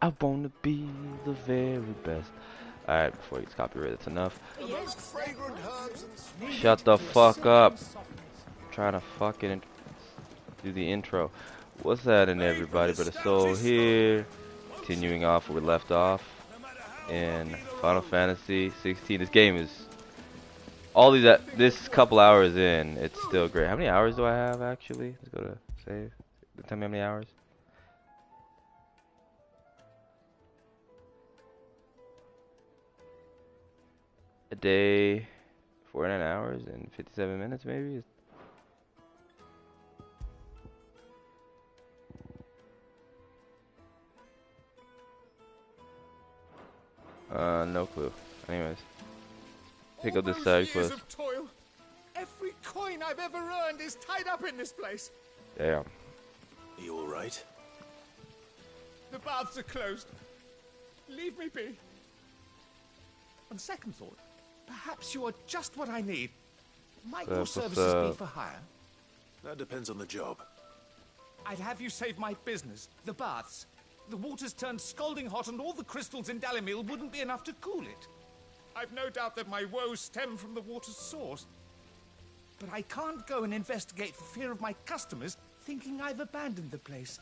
I wanna be the very best. Alright, before he gets copyrighted, that's enough. Shut the fuck up. I'm trying to fucking do the intro. What's that in everybody but a soul here? Continuing off where we left off in Final Fantasy 16. This game is all these this couple hours in, it's still great. How many hours do I have actually? Let's go to save. Tell me how many hours. A day, 49 hours and 57 minutes maybe. No clue. Anyways, pick up this side quest. Every coin I've ever earned is tied up in this place. Damn. Are you all right? The baths are closed. Leave me be. On second thought, perhaps you are just what I need. Might your services be for hire? That depends on the job. I'd have you save my business, the baths. The water's turned scalding hot and all the crystals in Dalimil wouldn't be enough to cool it. I've no doubt that my woes stem from the water's source. But I can't go and investigate for fear of my customers thinking I've abandoned the place.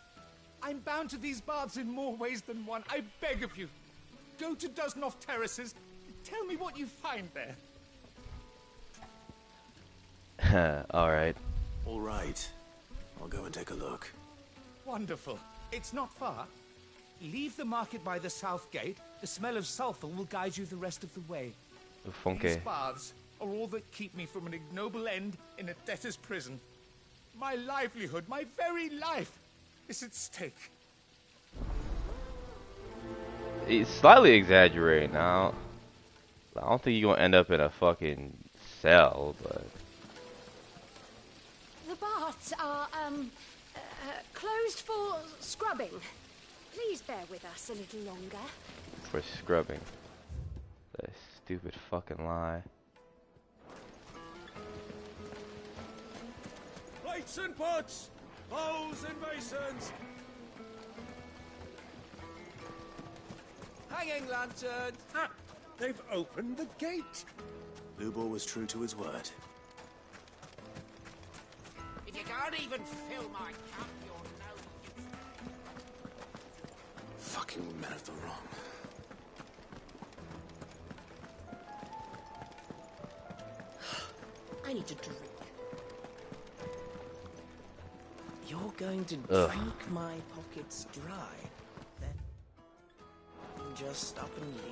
I'm bound to these baths in more ways than one. I beg of you, go to Dusnoff Terraces. Tell me what you find there. Alright. All right. I'll go and take a look. Wonderful. It's not far. Leave the market by the south gate. The smell of sulfur will guide you the rest of the way. These baths are all that keep me from an ignoble end in a debtor's prison. My livelihood, my very life, is at stake. He's slightly exaggerating now. I don't think you're gonna end up in a fucking cell, but... The baths are, closed for scrubbing. Please bear with us a little longer. For scrubbing. That stupid fucking lie. Plates and pots! Bowls and basins! Hanging lanterns! Ah, they've opened the gate! Lubor was true to his word. If you can't even fill my cup, you're no use. Fucking men of the wrong. I need a drink. You're going to drink my pockets dry, then just up and leave?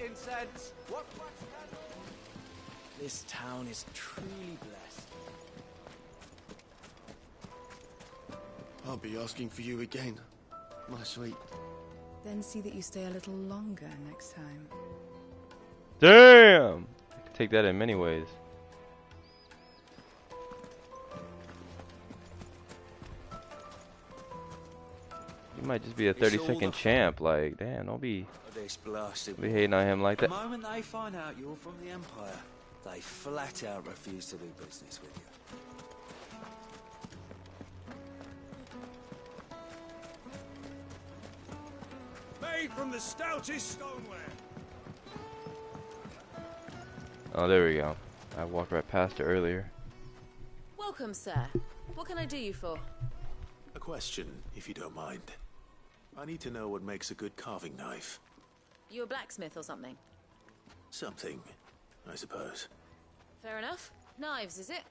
Incense. What? This town is truly blessed. I'll be asking for you again, my sweet. Then see that you stay a little longer next time. Damn! I can take that in many ways. You might just be a 30-second champ, like, damn, don't be hating on him like that. The moment they find out you're from the Empire, they flat out refuse to do business with you. Made from the stoutest stoneware. Oh, there we go. I walked right past her earlier. Welcome, sir. What can I do you for? A question, if you don't mind. I need to know what makes a good carving knife. You a blacksmith or something? Something, I suppose. Fair enough. Knives, is it?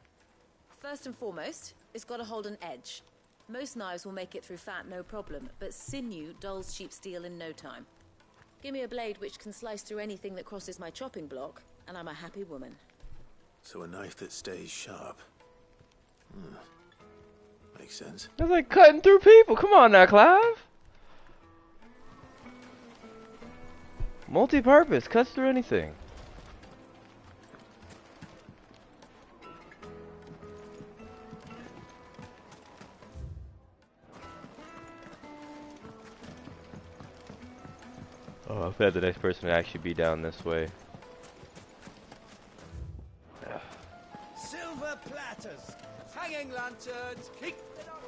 First and foremost, it's got to hold an edge. Most knives will make it through fat, no problem, but sinew dulls cheap steel in no time. Give me a blade which can slice through anything that crosses my chopping block, and I'm a happy woman. So a knife that stays sharp. Makes sense. That's like cutting through people. Come on now, Clive. Multi-purpose, cuts through anything. Oh, I bet the next person would actually be down this way. Silver platters, hanging lanterns, keep it up.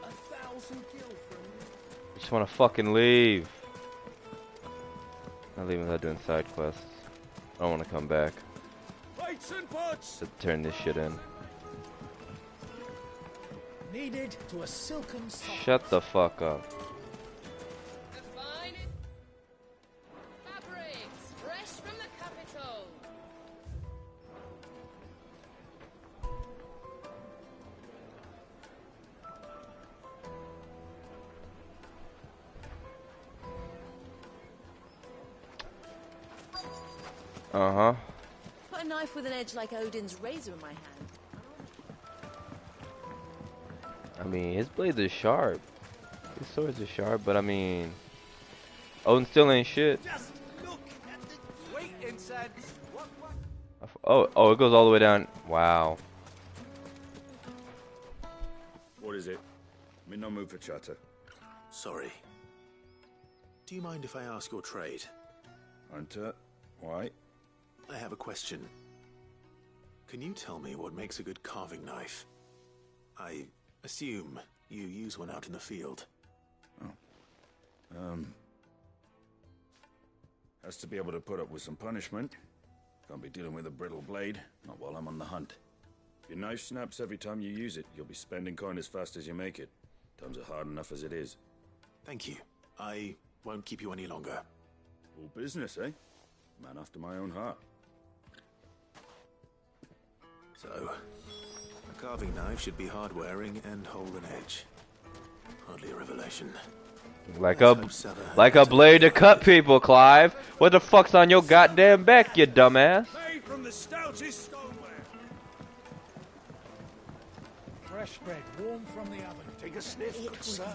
1,000 gil from I just want to fucking leave. Not leaving without doing side quests. I don't want to come back plates and pots. to turn this shit in. Needed to a silken soft. Shut the fuck up. The finest fabrics, fresh from the capital. Uh-huh. Put a knife with an edge like Odin's razor in my hand. I mean, his blades are sharp. His swords are sharp, but I mean... Odin still ain't shit. Just look at the wait incense. What? Oh, it goes all the way down. Wow. What is it? I'm in no mood for chatter. Sorry. Do you mind if I ask your trade? Hunter, why? I have a question. Can you tell me what makes a good carving knife? I assume you use one out in the field. Has to be able to put up with some punishment. Can't be dealing with a brittle blade, not while I'm on the hunt. If your knife snaps every time you use it, you'll be spending coin as fast as you make it. Times are hard enough as it is. Thank you. I won't keep you any longer. All business, eh? Man after my own heart. So, a carving knife should be hard-wearing and hold an edge. Hardly a revelation. Like a blade to cut people, Clive. What the fuck's on your goddamn back, you dumbass? Made from the stoutest stoneware. Fresh bread, warm from the oven. Take a sniff, good sir.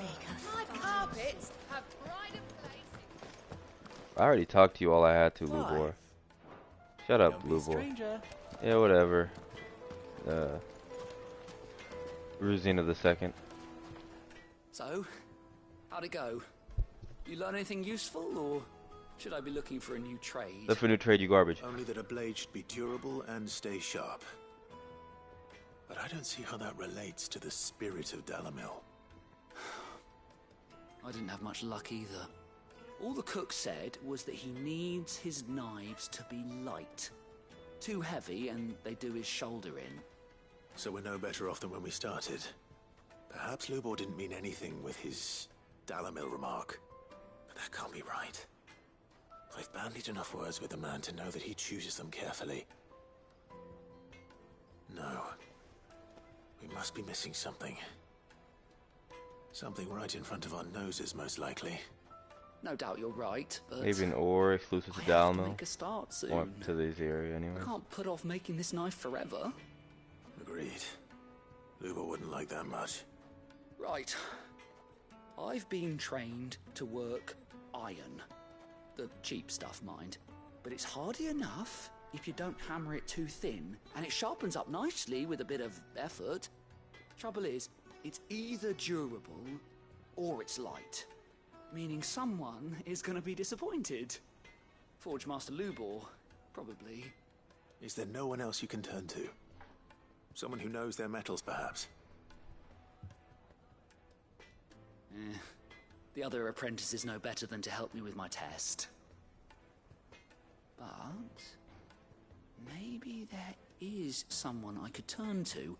My carpets have pride of place. I already talked to you all I had to, Lubor. Shut up, Lubor. Yeah, whatever. Ruzina the second. So, how'd it go? You learn anything useful, or should I be looking for a new trade? Look for a new trade, you garbage. Only that a blade should be durable and stay sharp. But I don't see how that relates to the spirit of Dalamil. I didn't have much luck either. All the cook said was that he needs his knives to be light. Too heavy and they do his shoulder in. So we're no better off than when we started. Perhaps Lubor didn't mean anything with his Dalamil remark. But that can't be right. I've bandied enough words with the man to know that he chooses them carefully. No. We must be missing something. Something right in front of our noses, most likely. No doubt you're right, but Maybe an ore exclusive to I have to Dalmo. make a start soon. Or to this area, anyway. I can't put off making this knife forever. Agreed. Lubor wouldn't like that much. Right. I've been trained to work iron. The cheap stuff, mind. But it's hardy enough if you don't hammer it too thin, and it sharpens up nicely with a bit of effort. Trouble is, it's either durable or it's light. Meaning someone is going to be disappointed. Forge Master Lubor, probably. Is there no one else you can turn to? Someone who knows their metals, perhaps? The other apprentices know better than to help me with my test. But maybe there is someone I could turn to.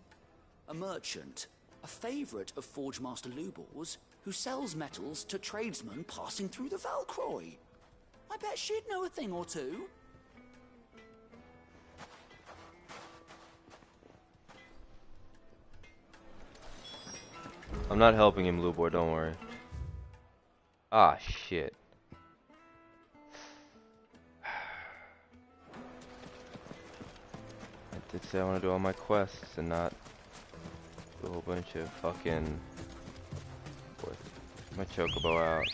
A merchant, a favourite of Forge Master Lubor's, who sells metals to tradesmen passing through the Valcroy. I bet she'd know a thing or two. I'm not helping him, Lubor, don't worry. Ah, shit. I did say I want to do all my quests and not do a whole bunch of fucking... My chocobo out.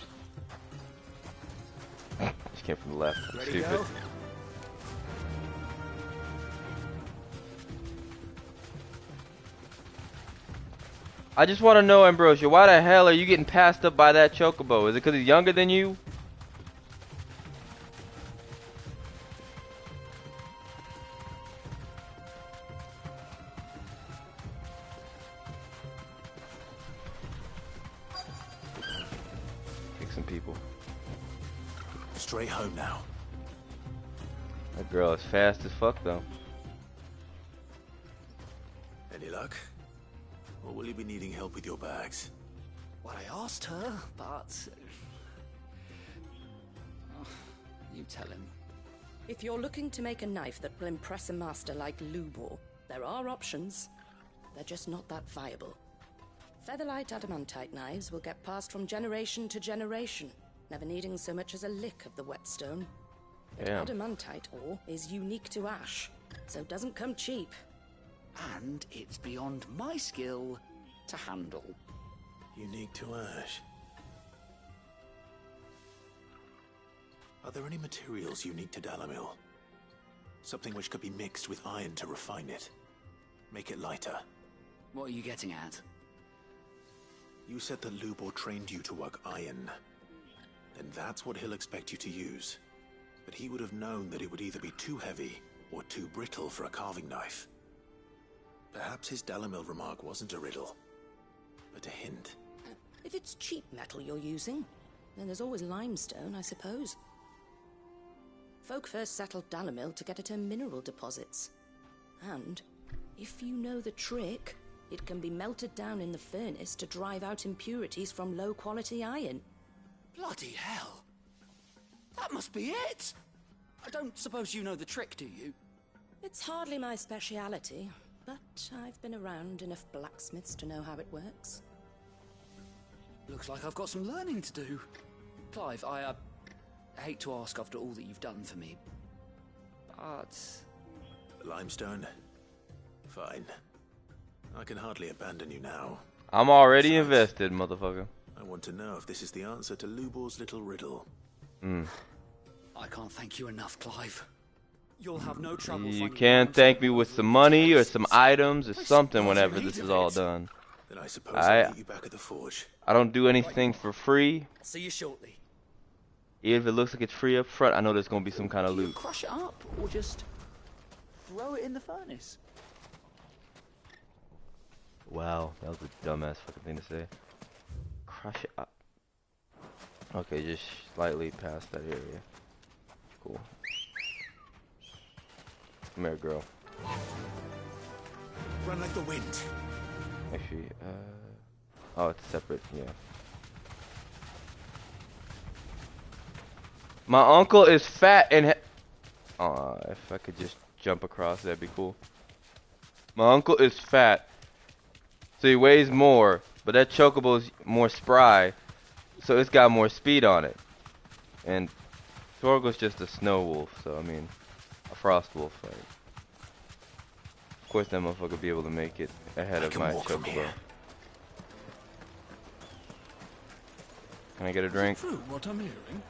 Just came from the left. I'm Ready stupid. go? I just want to know, Ambrosia, why the hell are you getting passed up by that chocobo? Is it because he's younger than you? Kick some people. Straight home now. That girl is fast as fuck, though. Any luck? Or will you be needing help with your bags? Well, I asked her, but... you tell him. If you're looking to make a knife that will impress a master like Lubor, there are options. They're just not that viable. Featherlight adamantite knives will get passed from generation to generation, never needing so much as a lick of the whetstone. But Damn. adamantite ore is unique to ash, so it doesn't come cheap. And it's beyond my skill to handle. Unique to ash. Are there any materials unique to Dalamil? Something which could be mixed with iron to refine it. Make it lighter. What are you getting at? You said that Lubor trained you to work iron. Then that's what he'll expect you to use. But he would have known that it would either be too heavy or too brittle for a carving knife. Perhaps his Dalamil remark wasn't a riddle, but a hint. If it's cheap metal you're using, then there's always limestone, I suppose. Folk first settled Dalamil to get at her mineral deposits. And, if you know the trick, it can be melted down in the furnace to drive out impurities from low-quality iron. Bloody hell! That must be it! I don't suppose you know the trick, do you? It's hardly my speciality, but I've been around enough blacksmiths to know how it works. Looks like I've got some learning to do. Clive, I hate to ask after all that you've done for me, but... Limestone? Fine. I can hardly abandon you now. I'm already invested, motherfucker. I want to know if this is the answer to Lubor's little riddle. I can't thank you enough, Clive. You'll have no trouble. You can thank me with some money or some items or something whenever this is all done. Then I suppose I'll meet you back at the forge. I don't do anything for free. See you shortly. Even if it looks like it's free up front, I know there's gonna be some kind of loot. Crush it up or just throw it in the furnace. Wow, that was a dumbass fucking thing to say. Crush it up. Okay, just slightly past that area. Cool. Come here, girl. Run like the wind. Actually, oh, it's separate, yeah. My uncle is fat and if I could just jump across, that'd be cool. My uncle is fat, so he weighs more, but that chocobo's more spry, so it's got more speed on it. And Torgo's just a snow wolf, so I mean, a frost wolf. Like, of course, that motherfucker will be able to make it ahead of my chocobo. Can I get a drink? True, what I'm hearing.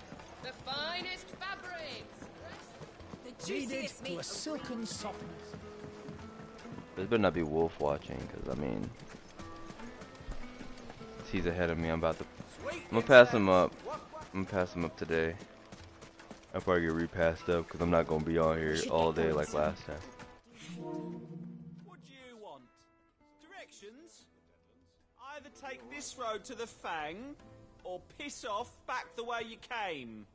The finest fabrics. The Kneaded juiciest to a meat. silken softness. There better not be wolf watching, because I mean, he's ahead of me. I'm gonna pass him up. I'm gonna pass him up today. I'll probably get repassed up because I'm not gonna be on here all day like last time. What do you want? Directions? Either take this road to the Fang, or piss off back the way you came.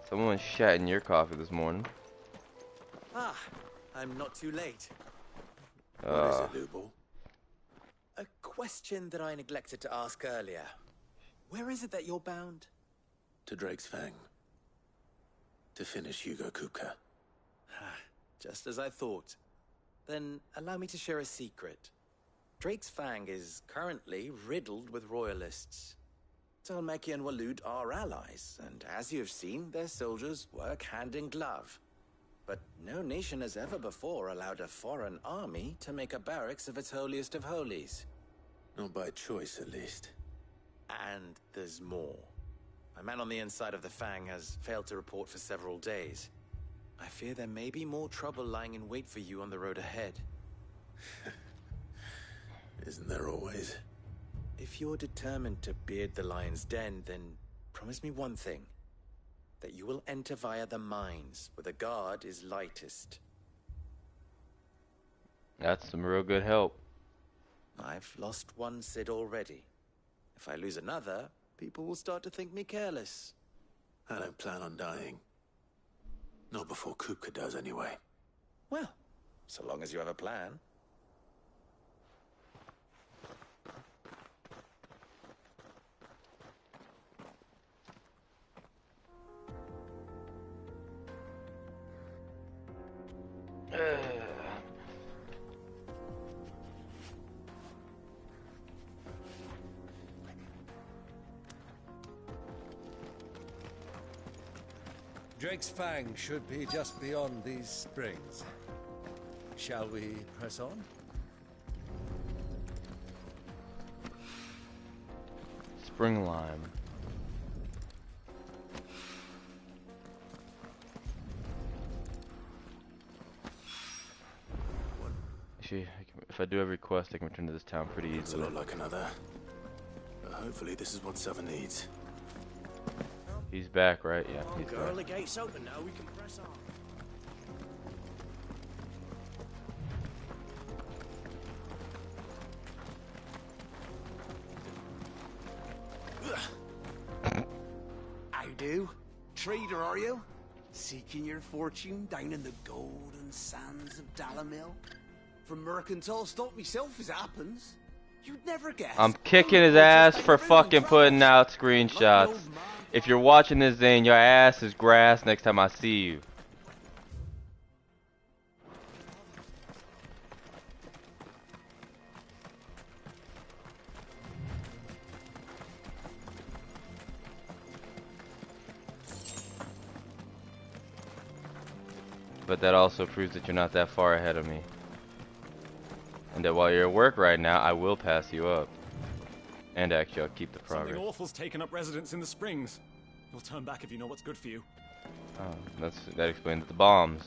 Someone shat in your coffee this morning. Ah, I'm not too late. What is it, Lubor? A question that I neglected to ask earlier. Where is it that you're bound? To Drake's Fang. To finish Hugo Kupka. Just as I thought. Then allow me to share a secret. Drake's Fang is currently riddled with royalists. Talmeki and Walud are allies, and as you have seen, their soldiers work hand in glove. But no nation has ever before allowed a foreign army to make a barracks of its holiest of holies. Not by choice, at least. And there's more. A man on the inside of the Fang has failed to report for several days. I fear there may be more trouble lying in wait for you on the road ahead. isn't there always? If you're determined to beard the lion's den, then promise me one thing. That you will enter via the mines, where the guard is lightest. That's some real good help. I've lost one Cid already. If I lose another, people will start to think me careless. I don't plan on dying. Not before Kupka does, anyway. Well, so long as you have a plan. Drake's Fang should be just beyond these springs. Shall we press on? Spring lime. Actually, if I do every quest, I can return to this town pretty easily. It's a lot like another. But hopefully this is what Seven needs. He's back, right? Yeah, he's Girl, back. the gate's open now. We can press on. How do? Trader, are you? Seeking your fortune down in the golden sands of Dalamil? From mercantile stock myself, as it happens. You'd never guess. I'm kicking his ass for fucking putting out screenshots. If you're watching this, Zane, your ass is grass next time I see you. But that also proves that you're not that far ahead of me. And that while you're at work right now, I will pass you up. And actually, I'll keep the progress. Something awful's taken up residence in the springs. You'll turn back if you know what's good for you. Oh, that explains the bombs.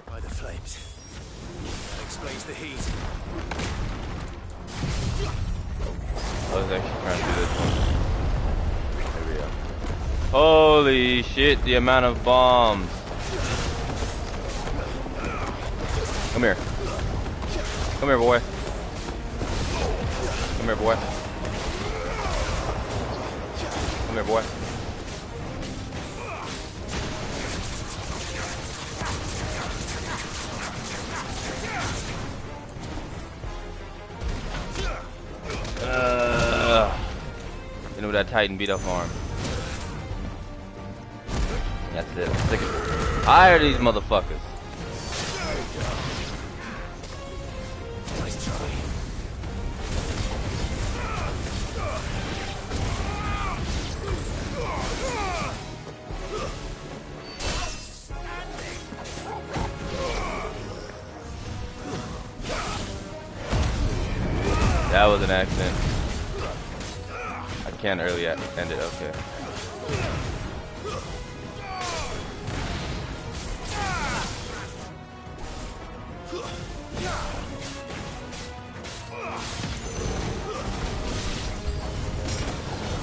By the flames. That explains the heat. I was actually trying to do this one. There we go. Holy shit, the amount of bombs. Come here. Come here, boy. Come here, boy. Come here, boy. You know that Titan beat up arm. That's it. I'm sick of it. Hire these motherfuckers. Nice try. That was an accident. I can't early end it. Okay.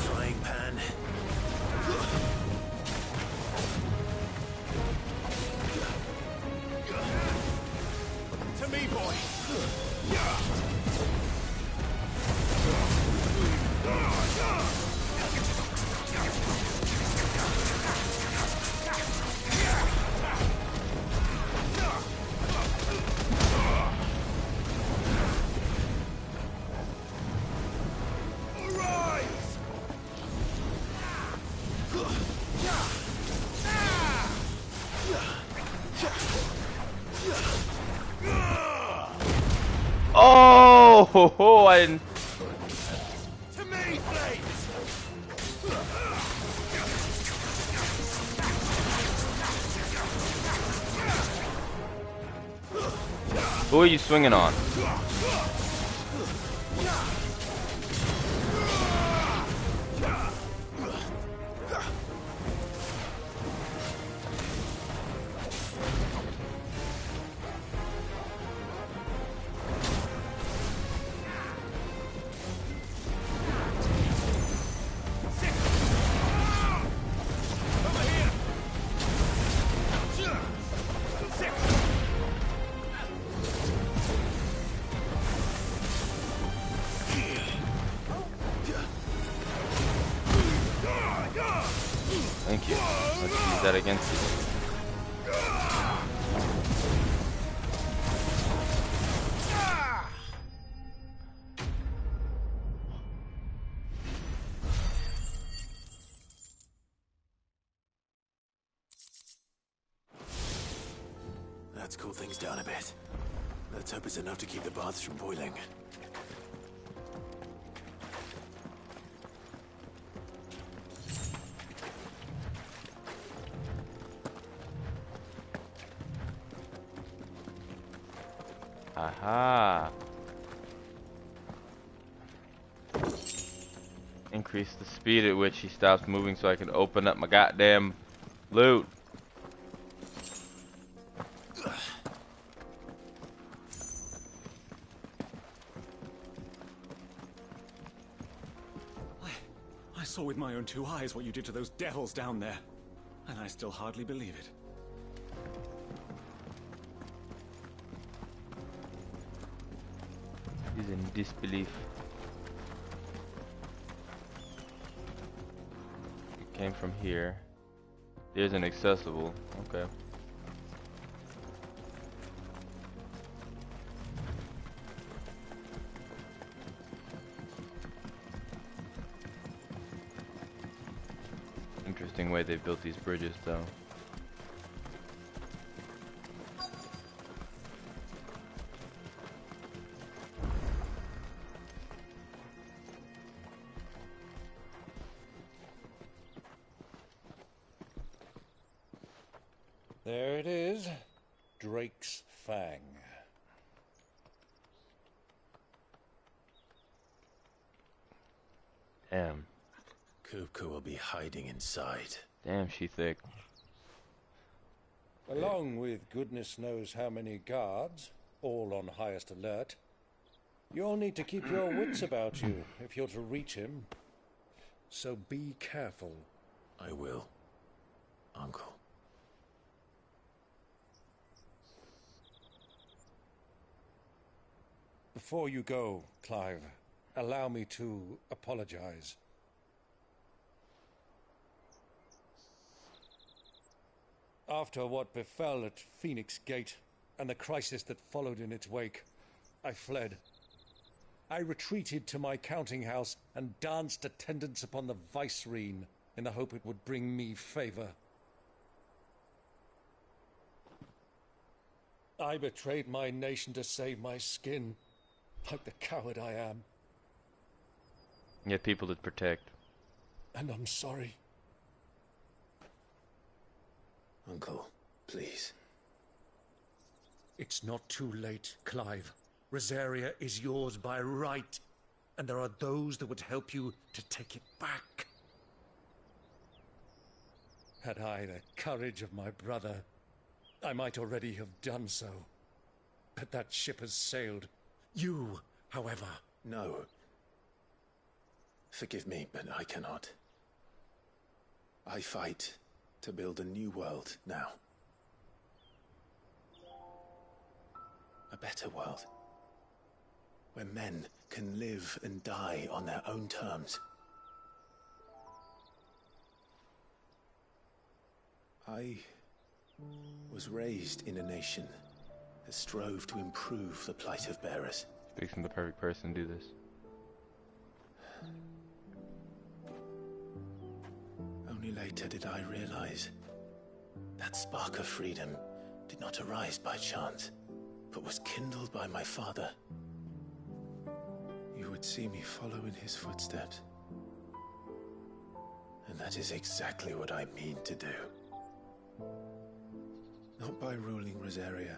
Frying pan. To me, boy. Oh, ho, ho, I didn't. To me, flames. Who are you swinging on? use that against you. That's cooled things down a bit. Let's hope it's enough to keep the baths from boiling. Aha! Increase the speed at which he stops moving so I can open up my goddamn loot. I saw with my own two eyes what you did to those devils down there, and I still hardly believe it. He's in disbelief. It came from here. There's an accessible. Okay. Interesting way they built these bridges, though. There it is. Drake's Fang. Damn. Kupka will be hiding inside. Damn, she thick. Along with goodness knows how many guards, all on highest alert. You'll need to keep your wits about you if you're to reach him. So be careful. I will, Uncle. Before you go, Clive, allow me to apologize. After what befell at Phoenix Gate and the crisis that followed in its wake, I fled. I retreated to my counting house and danced attendance upon the vicereine in the hope it would bring me favor. I betrayed my nation to save my skin, like the coward I am. Yet people to protect. And I'm sorry. Uncle, please. It's not too late, Clive. Rosaria is yours by right, and there are those that would help you to take it back. Had I the courage of my brother, I might already have done so. But that ship has sailed. You, however... No. Forgive me, but I cannot. I fight to build a new world now. A better world. Where men can live and die on their own terms. I was raised in a nation that strove to improve the plight of bearers. Speaks from the perfect person to do this. Only later did I realize that spark of freedom did not arise by chance, but was kindled by my father. You would see me follow in his footsteps. And that is exactly what I mean to do. Not by ruling Rosaria,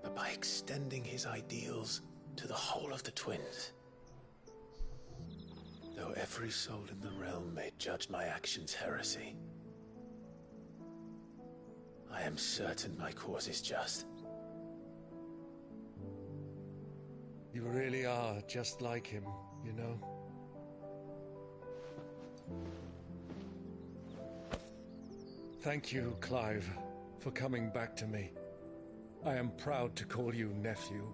but by extending his ideals to the whole of the twins. Though every soul in the realm may judge my actions heresy, I am certain my cause is just. You really are just like him, you know? Thank you, Clive, for coming back to me. I am proud to call you nephew.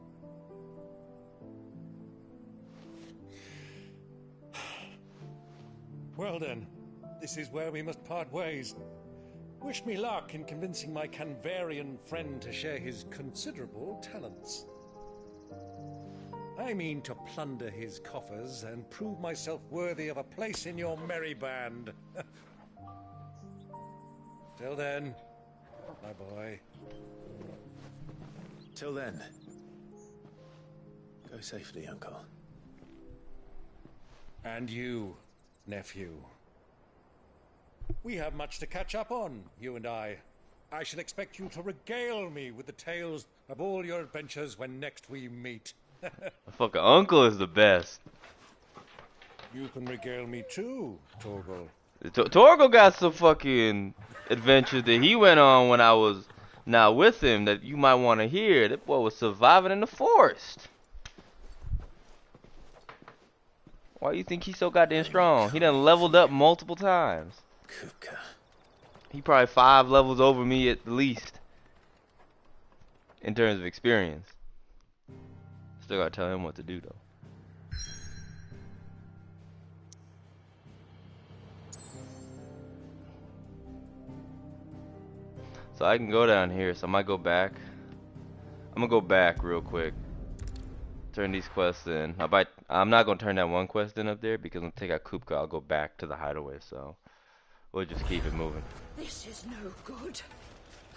Well then, this is where we must part ways. Wish me luck in convincing my Canvarian friend to share his considerable talents. I mean to plunder his coffers and prove myself worthy of a place in your merry band. Till then, my boy. Till then, go safely, Uncle. And you, nephew. We have much to catch up on, you and I. I shall expect you to regale me with the tales of all your adventures when next we meet. My fucking uncle is the best. You can regale me too, Torgal. Torgal got some fucking adventures that he went on when I was not with him that you might want to hear. That boy was surviving in the forest. Why do you think he's so goddamn strong? He done leveled up multiple times. He probably 5 levels over me at the least. In terms of experience. Still gotta tell him what to do though. So I can go down here, so I might go back. I'm gonna go back real quick. Turn these quests in. I'm not gonna turn that one quest in up there because when I take out Kupka, I'll go back to the hideaway, so we'll just keep it moving. This is no good.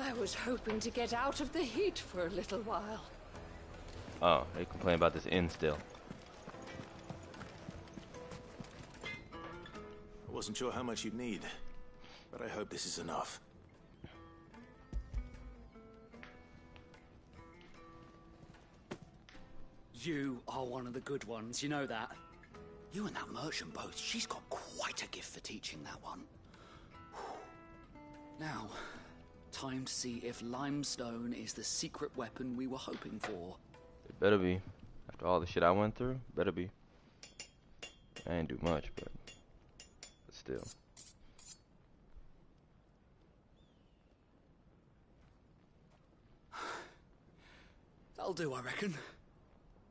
I was hoping to get out of the heat for a little while. Oh, they complain about this inn still. I wasn't sure how much you'd need, but I hope this is enough. You are one of the good ones, you know that. You and that merchant both, she's got quite a gift for teaching that one. Now, time to see if limestone is the secret weapon we were hoping for. It better be. After all the shit I went through, better be. I ain't do much, but still. That'll do, I reckon.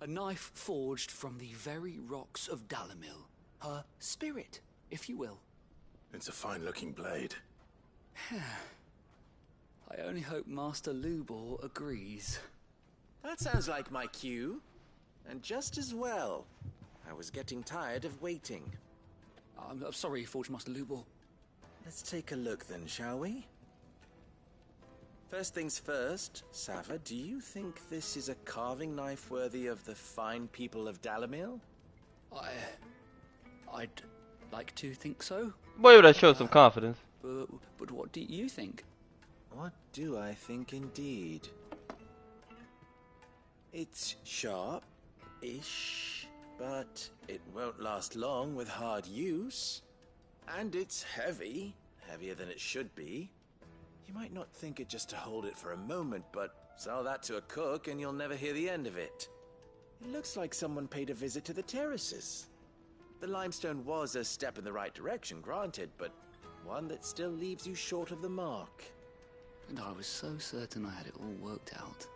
A knife forged from the very rocks of Dalamil. Her spirit, if you will. It's a fine-looking blade. I only hope Master Lubor agrees. That sounds like my cue. And just as well. I was getting tired of waiting. I'm sorry, Forge Master Lubor. Let's take a look then, shall we? First things first, Sava, do you think this is a carving knife worthy of the fine people of Dalamil? I'd like to think so. Boy, would I show some confidence. But what do you think? What do I think indeed? It's sharp-ish, but it won't last long with hard use. And it's heavy, heavier than it should be. You might not think it just to hold it for a moment, but sell that to a cook and you'll never hear the end of it. It looks like someone paid a visit to the terraces. The limestone was a step in the right direction, granted, but one that still leaves you short of the mark. And I was so certain I had it all worked out.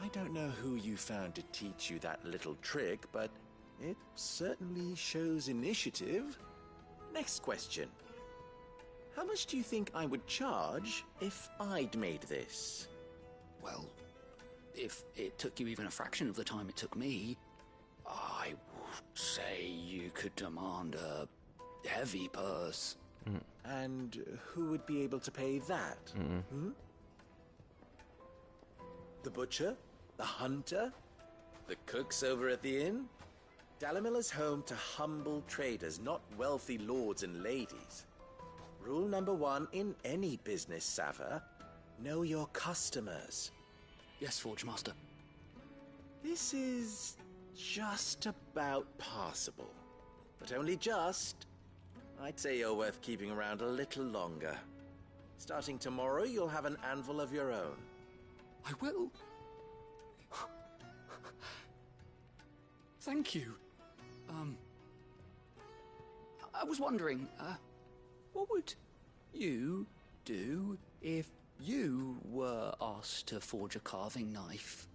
I don't know who you found to teach you that little trick, but it certainly shows initiative. Next question. How much do you think I would charge if I'd made this? Well, if it took you even a fraction of the time it took me, I would say you could demand a heavy purse. And who would be able to pay that? The butcher? The hunter? The cooks over at the inn? Dalamil is home to humble traders, not wealthy lords and ladies. Rule number 1 in any business, Sava. Know your customers. Yes, Forge Master. This is just about passable. But only just. I'd say you're worth keeping around a little longer. Starting tomorrow, you'll have an anvil of your own. I will. Thank you. I was wondering, what would you do if you were asked to forge a carving knife?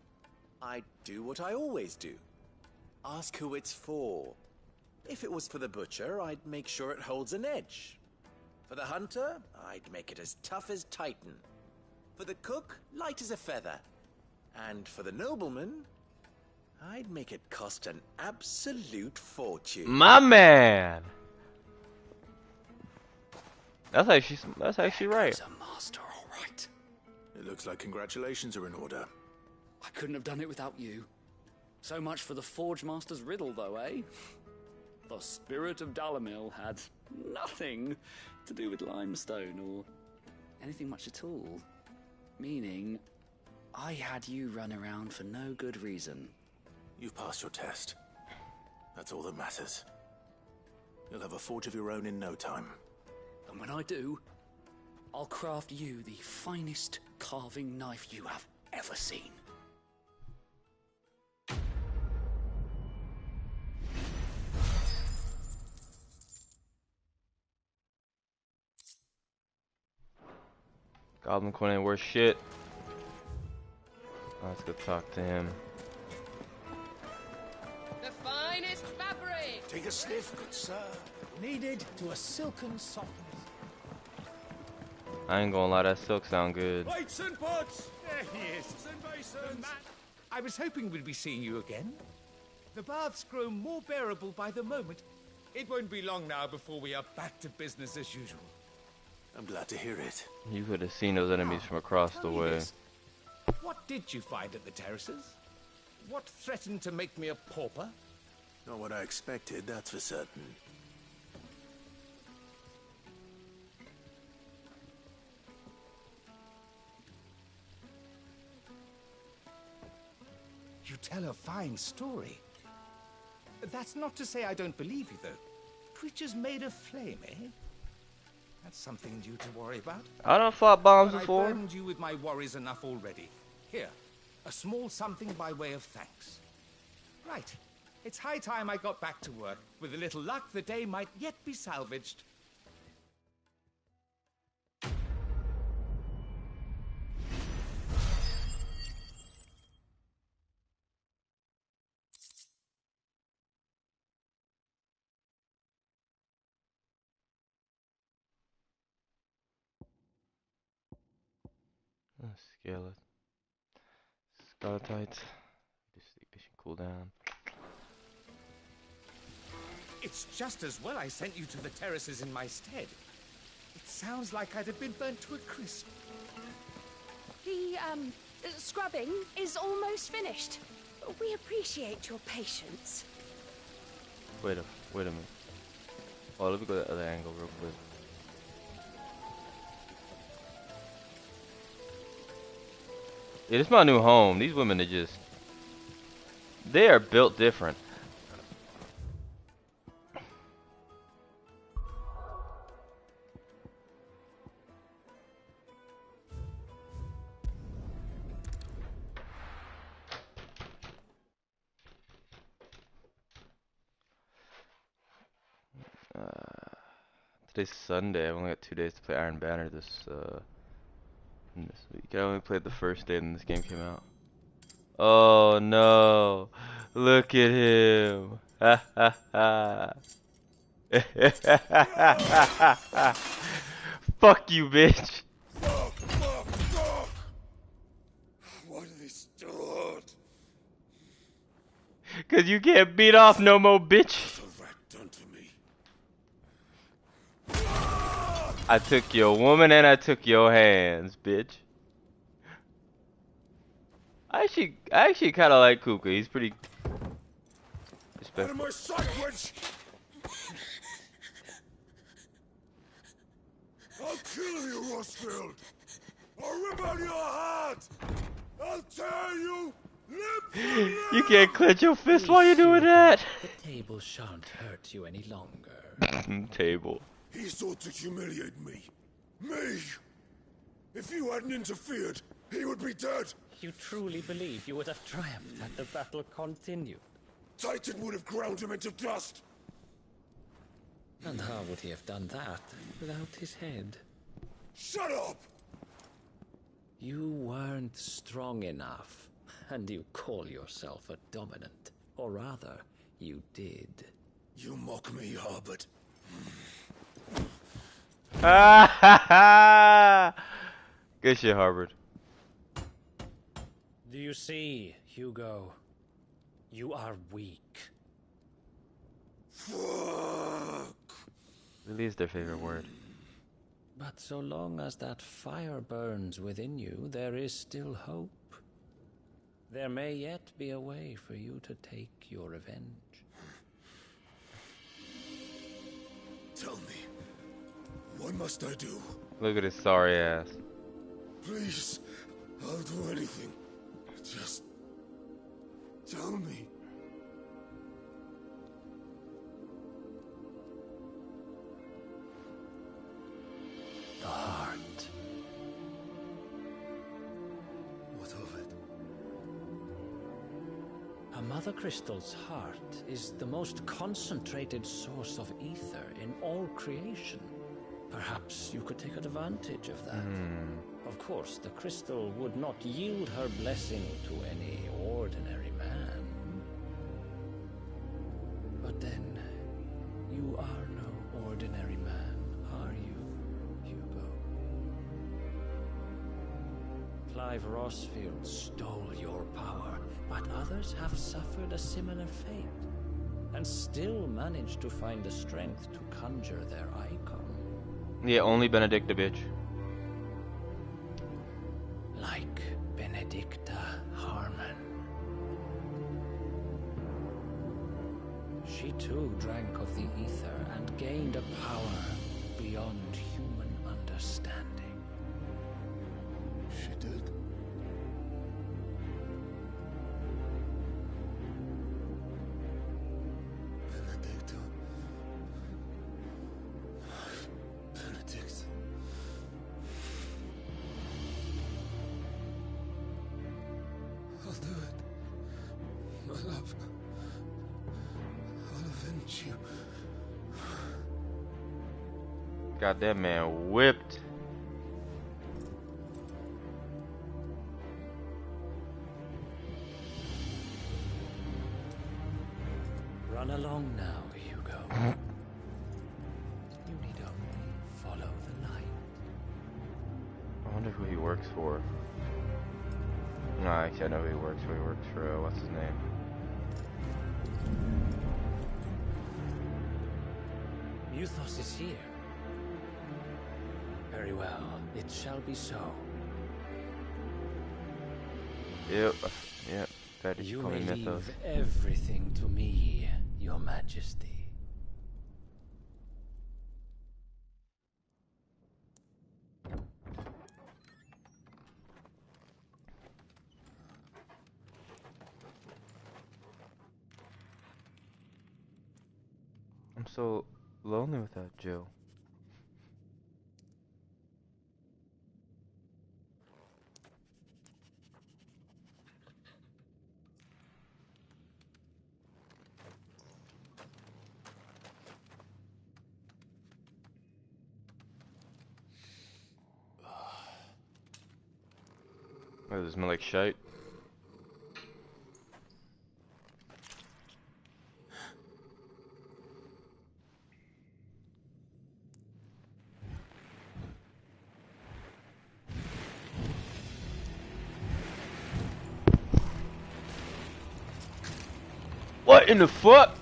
I'd do what I always do. Ask who it's for. If it was for the butcher, I'd make sure it holds an edge. For the hunter, I'd make it as tough as Titan. For the cook, light as a feather. And for the nobleman, I'd make it cost an absolute fortune. My man! That's actually right. There's a master, all right. It looks like congratulations are in order. I couldn't have done it without you. So much for the Forge Master's riddle, though, eh? The spirit of Dalamil had nothing to do with limestone or anything much at all. Meaning, I had you run around for no good reason. You've passed your test. That's all that matters. You'll have a forge of your own in no time. And when I do, I'll craft you the finest carving knife you have ever seen. Goblin Quinn ain't worth shit. Let's go talk to him. The finest fabric! Take a sniff, good sir. Kneaded to a silken softness. I ain't gonna lie, that silk sound good. Plates and pots! There he is. And basins. I was hoping we'd be seeing you again. The baths grow more bearable by the moment. It won't be long now before we are back to business as usual. I'm glad to hear it. You could have seen those enemies from across the way. What did you find at the terraces? What threatened to make me a pauper? Not what I expected, that's for certain. You tell a fine story. That's not to say I don't believe you, though. Creatures made of flame, eh? That's something due to worry about. I done fought bombs But before. I burdened you with my worries enough already. Here, a small something by way of thanks. Right. It's high time I got back to work. With a little luck, the day might yet be salvaged. Skeletites. Just think they should cool down. It's just as well I sent you to the terraces in my stead. It sounds like I'd have been burnt to a crisp. The, scrubbing is almost finished. We appreciate your patience. Wait a minute. Oh, let me go to the other angle real quick. Yeah, this is my new home. These women are just... They are built different. Today's Sunday. I've only got 2 days to play Iron Banner this week. I only played the first day and this game came out. Oh no! Look at him! Ha ha ha! Fuck you, bitch! Fuck! Why do they still hurt? 'Cause you can't beat off no more, bitch! I took your woman and I took your hands, bitch. I actually kind of like Kuka. He's pretty respectful. Out of my sight, witch! I'll kill you, Rosfield! I'll rip out your heart! I'll tear you limb from limb! You can't clench your fist while you're doing that. The table shan't hurt you any longer. Table. He sought to humiliate me. Me! If you hadn't interfered, he would be dead! You truly believe you would have triumphed had the battle continued? Titan would have ground him into dust! And how would he have done that without his head? Shut up! You weren't strong enough, and you call yourself a dominant. Or rather, you did. You mock me, Harbert. Good shit, Harvard. Do you see, Hugo? You are weak. Really is their favorite word. But so long as that fire burns within you, there is still hope. There may yet be a way for you to take your revenge. Tell me, what must I do? Look at his sorry ass. Please, I'll do anything. Just tell me. The heart. What of it? A Mother Crystal's heart is the most concentrated source of ether in all creation. Perhaps you could take advantage of that. Of course, the crystal would not yield her blessing to any ordinary man. But then, you are no ordinary man, are you, Hugo? Clive Rossfield stole your power, but others have suffered a similar fate, and still managed to find the strength to conjure their icon. Yeah, only Benedicta, bitch. Like Benedicta Harmon. She too drank of the ether and gained a power beyond human understanding. She did? Benedicta. Benedict. I'll do it. My love. I'll avenge you. Got that man whipped. Run along now, Hugo. You need only follow the light. I wonder who he works for. No, actually, I know who he works for. He works for, what's his name? Muthos is here. Very well, it shall be so. Yep, that is You calling may Mythos. leave everything to me, Your Majesty. I'm so lonely without Jill. Oh, does it smell like shite? What in the fuck?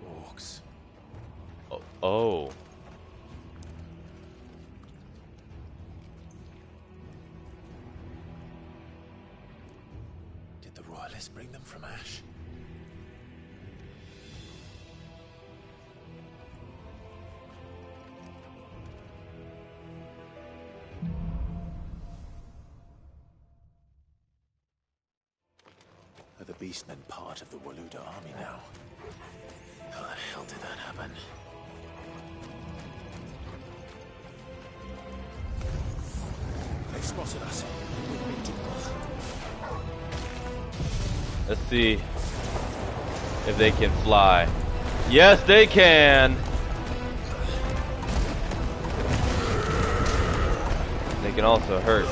Orcs. Oh. Did the royalists bring them from Ash? Are the Beastmen part of the Waluda army now? How the hell did that happen? They spotted us. We've been too well. Let's see if they can fly. Yes, they can. can also hurt.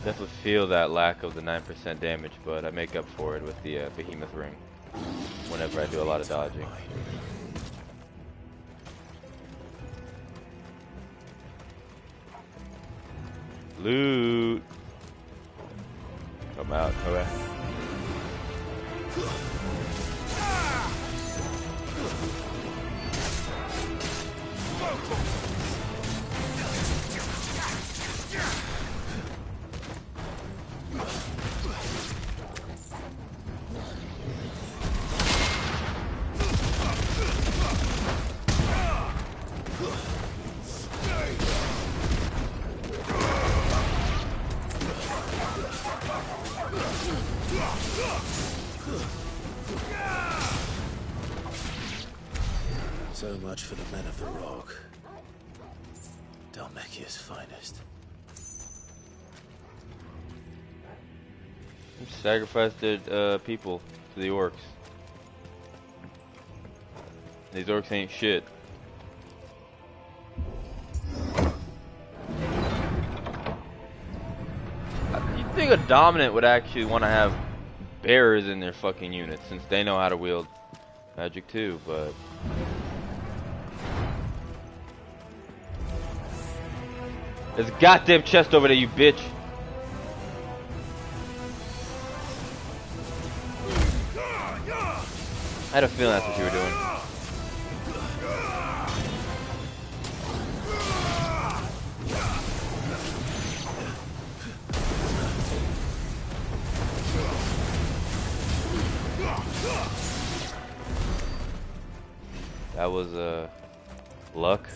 Definitely feel that lack of the 9% damage, but I make up for it with the behemoth ring whenever I do a lot of dodging. Loot! Come out, okay. So much for the men of the rock. Dhalmekia's finest. Sacrificed their people to the orcs. These orcs ain't shit. You'd think a dominant would actually want to have bearers in their fucking units, since they know how to wield magic too, but... There's a goddamn chest over there, you bitch! I had a feeling that's what you were doing. That was luck.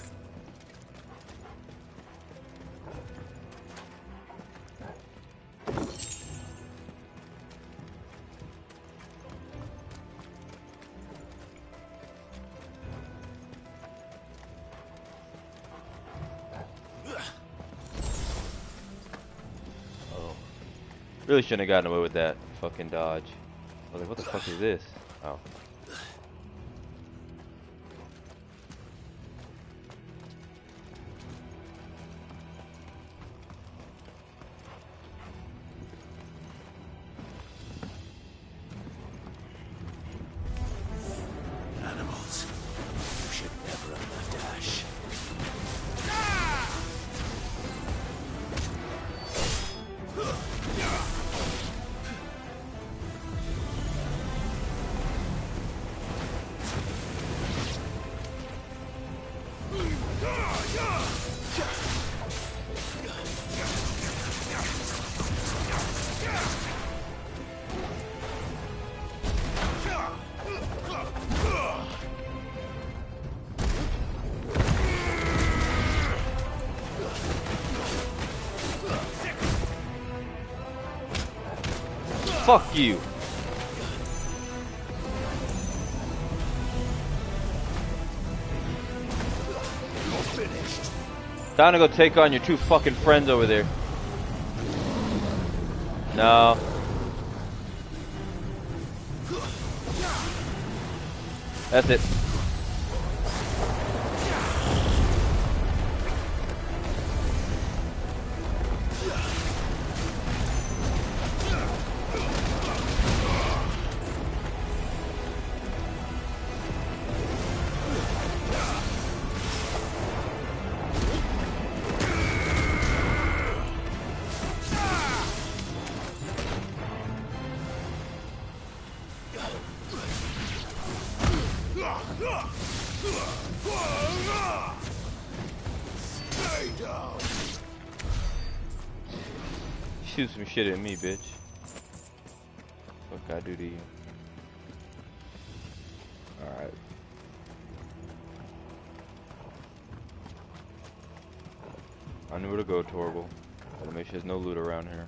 Really shouldn't have gotten away with that fucking dodge. I was like, what the fuck is this? Oh. Animals. You should never have left Ash. Fuck you. Time to go take on your two fucking friends over there. No. That's it. Shoot some shit at me, bitch. What I do to you? Alright. I knew where to go, Torgal. Gotta make sure there's no loot around here.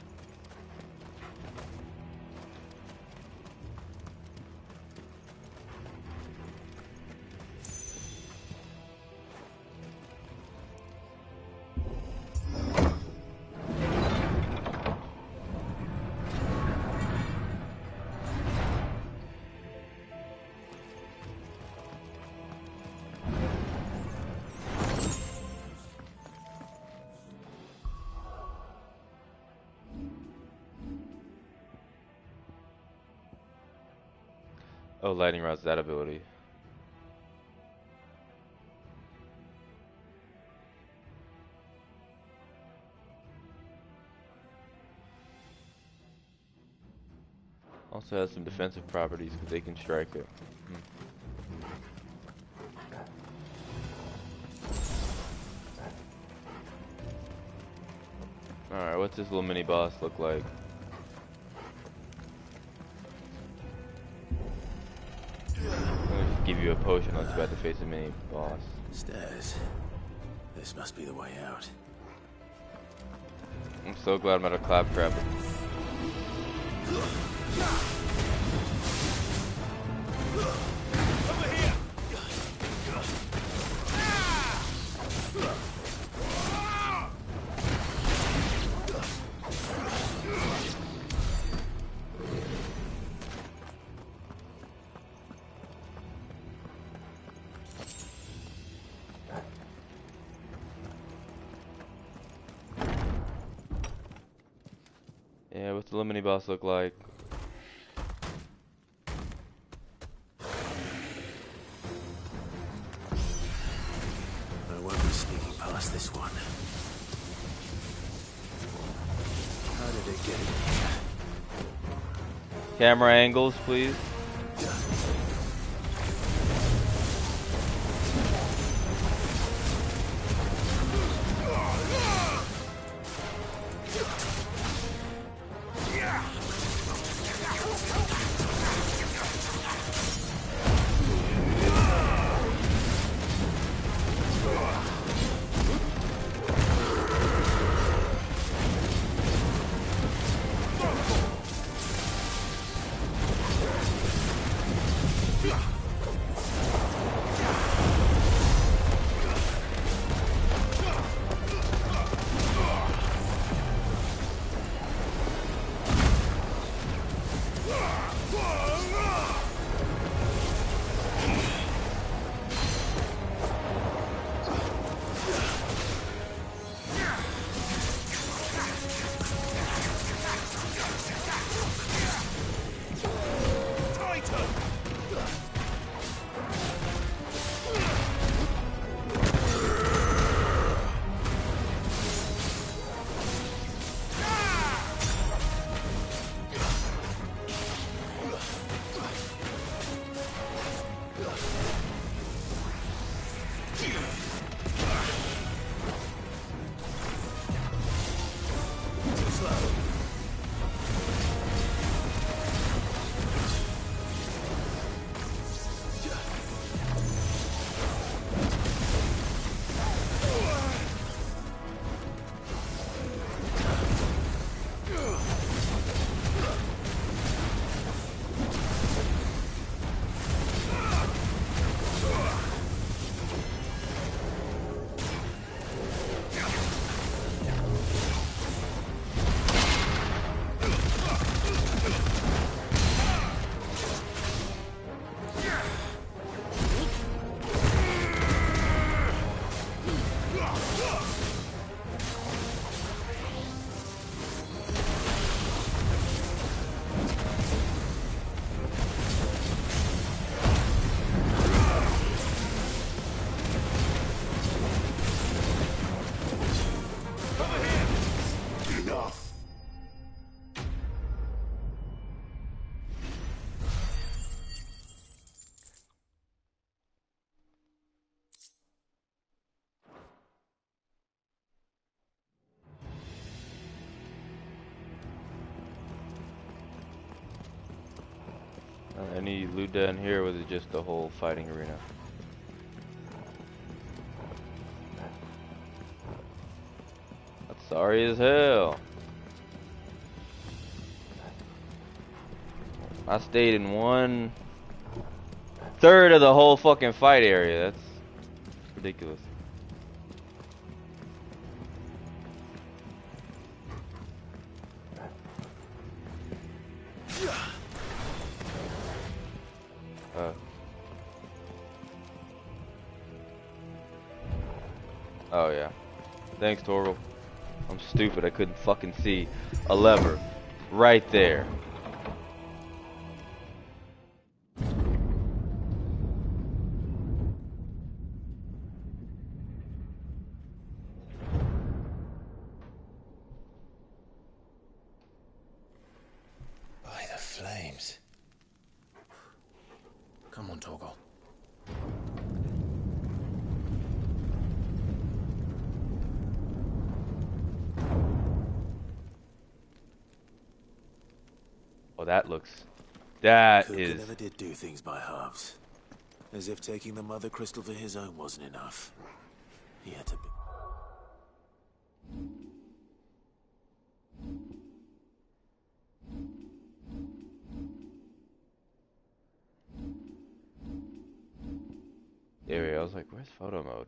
Oh, lightning rod's that ability. Also has some defensive properties because they can strike it. Alright, what's this little mini boss look like? Let me just give you a potion once you're about to face a mini boss. Stairs. This must be the way out. I'm so glad I'm out of claptrap. Yeah, what's the little mini boss look like? I won't be sneaking past this one. How did it get in here? Camera angles, please. Any loot down here, or was it just the whole fighting arena? That's sorry as hell. I stayed in 1/3 of the whole fucking fight area. That's ridiculous. Oh yeah. Thanks, Torval. I'm stupid. I couldn't fucking see a lever right there. Come on, Togo. Oh, that Kuka is. never did do things by halves. As if taking the mother crystal for his own wasn't enough. He had to be... Yeah, I was like, where's photo mode?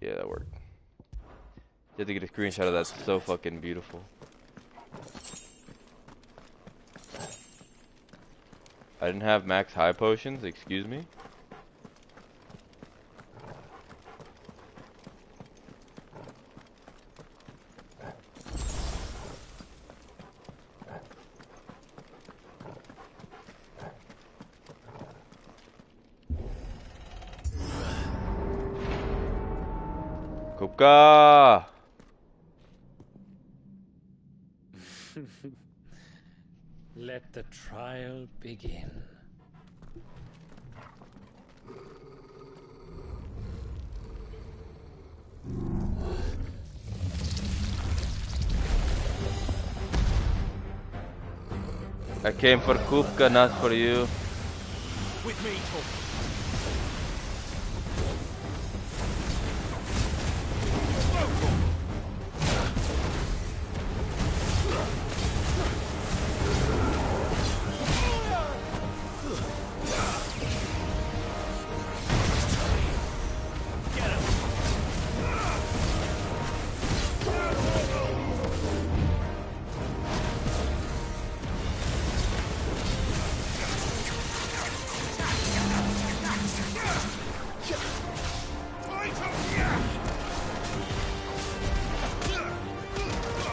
Yeah, that worked. You have to get a screenshot of that. It's so fucking beautiful. I didn't have max high potions, excuse me? Kupka! Let the trial begin. I came for Kupka, not for you. With me, Tor.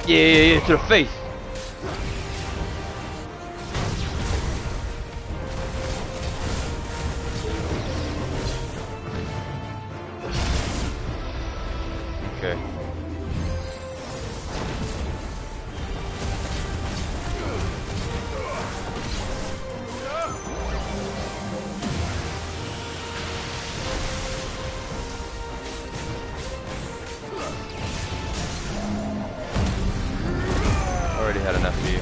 Yeah, to the face. Okay. Already had enough of you.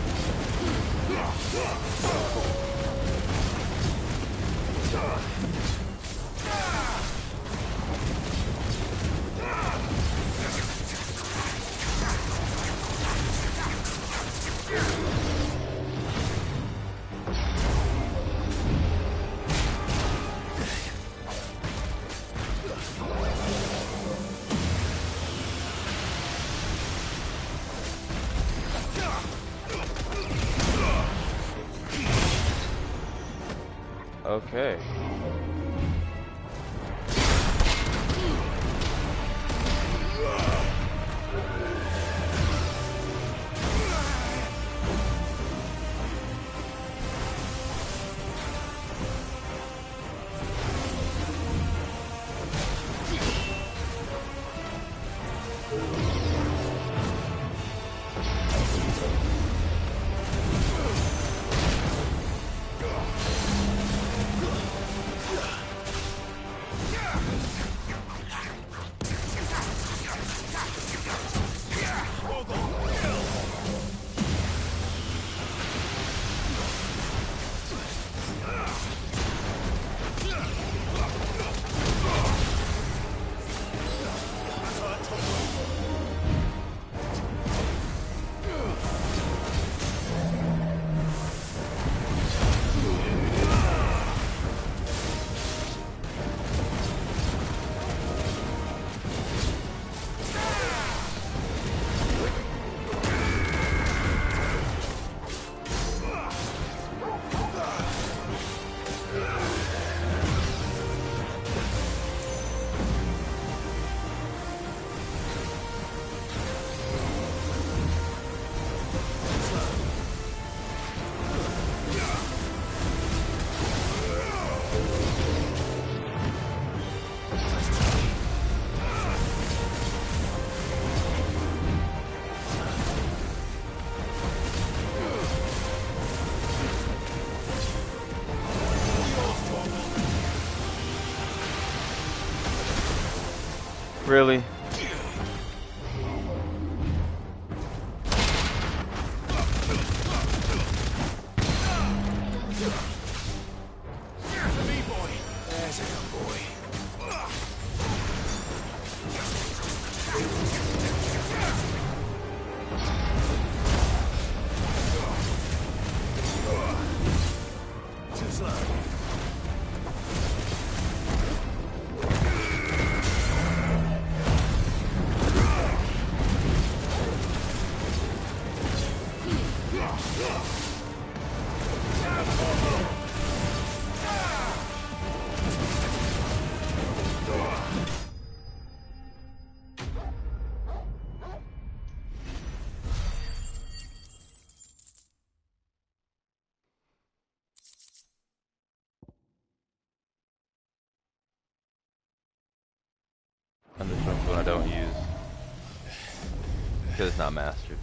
Okay. Really? And this one's one I don't use because it's not mastered.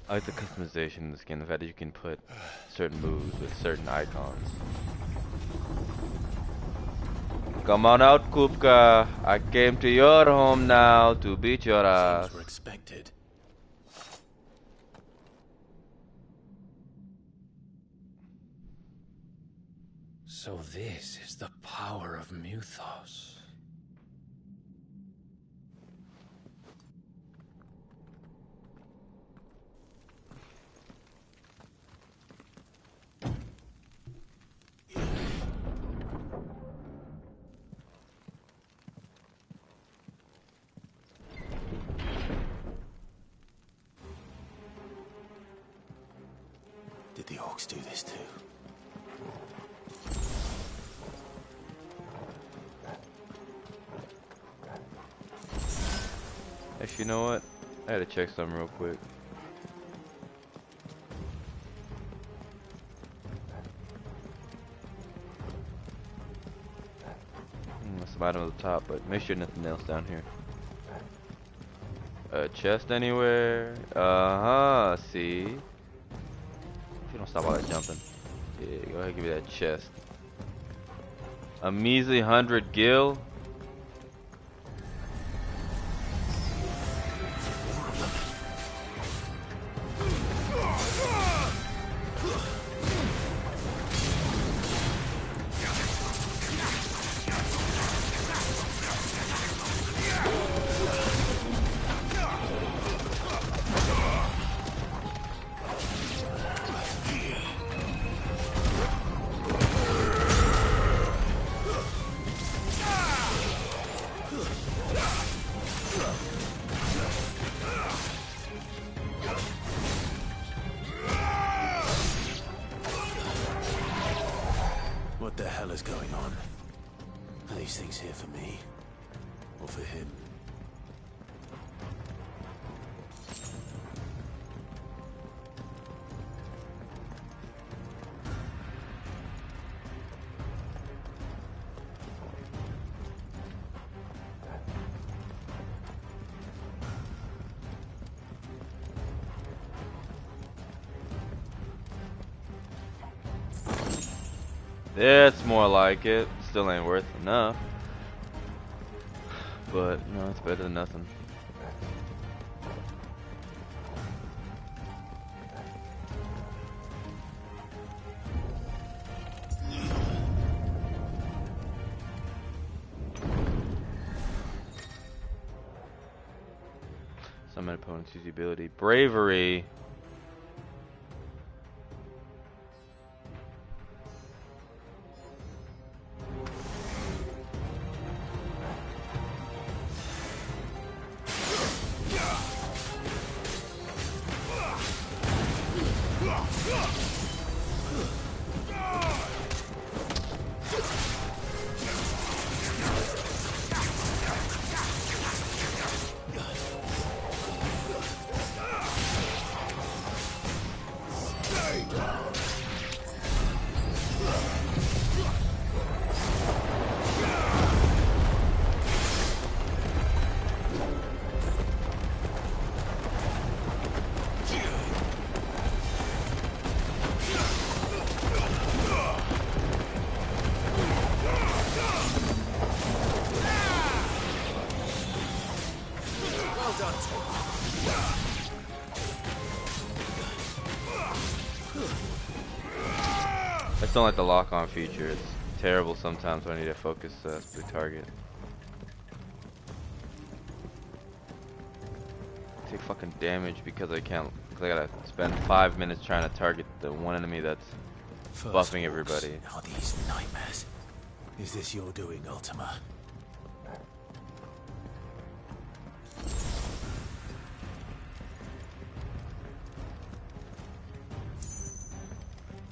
I like the customization in the skin, the fact that you can put certain moves with certain icons. Come on out, Kupka. I came to your home now to beat your ass. Were expected. So this is the power of Muthos. Did the orcs do this too? Actually, you know what? I had to check something real quick. Some item at the top, but make sure nothing else down here. A chest anywhere? Uh-huh, see? If you don't stop all that jumping. Yeah, go ahead and give me that chest. A measly 100 gil? What the hell is going on? Are these things here for me? Or for him? That's more like it. Still ain't worth enough. But, you know, it's better than nothing. Summon opponents use the ability. Bravery. Well done, I just don't like the lock-on feature. It's terrible sometimes when I need to focus the target. I take fucking damage because I can't. Because I gotta spend 5 minutes trying to target the one enemy that's buffing everybody. Are these nightmares? Is this your doing, Ultima?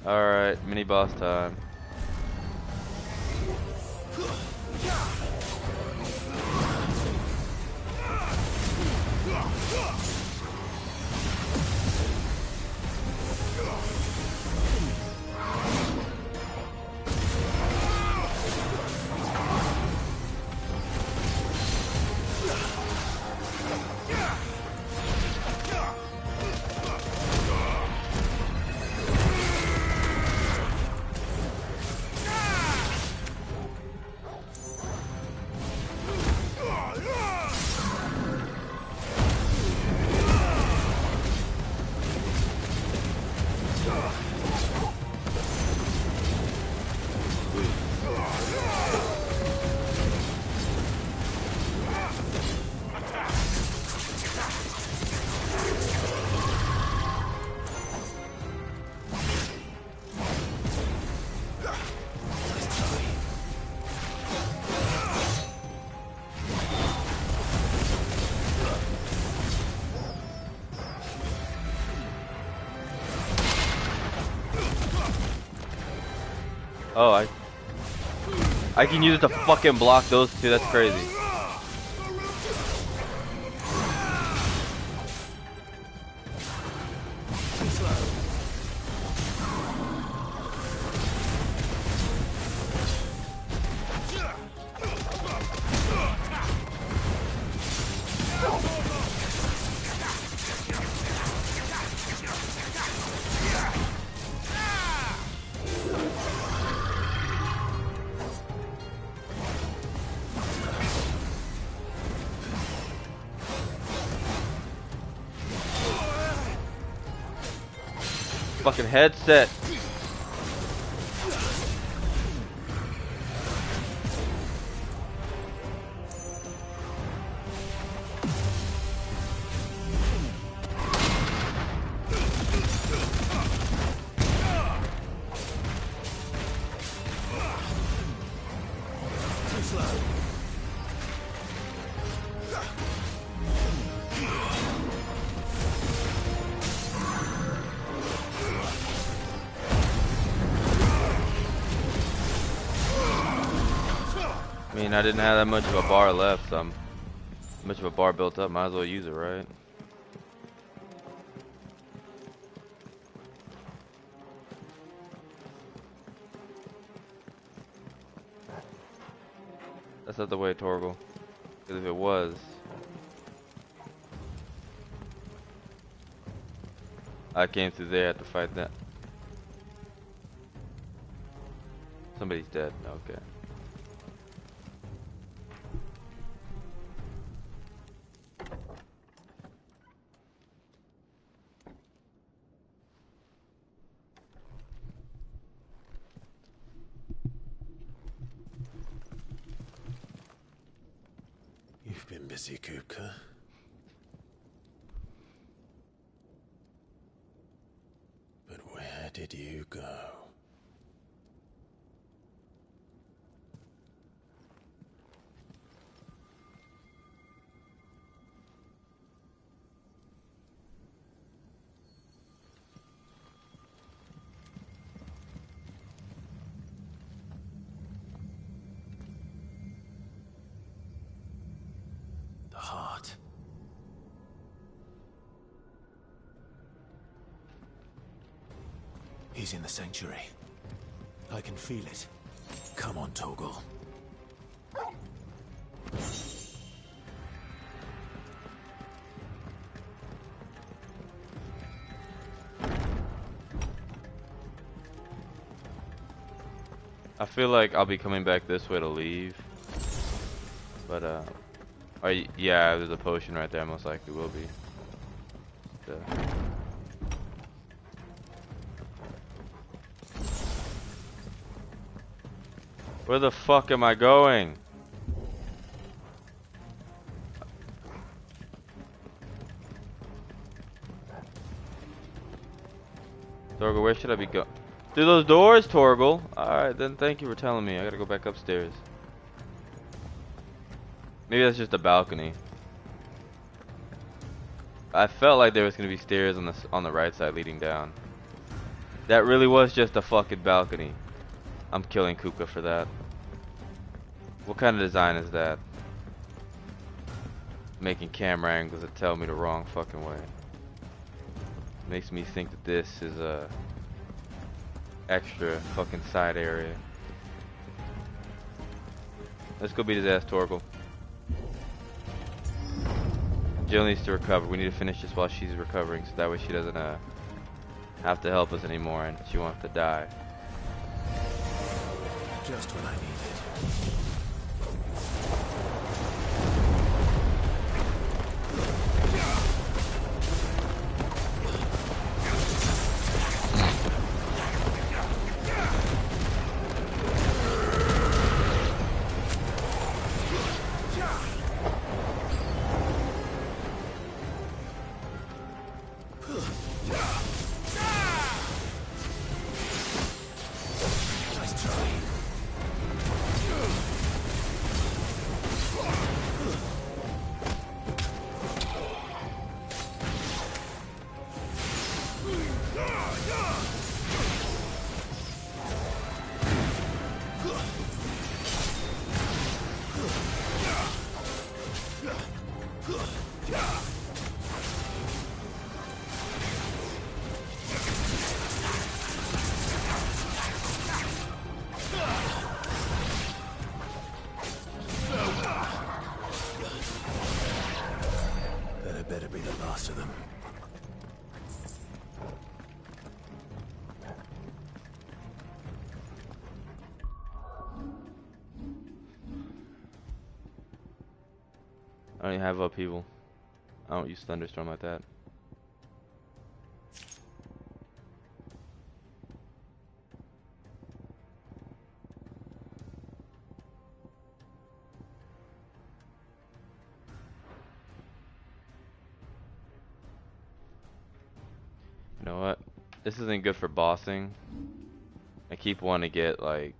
Alright, mini boss time. Oh, I can use it to fucking block those two. That's crazy. Fucking headset. Too slow. I mean, I didn't have that much of a bar left, so much of a bar built up, might as well use it, right? That's not the way, Torgal. Because if it was, I came through there to fight that. Somebody's dead. Okay. You've been busy, Kupka. But where did you go? The heart. He's in the sanctuary. I can feel it. Come on, Torgal. I feel like I'll be coming back this way to leave, but Oh, yeah, there's a potion right there. Most likely will be. So. Where the fuck am I going? Torgal, where should I be going? Through those doors, Torgal. Alright, then thank you for telling me. I gotta go back upstairs. Maybe that's just a balcony. I felt like there was gonna be stairs on the right side leading down. That really was just a fucking balcony. I'm killing Kuka for that. What kind of design is that? Making camera angles that tell me the wrong fucking way. Makes me think that this is a extra fucking side area. Let's go beat his ass, Torgal. Jill needs to recover. We need to finish this while she's recovering, so that way she doesn't have to help us anymore and she won't have to die. Just when I need it. Better be the last of them. I don't even have upheaval. I don't use thunderstorm like that. You know what? This isn't good for bossing. I keep wanting to get like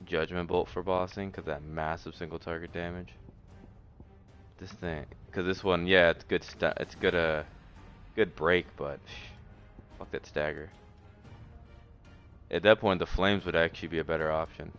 Judgment Bolt for bossing because that massive single target damage. This thing, because this one, yeah, it's good. It's good. Good break, but fuck that stagger. At that point, the flames would actually be a better option.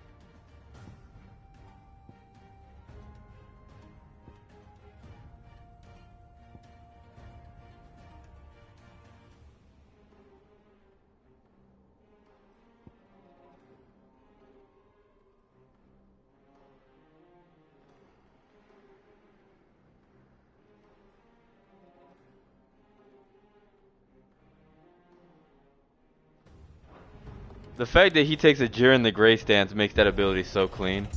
The fact that he takes a Jir in the Grey stance makes that ability so clean.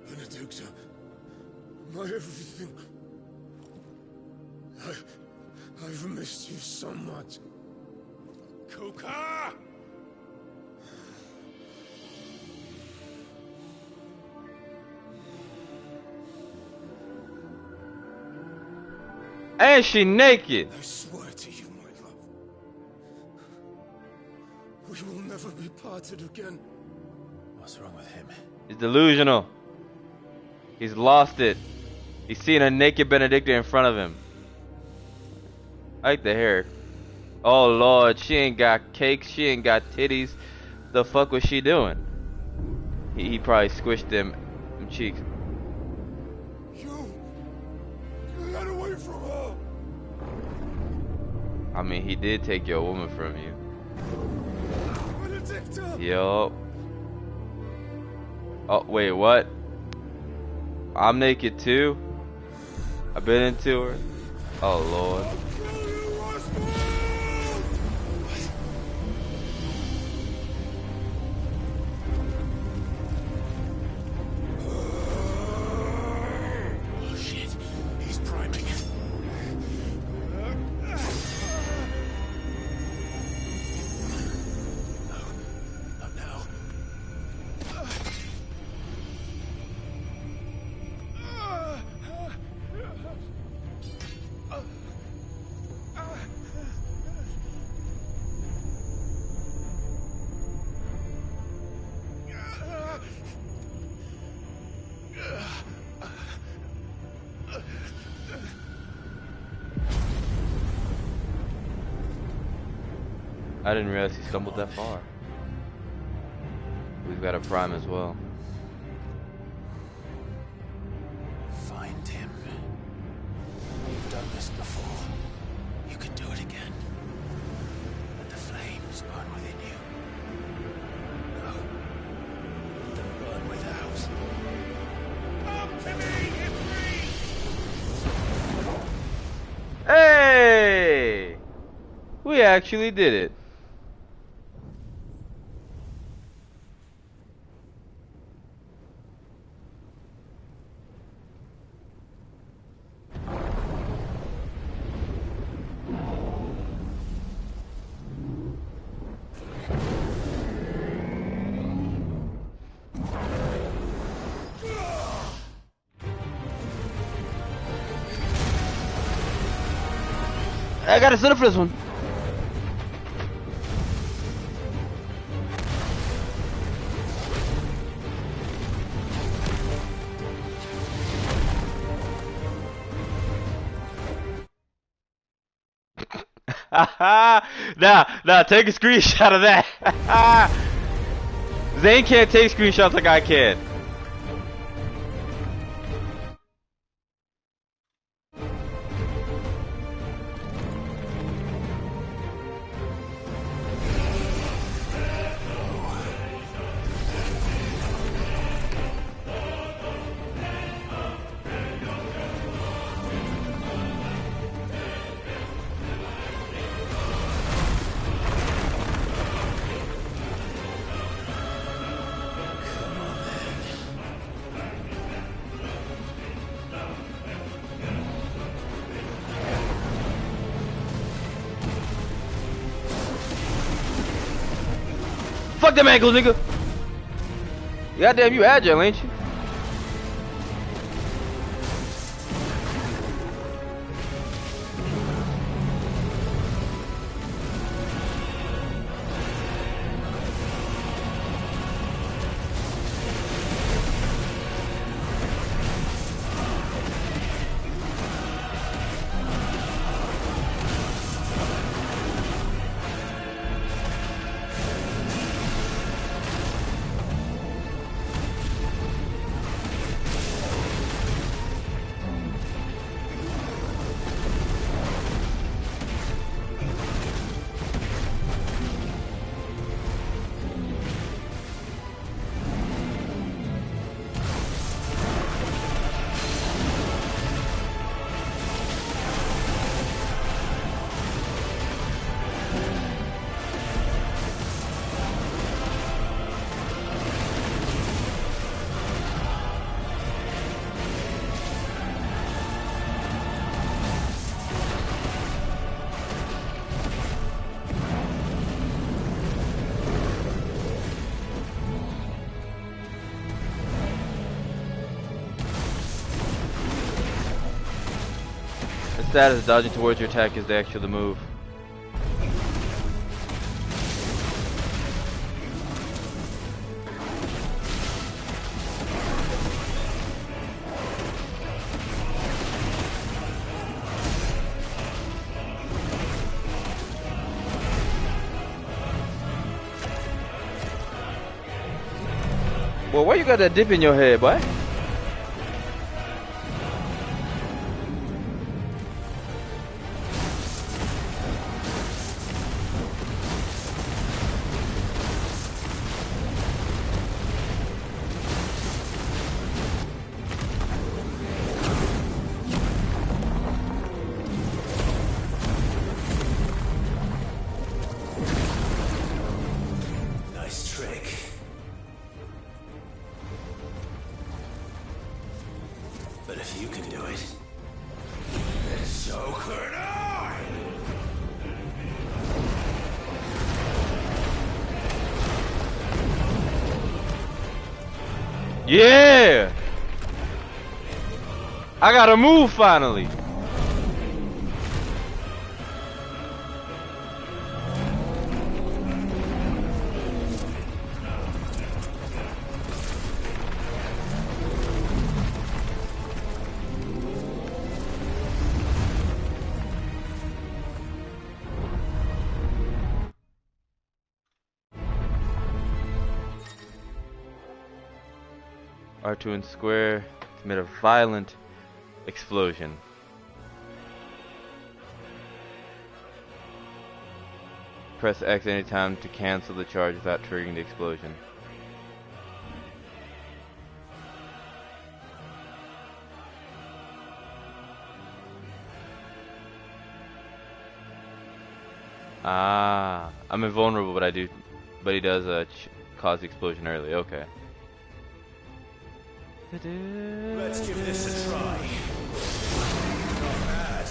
Benedicta, my everything. I've missed you so much. Kuka! And she naked. I swear to you, my love. We will never be parted again. What's wrong with him? He's delusional. He's lost it. He's seeing a naked Benedicta in front of him. I like the hair. Oh Lord, she ain't got cakes. She ain't got titties. The fuck was she doing? He probably squished them cheeks. You get away from her. I mean, he did take your woman from you. Benedicta. Yo. Oh wait, what? I'm naked too. I've been into her. Oh Lord. I didn't realize he stumbled that far. We've got a prime as well. Find him. You've done this before. You can do it again. Let the flames burn within you. No. Let them burn without. Come to me, Hey! We actually did it. I gotta set up for this one. Nah, take a screenshot of that. Zane can't take screenshots like I can. Fuck them ankles, nigga. Goddamn, you agile, ain't you? That is dodging towards your attack is the actual move. Well, why you got that dip in your head, boy? Yeah! I gotta move finally. R2 and square to emit a violent explosion. Press X anytime to cancel the charge without triggering the explosion. Ah, I'm invulnerable, but he does cause the explosion early. Okay. Let's give this a try. Not bad.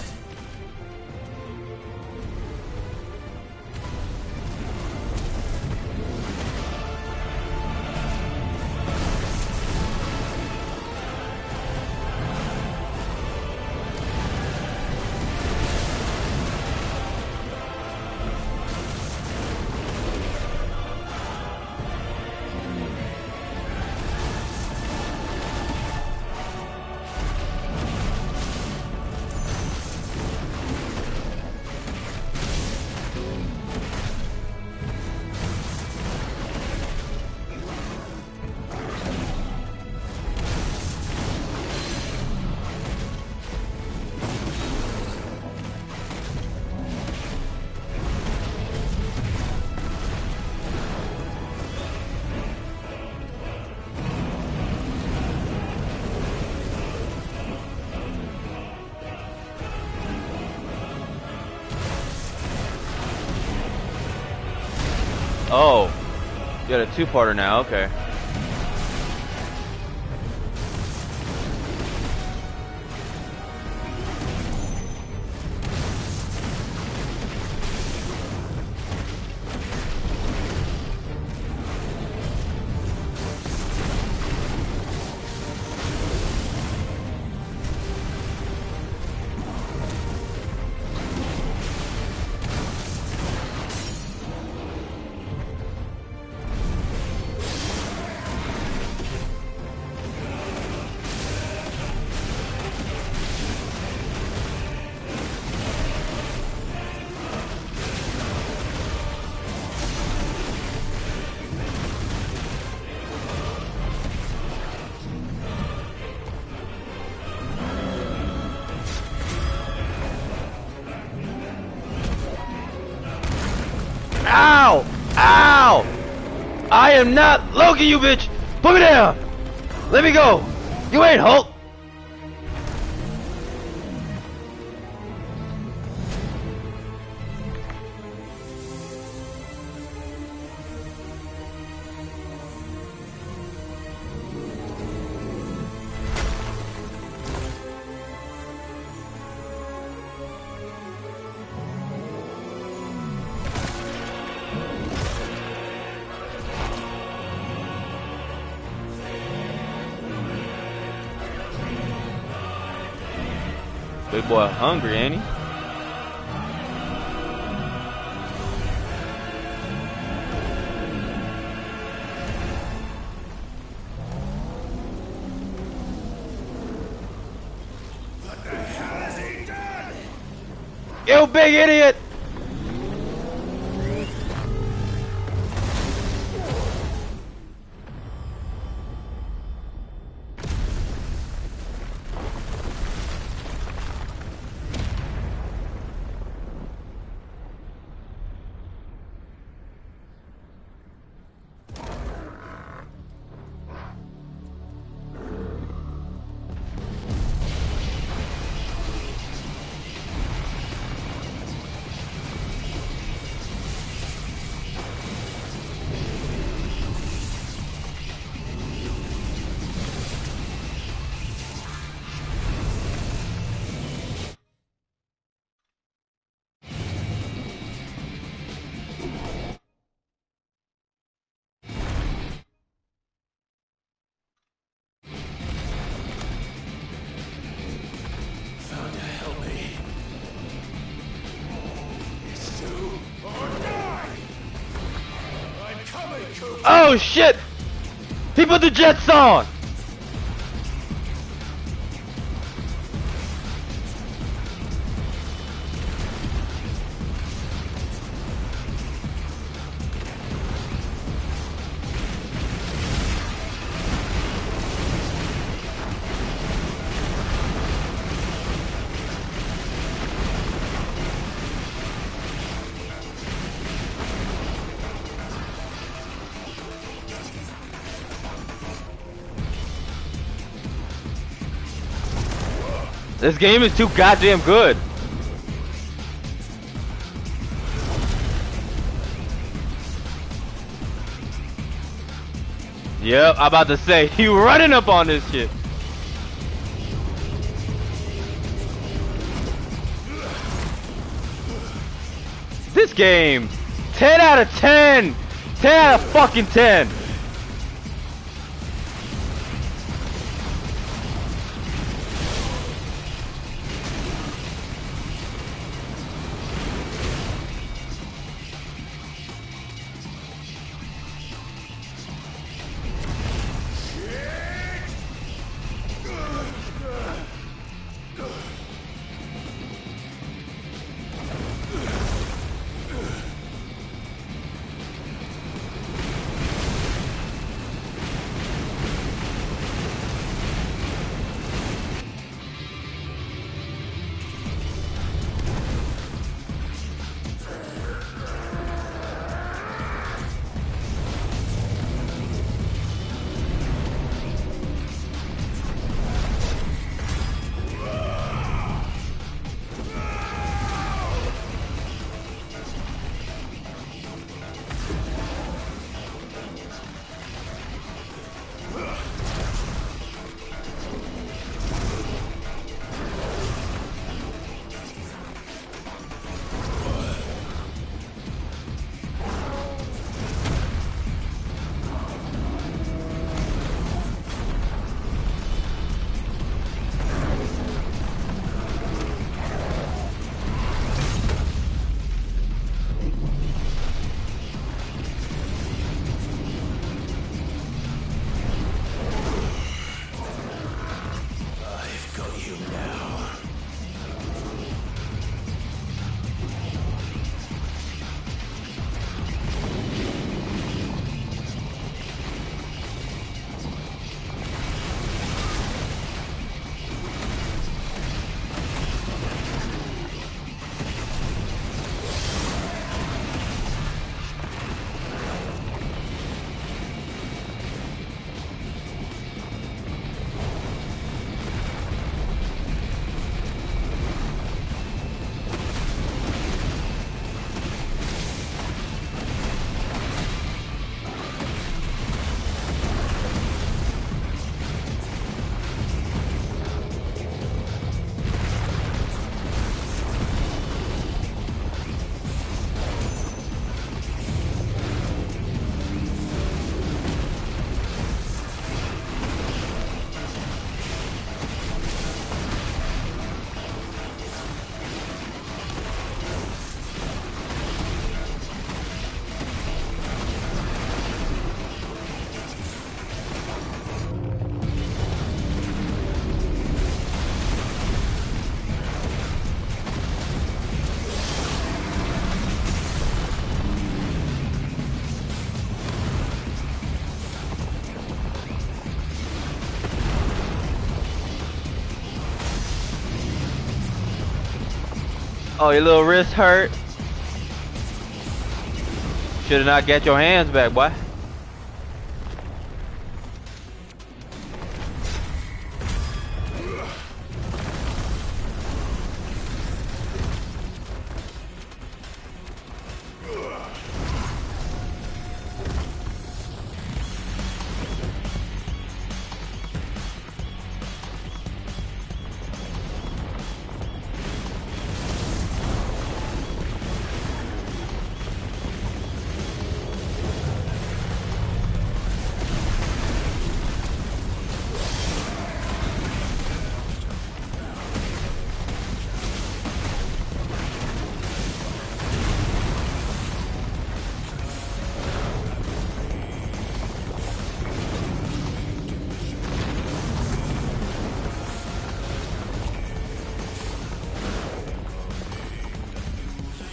Oh, you got a two-parter now, okay. Ow! Ow! I am not Loki, you bitch! Put me down! Let me go! You ain't Hulk! Big boy hungry, ain't he? What the hell has he done? You big idiot! Thunder, help me. It's do or die. I'm coming, Cooper. Oh shit! He put the jets on! This game is too goddamn good. Yep, I'm about to say, you running up on this shit. This game, 10 out of 10. 10 out of fucking 10. Oh, your little wrist hurt. Should have not got your hands back, boy.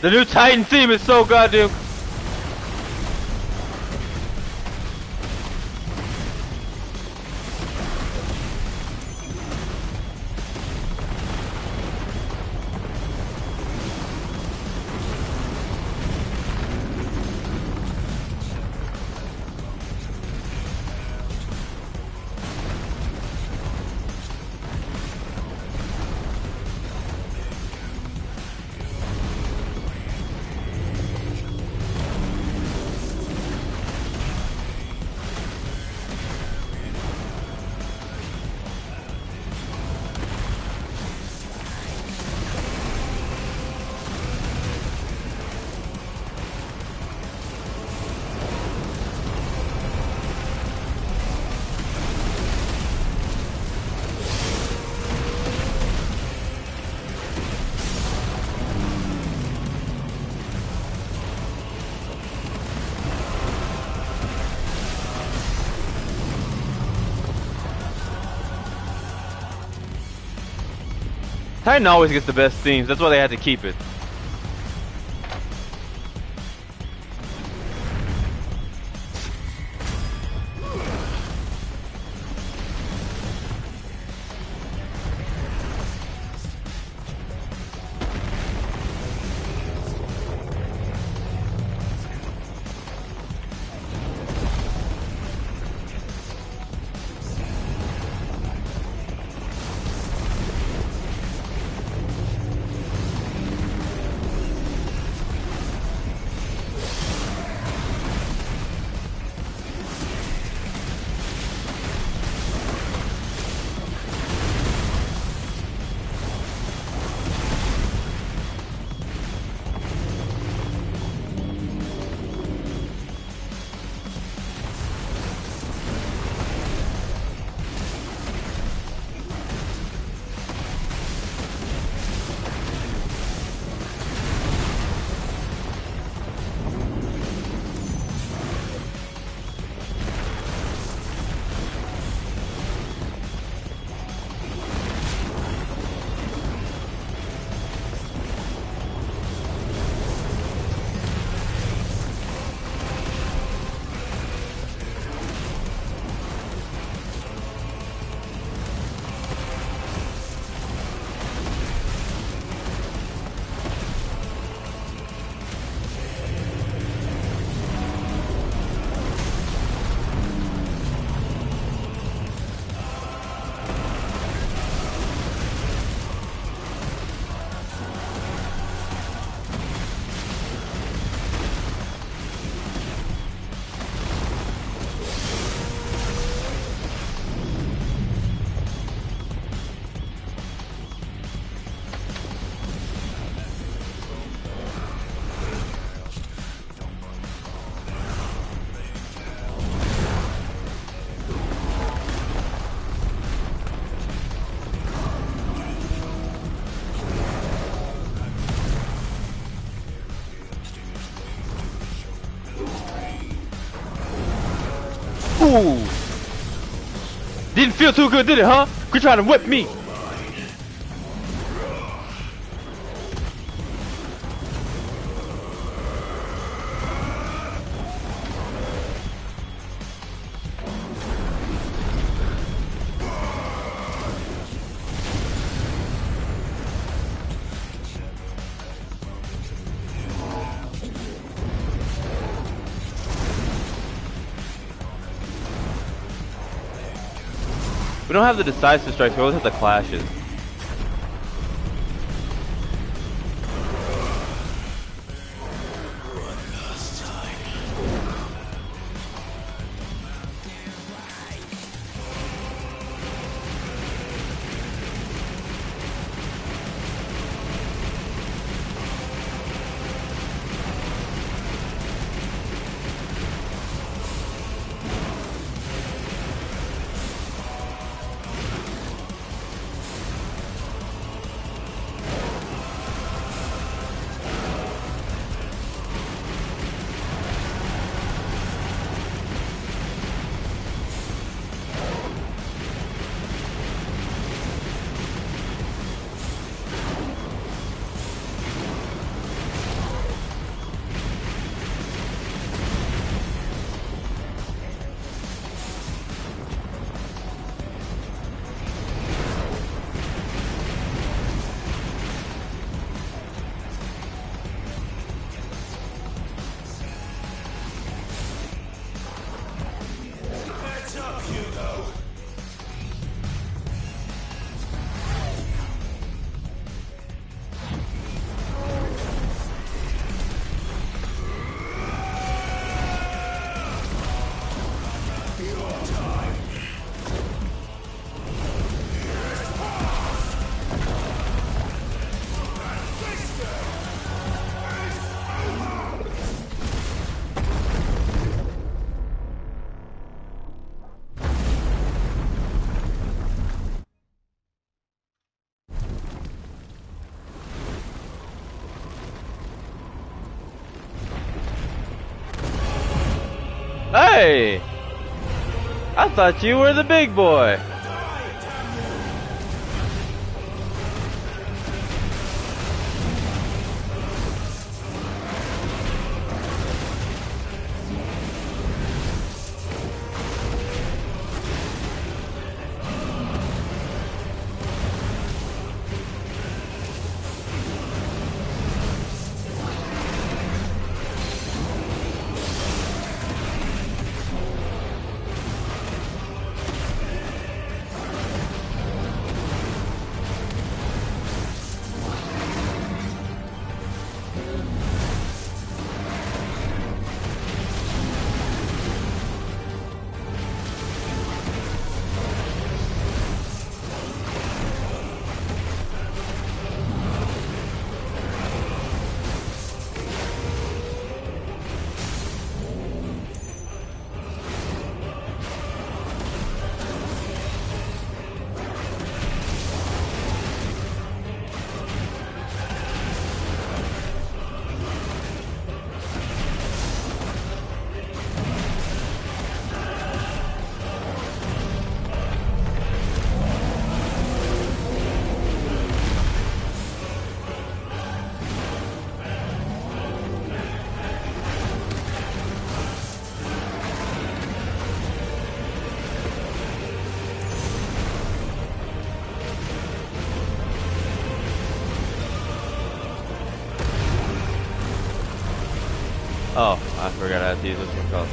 The new Titan theme is so goddamn. Titan always gets the best themes. That's why they had to keep it. Ooh! Didn't feel too good, did it, huh? Quit trying to whip me! We don't have the decisive strikes, we always have the clashes. Hey! I thought you were the big boy. Oh, I forgot I had to use this one called.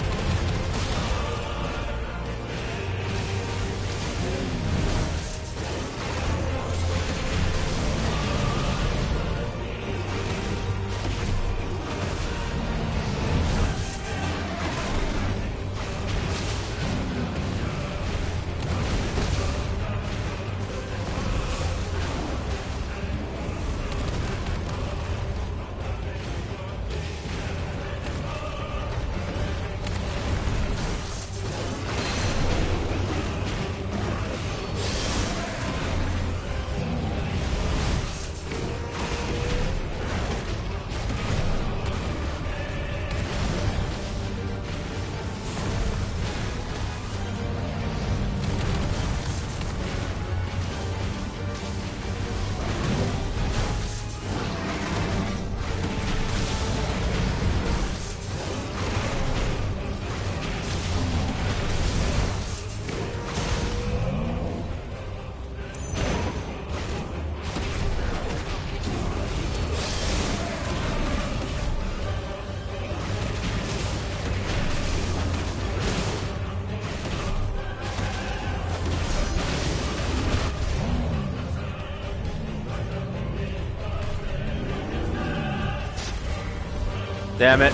Damn it.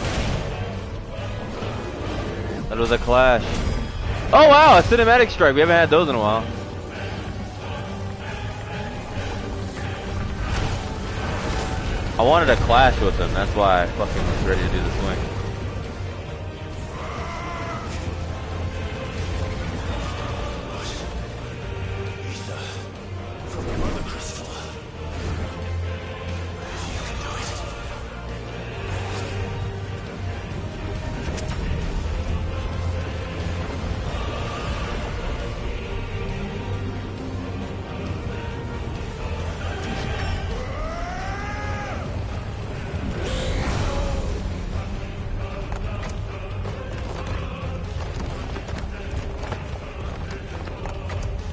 That was a clash. Oh wow, a cinematic strike. We haven't had those in a while. I wanted a clash with him. That's why I fucking was ready to do the swing.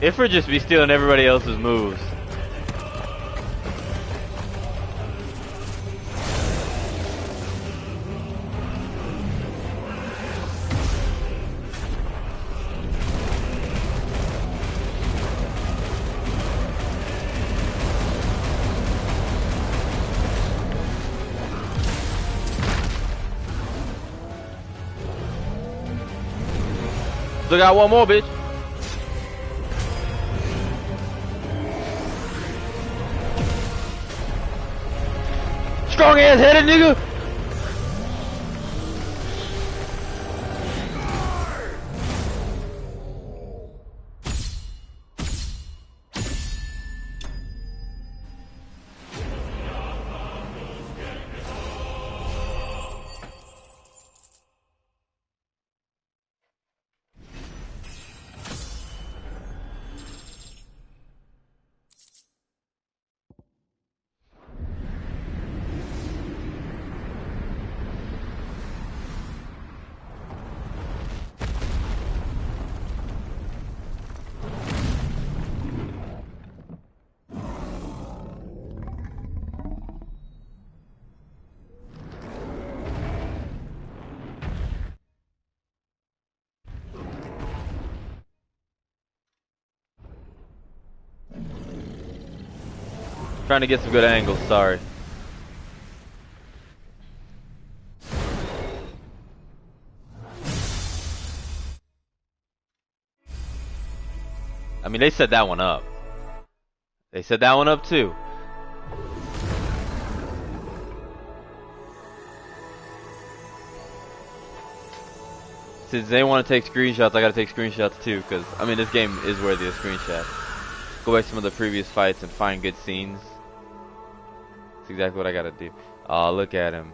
Ifrit just be stealing everybody else's moves. Still got one more, bitch. Strong ass headed nigga. Trying to get some good angles, sorry. I mean, they set that one up. They set that one up too. Since they want to take screenshots, I gotta take screenshots too, because, I mean, this game is worthy of screenshots. Go back to some of the previous fights and find good scenes. That's exactly what I gotta do. Oh, look at him.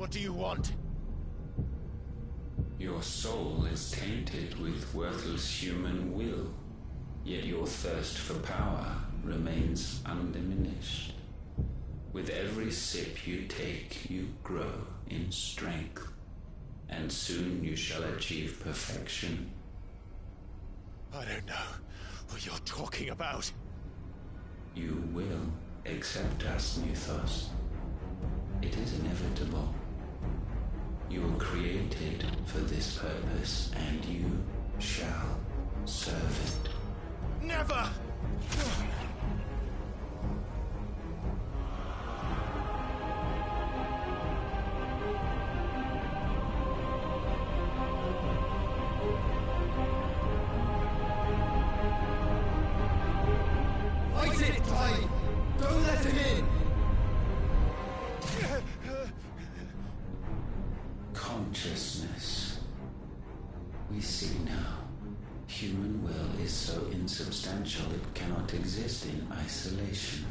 What do you want? Your soul is tainted with worthless human will, yet your thirst for power remains undiminished. With every sip you take, you grow in strength, and soon you shall achieve perfection. I don't know what you're talking about. You will accept us, Mythos. It is inevitable. You were created for this purpose, and you shall serve it. Never! Fight it, Clive! Don't let him in! Consciousness. We see now. Human will is so insubstantial it cannot exist in isolation.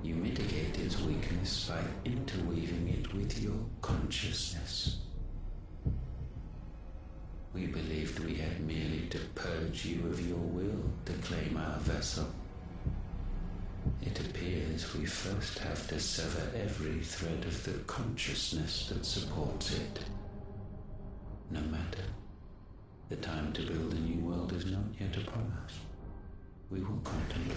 You mitigate its weakness by interweaving it with your consciousness. We believed we had merely to purge you of your will to claim our vessel. It appears we first have to sever every thread of the consciousness that supports it. No matter. The time to build a new world is not yet upon us. We will contemplate.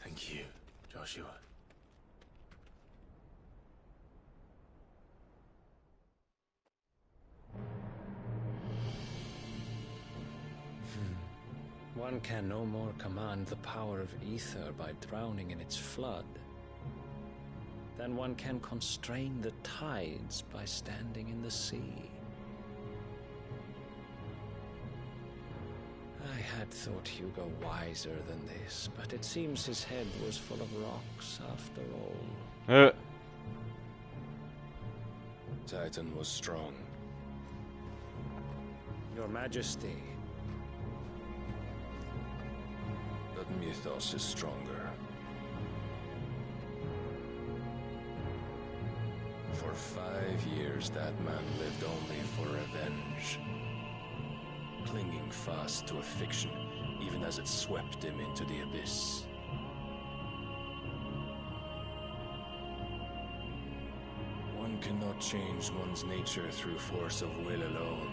Thank you, Joshua. One can no more command the power of ether by drowning in its flood than one can constrain the tides by standing in the sea. I had thought Hugo wiser than this, but it seems his head was full of rocks after all. Titan was strong. Your Majesty. But Mythos is stronger. For 5 years that man lived only for revenge. Clinging fast to a fiction, even as it swept him into the abyss. One cannot change one's nature through force of will alone.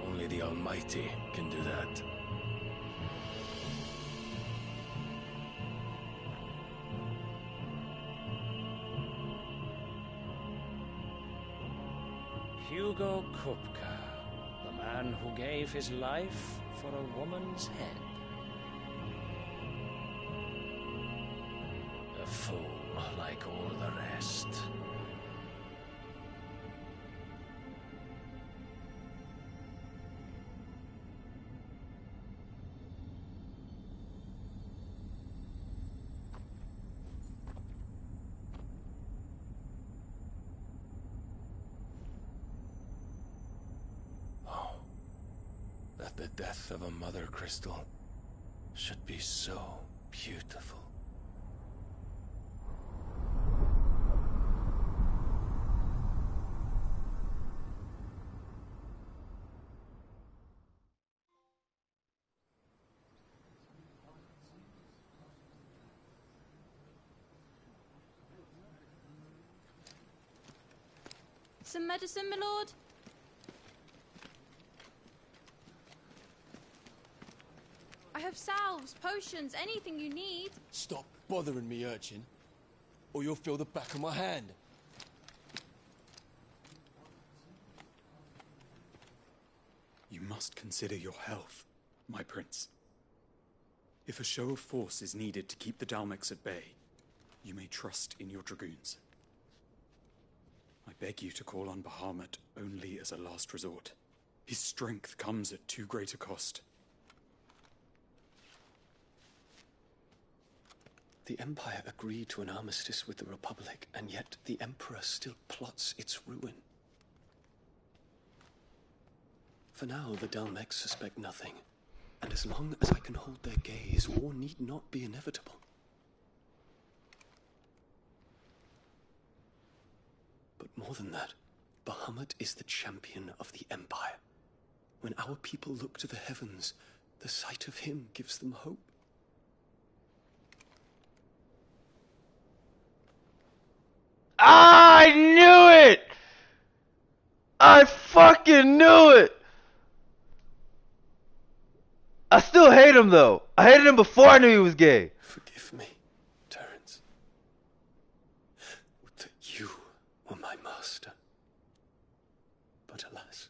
Only the Almighty can do that. Hugo Kupka, the man who gave his life for a woman's head. A fool like all the rest. That the death of a mother crystal should be so beautiful. Some medicine, my lord? I have salves, potions, anything you need. Stop bothering me, urchin, or you'll feel the back of my hand. You must consider your health, my prince. If a show of force is needed to keep the Dalmex at bay, you may trust in your dragoons. I beg you to call on Bahamut only as a last resort. His strength comes at too great a cost. The Empire agreed to an armistice with the Republic, and yet the Emperor still plots its ruin. For now, the Dalmex suspect nothing, and as long as I can hold their gaze, war need not be inevitable. But more than that, Bahamut is the champion of the Empire. When our people look to the heavens, the sight of him gives them hope. I knew it! I fucking knew it! I still hate him though. I hated him before I knew he was gay. Forgive me, Terence. Would that you were my master. But alas.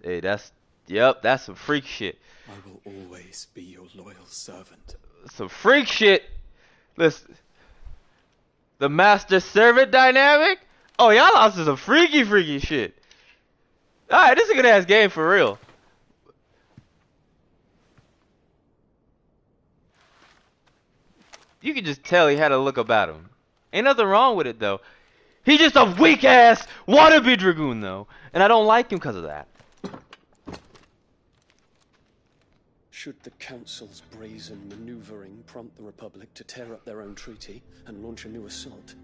Hey, that's some freak shit. I will always be your loyal servant. Some freak shit. Listen. The master-servant dynamic? Oh, y'all lost to some freaky shit. Alright, this is a good ass game for real. You can just tell he had a look about him. Ain't nothing wrong with it though. He's just a weak ass wannabe dragoon though. And I don't like him because of that. Should the Council's brazen maneuvering prompt the Republic to tear up their own treaty and launch a new assault,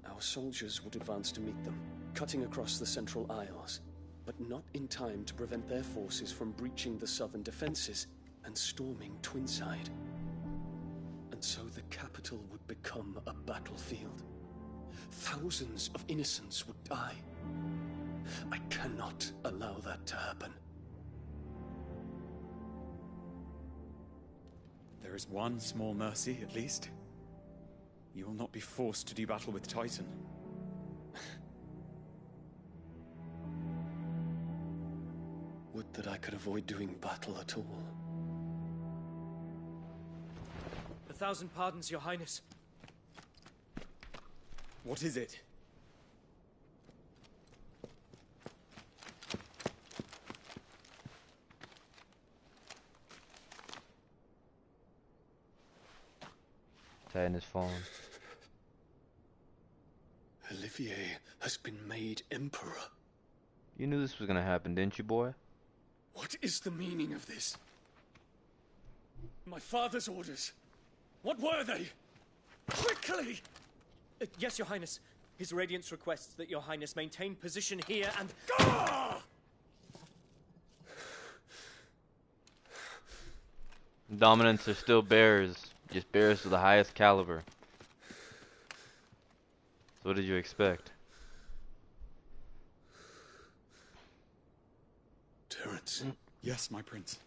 our soldiers would advance to meet them, cutting across the Central Isles, but not in time to prevent their forces from breaching the southern defenses and storming Twinside. And so the capital would become a battlefield. Thousands of innocents would die. I cannot allow that to happen. There is one small mercy, at least. You will not be forced to do battle with Titan. Would that I could avoid doing battle at all. 1,000 pardons, Your Highness. What is it? Titan is fallen. Olivier has been made Emperor. You knew this was gonna happen, didn't you, boy? What is the meaning of this? My father's orders. What were they? Quickly! Yes, Your Highness. His Radiance requests that Your Highness maintain position here and... Dominants are still bears. Just bears to the highest caliber. So what did you expect? Terence. Yes, my prince.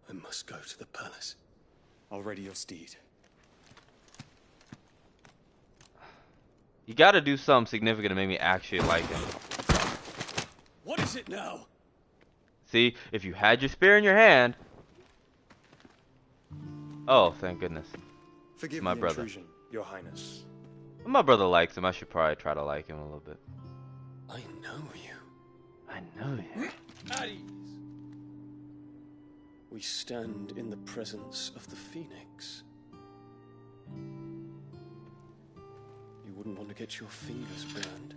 I must go to the palace. I'll ready your steed. You gotta do something significant to make me actually like him. What is it now? See, if you had your spear in your hand... Oh, thank goodness. Forgive my the brother. intrusion, Your Highness. My brother likes him. I should probably try to like him a little bit. I know you. I know you. At ease. We stand in the presence of the Phoenix. You wouldn't want to get your fingers burned.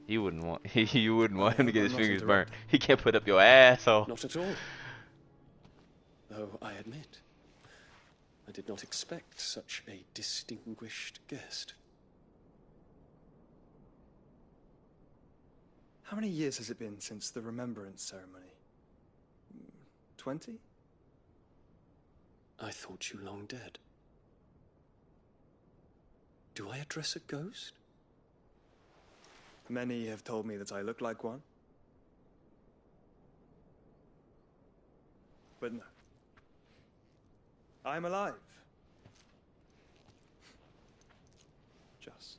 He wouldn't want. You wouldn't want him to get his fingers burnt. He can't put up your asshole. Not at all. Though I admit, I did not expect such a distinguished guest. How many years has it been since the Remembrance ceremony? 20? I thought you long dead. Do I address a ghost? Many have told me that I look like one. But no. I'm alive. Just.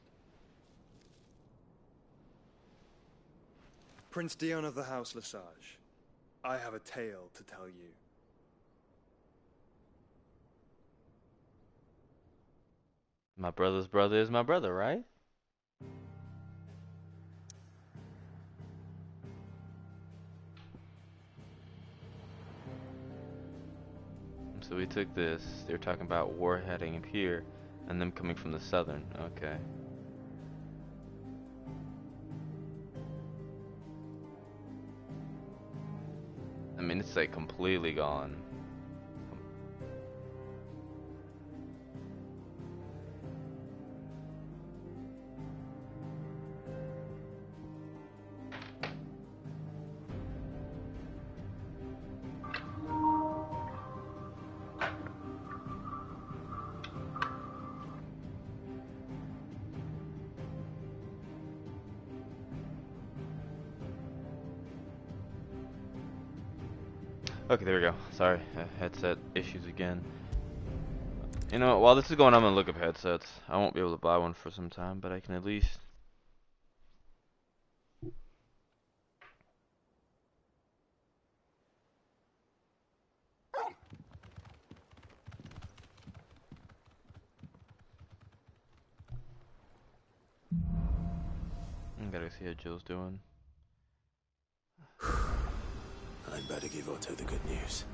Prince Dion of the House Lesage, I have a tale to tell you. My brother's brother is my brother, right? I'm So we took this. They're talking about war heading up here, and them coming from the southern. Okay. I mean, it's like completely gone. Okay, there we go. Sorry, headset issues again. You know, while this is going on, I'm gonna look up headsets. I won't be able to buy one for some time, but I can at least. I gotta see how Jill's doing. I'd better give Otto the good news.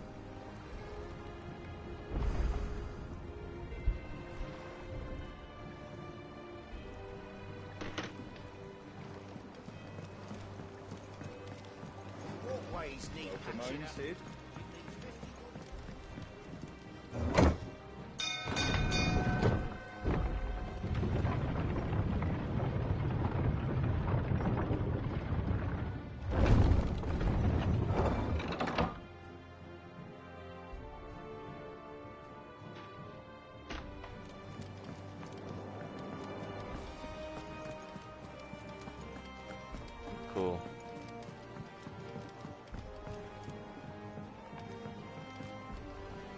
Walkways need patching up. Cool.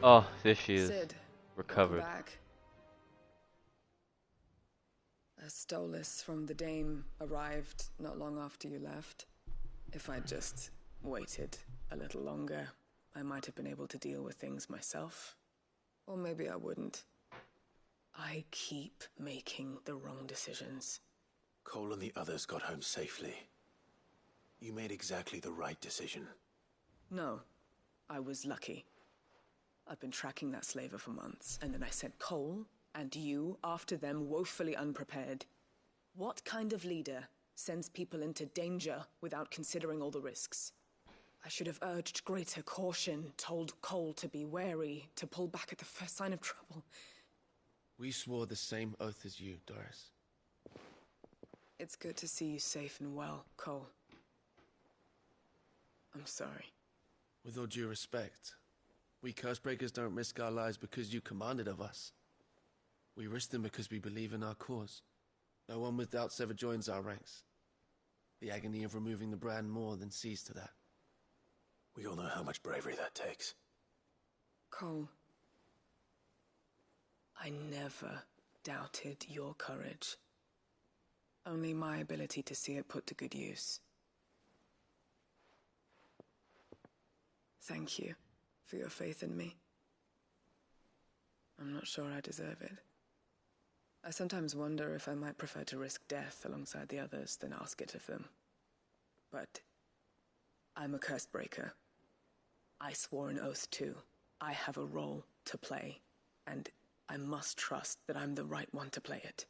Oh, there she is. Sid, recovered. welcome back. A Stolas from the Dame arrived not long after you left. If I'd just waited a little longer, I might have been able to deal with things myself. Or maybe I wouldn't. I keep making the wrong decisions. Cole and the others got home safely. You made exactly the right decision. No, I was lucky. I've been tracking that slaver for months, and then I sent Cole and you after them, woefully unprepared. What kind of leader sends people into danger without considering all the risks? I should have urged greater caution, told Cole to be wary, to pull back at the first sign of trouble. We swore the same oath as you, Doris. It's good to see you safe and well, Cole. I'm sorry. With all due respect, we Cursebreakers don't risk our lives because you commanded of us. We risk them because we believe in our cause. No one with doubts ever joins our ranks. The agony of removing the brand more than sees to that. We all know how much bravery that takes. Cole, I never doubted your courage. Only my ability to see it put to good use. Thank you for your faith in me. I'm not sure I deserve it. I sometimes wonder if I might prefer to risk death alongside the others than ask it of them. But I'm a Cursebreaker. I swore an oath too. I have a role to play, and I must trust that I'm the right one to play it.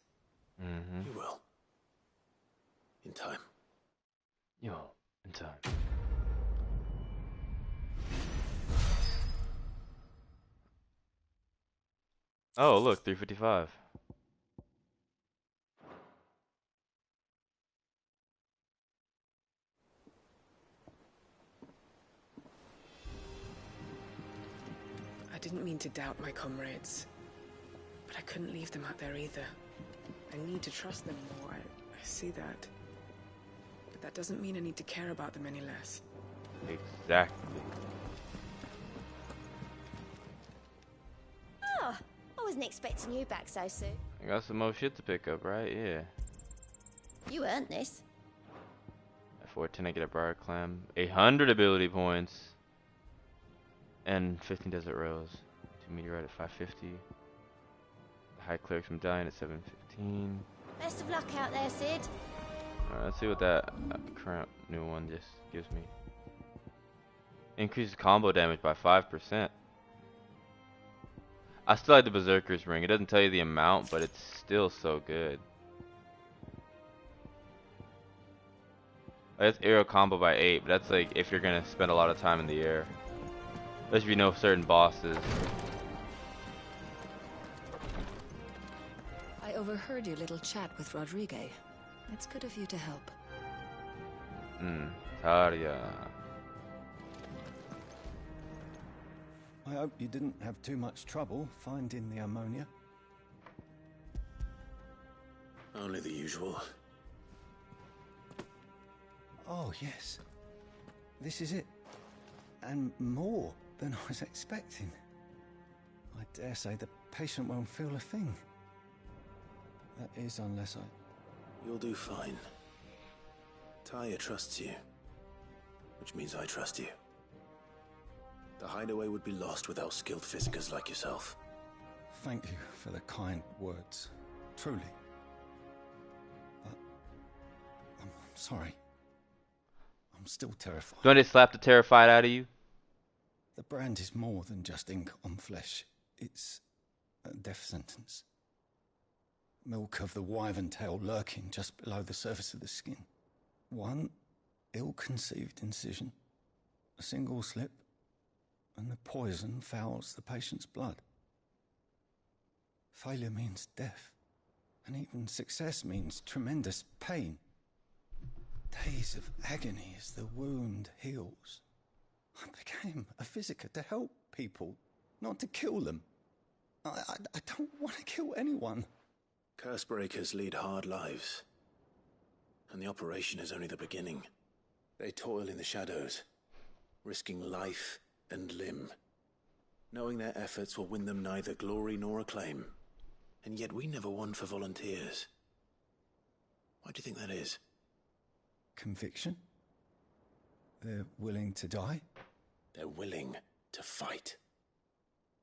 You will. In time. You will. In time. Oh, look, 355. I didn't mean to doubt my comrades, but I couldn't leave them out there either. I need to trust them more, I see that. But that doesn't mean I need to care about them any less. Exactly. Oh, I wasn't expecting you back so soon. I got some more shit to pick up, right? Yeah. You earned this. At 14, I get a briar clam, 800 ability points, and 15 desert rose. 2 meteorite at 550. The high clerics from dying at 715. Best of luck out there, Sid. Alright, let's see what that current new one just gives me. Increases combo damage by 5%. I still like the Berserker's ring. It doesn't tell you the amount, but it's still so good. That's aerial combo by 8, but that's like if you're gonna spend a lot of time in the air. Unless if you know certain bosses. I overheard your little chat with Rodrigue. It's good of you to help. Tarja. I hope you didn't have too much trouble finding the ammonia. Only the usual. Oh, yes. This is it. And more than I was expecting. I dare say the patient won't feel a thing. That is, unless I... You'll do fine. Taya trusts you. Which means I trust you. The hideaway would be lost without skilled physicers like yourself. Thank you for the kind words. Truly. But... I'm sorry. I'm still terrified. Do I just slap the terrified out of you? The brand is more than just ink on flesh. It's a death sentence. Milk of the wyvern tail lurking just below the surface of the skin. One ill-conceived incision, a single slip, and the poison fouls the patient's blood. Failure means death, and even success means tremendous pain. Days of agony as the wound heals. I became a physiker to help people, not to kill them. I don't want to kill anyone. Cursebreakers lead hard lives. And the operation is only the beginning. They toil in the shadows, risking life and limb, knowing their efforts will win them neither glory nor acclaim. And yet we never won for volunteers. Why do you think that is? Conviction? They're willing to die? They're willing to fight.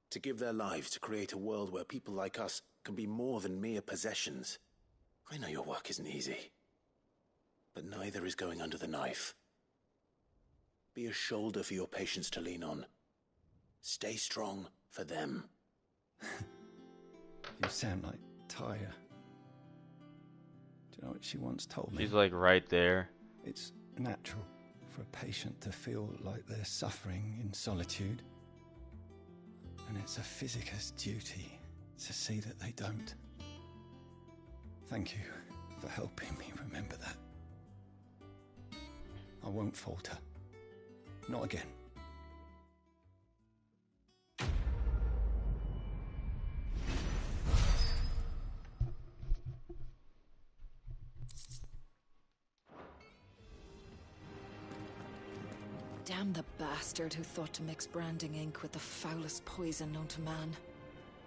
To give their lives to create a world where people like us can be more than mere possessions. I know your work isn't easy. But neither is going under the knife. Be a shoulder for your patients to lean on. Stay strong for them. You sound like Taya. Do you know what she once told me? She's like right there. It's natural for a patient to feel like they're suffering in solitude. And it's a physiker's duty to see that they don't. Thank you for helping me remember that. I won't falter. Not again. Damn the bastard who thought to mix branding ink with the foulest poison known to man.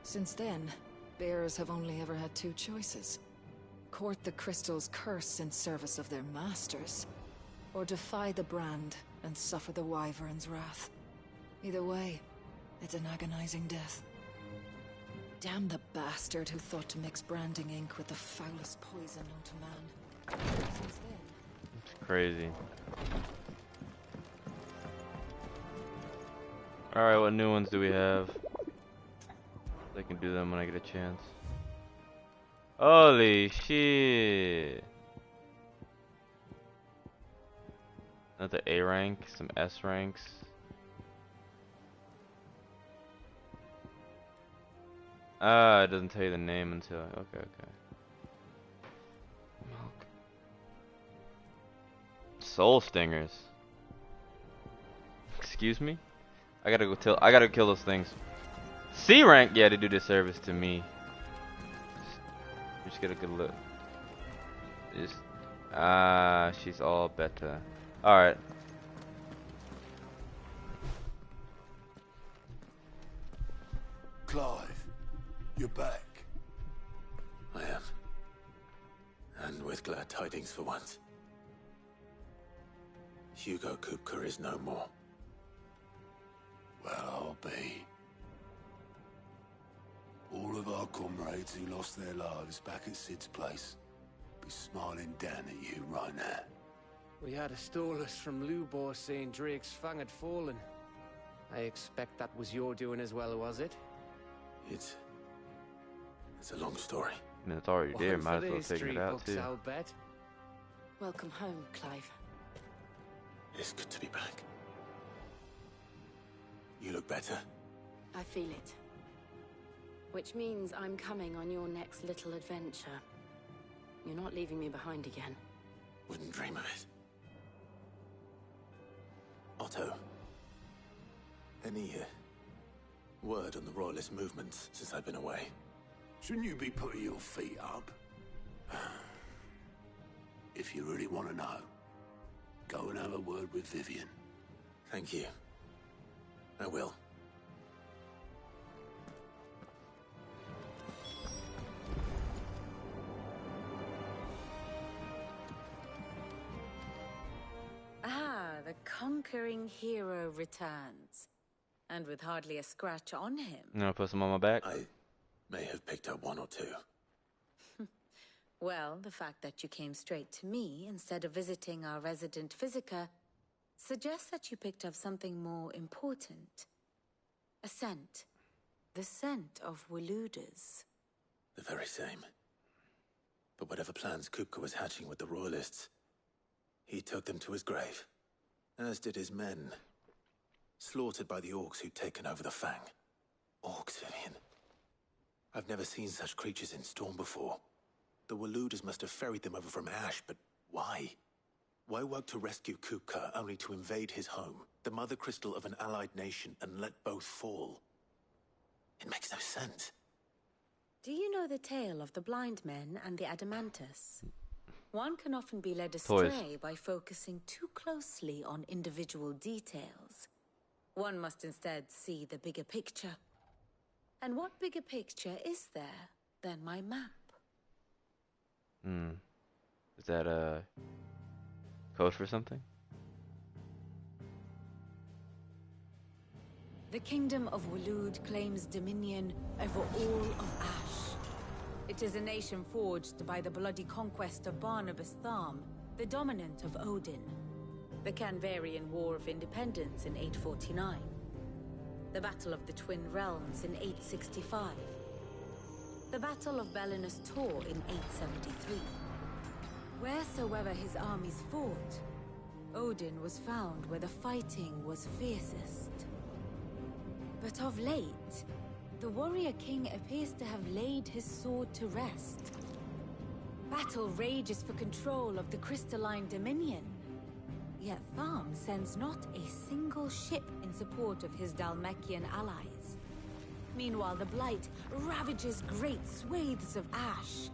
Since then, bears have only ever had two choices. Court the crystal's curse in service of their masters, or defy the brand and suffer the wyvern's wrath. Either way, it's an agonizing death. Damn the bastard who thought to mix branding ink with the foulest poison known to man. Since then... It's crazy. Alright, what new ones do we have? I can do them when I get a chance. Holy shit! Another A rank, some S ranks. Ah, it doesn't tell you the name until... Okay. Soul Stingers. Excuse me? I gotta kill those things. C rank, yeah, to do disservice to me. Just get a good look. She's all better. Alright. Clive, you're back. I am. And with glad tidings for once. Hugo Kupka is no more. Well, I'll be. All of our comrades who lost their lives back at Sid's place be smiling down at you right now. We had a stolus from Lubor saying Drake's fang had fallen. I expect that was your doing as well, was it? It's a long story. I mean, it's already there. Might as well figure it out too. I'll bet. Welcome home, Clive. It's good to be back. You look better. I feel it. Which means I'm coming on your next little adventure. You're not leaving me behind again. Wouldn't dream of it. Otto. Any word on the Royalist movements since I've been away? Shouldn't you be putting your feet up? If you really want to know, go and have a word with Vivian. Thank you. I will. The conquering hero returns. And with hardly a scratch on him. You wanna put some on my back? I may have picked up one or two. Well, the fact that you came straight to me instead of visiting our resident physiker suggests that you picked up something more important. A scent. The scent of Waludas. The very same. But whatever plans Kupka was hatching with the Royalists, he took them to his grave. As did his men. Slaughtered by the orcs who'd taken over the Fang. Orcs, Vivian. I've never seen such creatures in Storm before. The Waludas must have ferried them over from Ash, but why? Why work to rescue Kupka only to invade his home, the mother crystal of an allied nation, and let both fall? It makes no sense. Do you know the tale of the blind men and the Adamantus? One can often be led astray by focusing too closely on individual details. One must instead see the bigger picture. And what bigger picture is there than my map? Is that a code for something? The kingdom of Walud claims dominion over all of Ash. It is a nation forged by the bloody conquest of Barnabas Tharm, the dominant of Odin. The Canvarian War of Independence in 849. The Battle of the Twin Realms in 865. The Battle of Belinus Tor in 873. Wheresoever his armies fought, Odin was found where the fighting was fiercest. But of late, the warrior king appears to have laid his sword to rest. Battle rages for control of the crystalline dominion. Yet Tharm sends not a single ship in support of his Dalmekian allies. Meanwhile, the Blight ravages great swathes of Ash.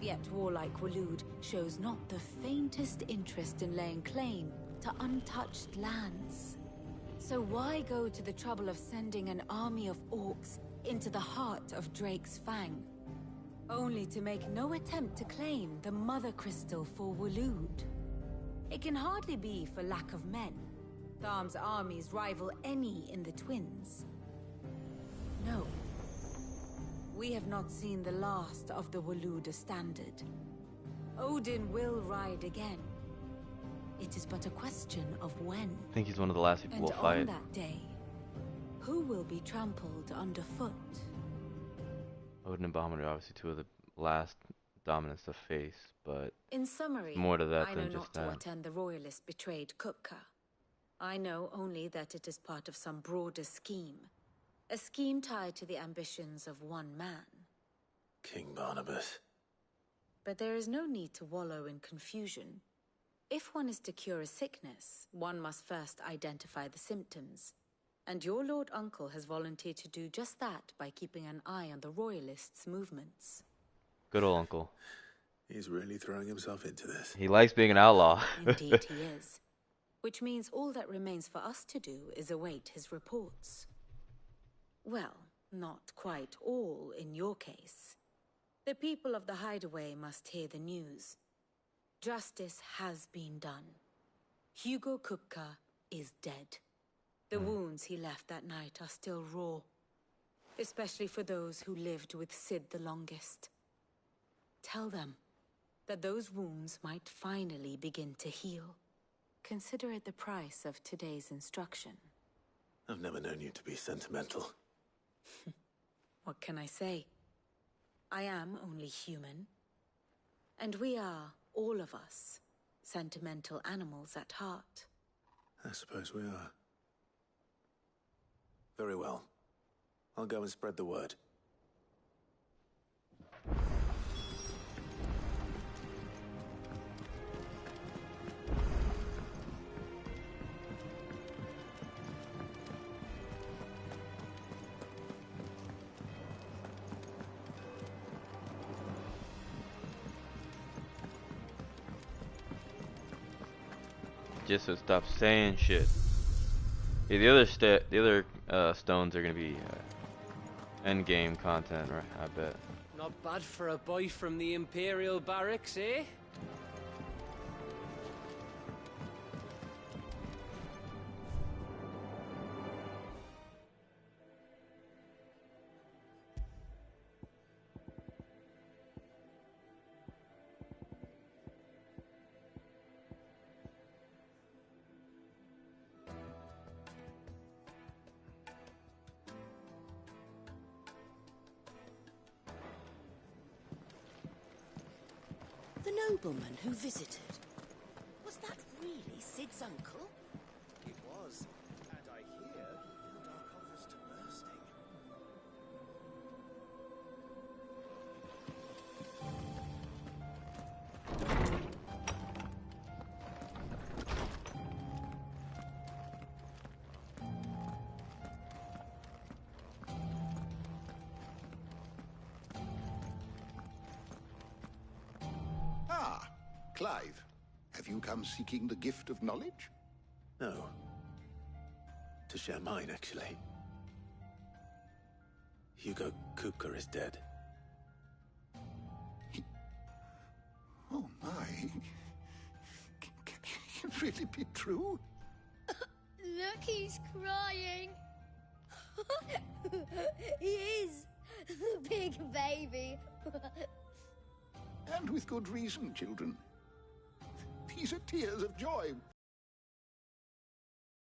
Yet warlike Walud shows not the faintest interest in laying claim to untouched lands. So why go to the trouble of sending an army of orcs into the heart of Drake's Fang, only to make no attempt to claim the Mother Crystal for Walud? It can hardly be for lack of men. Tharm's armies rival any in the Twins. No. We have not seen the last of the Waluda standard. Odin will ride again. It is but a question of when. I think he's one of the last people we'll fight. And on that day, who will be trampled underfoot? Odin and Bahamut are obviously two of the last dominants to face, but in summary, more to that I than know just not to that. what end the Royalists betrayed Kupka. I know only that it is part of some broader scheme. A scheme tied to the ambitions of one man. King Barnabas. But there is no need to wallow in confusion. If one is to cure a sickness, one must first identify the symptoms. And your Lord Uncle has volunteered to do just that by keeping an eye on the Royalists' movements. Good old uncle. He's really throwing himself into this. He likes being an outlaw. Indeed he is. Which means all that remains for us to do is await his reports. Well, not quite all in your case. The people of the Hideaway must hear the news. Justice has been done. Hugo Kupka is dead. The wounds he left that night are still raw, especially for those who lived with Sid the longest. Tell them that those wounds might finally begin to heal. Consider it the price of today's instruction. I've never known you to be sentimental. What can I say? I am only human. And we are, all of us, sentimental animals at heart. I suppose we are. Very well. I'll go and spread the word. Just to stop saying shit. Yeah, the other stones are gonna be end game content, right? I bet. Not bad for a boy from the Imperial barracks, eh? The nobleman who visited. Was that really Sid's uncle? It was, and I hear he filled our coffers to bursting. Ah, Clive. Have you come seeking the gift of knowledge? No. To share mine, actually. Hugo Kupka is dead. Oh my. Can it really be true? Look, he's crying. He is. The big baby. And with good reason, children. These are tears of joy.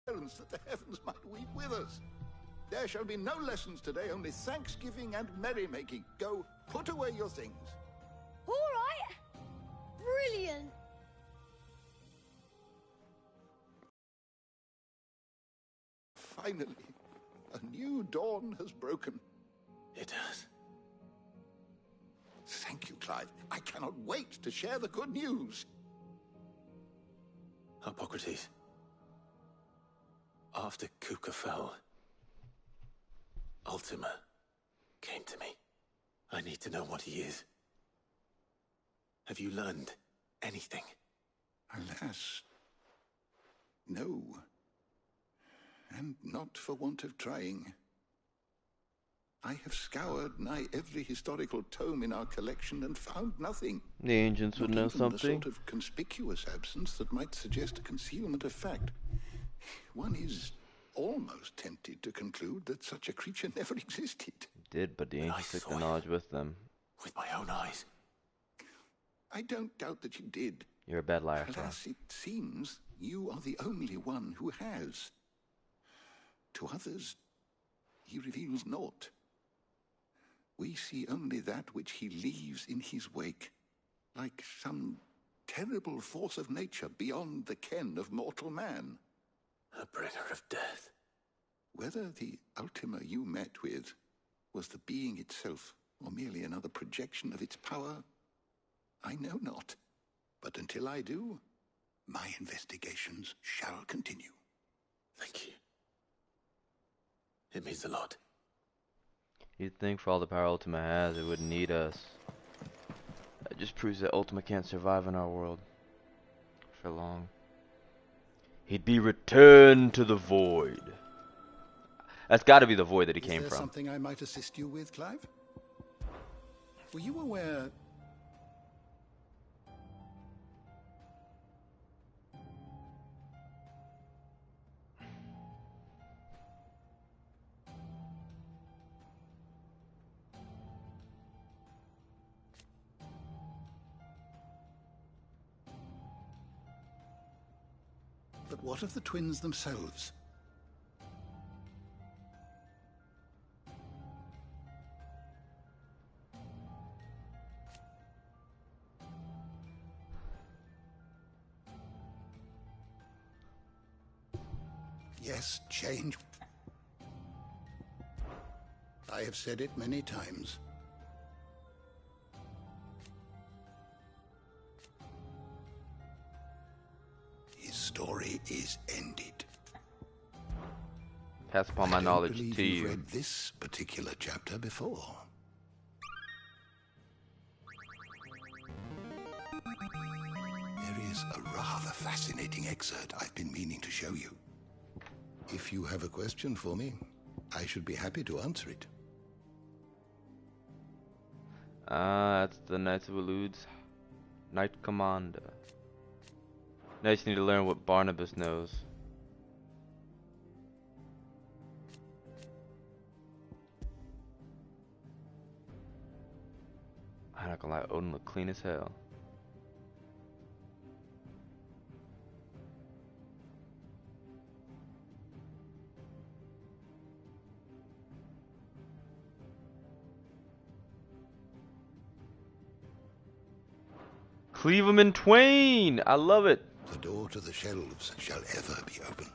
Parents, that the heavens might weep with us. There shall be no lessons today, only thanksgiving and merrymaking. Go, put away your things. All right. Brilliant. Finally, a new dawn has broken. It has. Thank you, Clive. I cannot wait to share the good news. Hippocrates. After Kupka fell, Ultima came to me. I need to know what he is. Have you learned anything? Alas, no. And not for want of trying. I have scoured nigh every historical tome in our collection and found nothing. The ancients would know Not even something. the sort of conspicuous absence that might suggest a concealment of fact. One is almost tempted to conclude that such a creature never existed. Did, but the ancients took the knowledge with them. With my own eyes. I don't doubt that you did. You're a bad liar, Thor. Alas, it seems you are the only one who has. To others, he reveals naught. We see only that which he leaves in his wake, like some terrible force of nature beyond the ken of mortal man. A bringer of death. Whether the Ultima you met with was the being itself, or merely another projection of its power, I know not. But until I do, my investigations shall continue. Thank you. It means a lot. You'd think for all the power Ultima has, it wouldn't need us. That just proves that Ultima can't survive in our world for long. He'd be returned to the void. That's got to be the void that he came Is there from. something I might assist you with, Clive? Were you aware... But what of the twins themselves? Yes, change. I have said it many times. His story is ended. Pass upon my knowledge to You've you. read this particular chapter before. There is a rather fascinating excerpt I've been meaning to show you. If you have a question for me, I should be happy to answer it. That's the Knights of Elude's Knight Commander. Now I just need to learn what Barnabas knows. I'm not gonna lie, Odin look clean as hell. Cleave 'em in twain! I love it! The door to the shelves shall ever be open.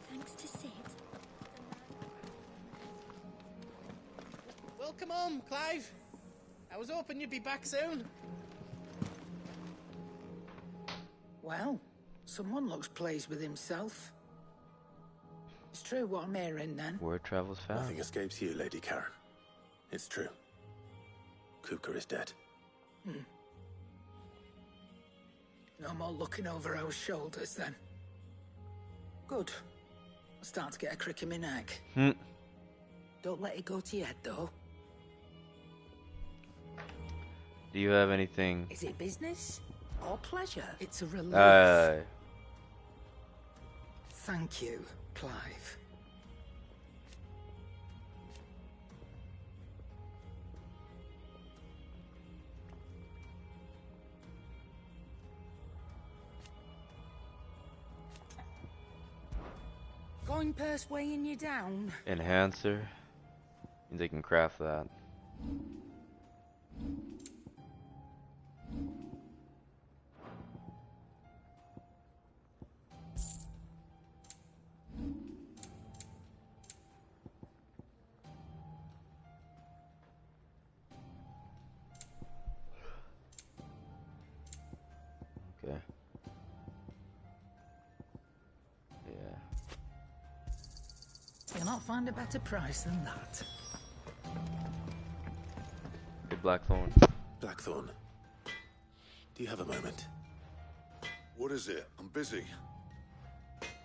Thanks to Sid. Welcome home, Clive. I was hoping you'd be back soon. Well, someone looks pleased with himself. It's true what I'm hearing, then. Word travels fast. Nothing escapes you, Lady Karen. It's true. Kupka is dead. No more looking over our shoulders, then. Good. I'm starting to get a crick in my neck. Don't let it go to your head, though. Do you have anything? Is it business or pleasure? It's a relief. Thank you, Clive. Going purse weighing you down? Enhancer. Means I can craft that. Okay. Yeah. You'll not find a better price than that. Hey, Blackthorn. Blackthorn, do you have a moment? What is it? I'm busy.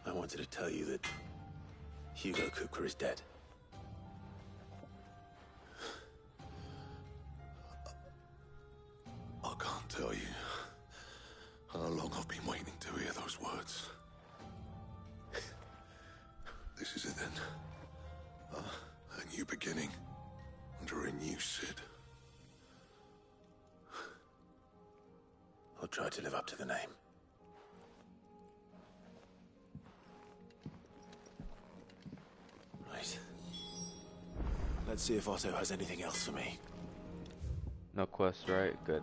I wanted to tell you that Hugo Kupka is dead. I can't tell you how long I've been waiting to hear those words. This is it then. A new beginning under a new Sid. I'll try to live up to the name. Right. Let's see if Otto has anything else for me. No quest, right? Good.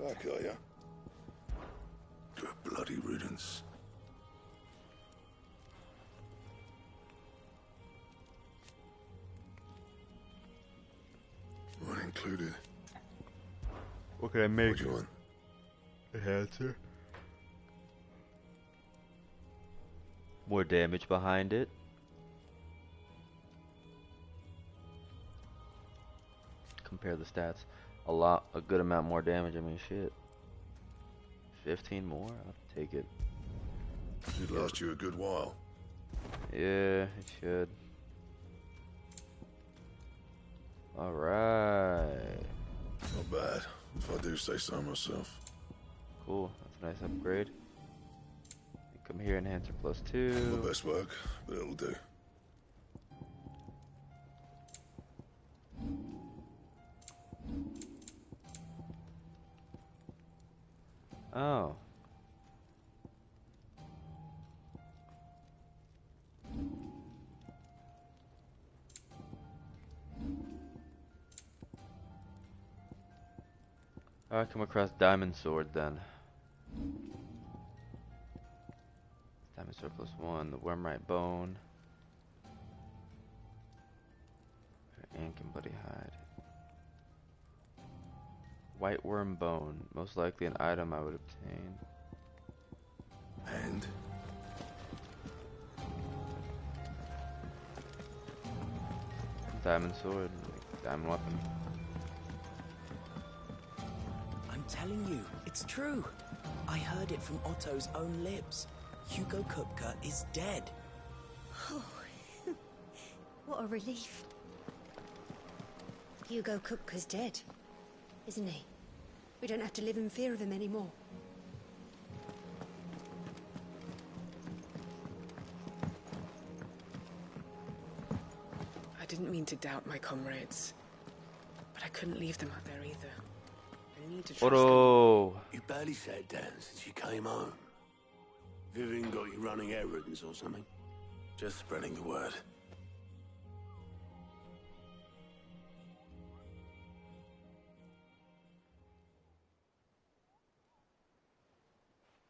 Back, are ya? To a bloody riddance. One included. What can I make? What do you want? Enhancer. More damage behind it. Compare the stats. A good amount more damage. I mean, shit. 15 more? I'll take it. Should last you a good while. Yeah, it should. Alright. Not bad, if I do say so myself. Cool, that's a nice upgrade. Come here, enhancer +2. Not my best work, but it'll do. Oh. I come across diamond sword then. Diamond sword +1, the wormrite bone. Ink and bloody hide. White worm bone, most likely an item I would obtain. And? Diamond sword, like diamond weapon. I'm telling you, it's true. I heard it from Otto's own lips. Hugo Kupka is dead. Oh, what a relief. Hugo Kupka's dead, isn't he? We don't have to live in fear of him anymore. I didn't mean to doubt my comrades, but I couldn't leave them out there either. I need to trust them. You barely sat down since you came home. Vivian got you running errands or something? Just spreading the word.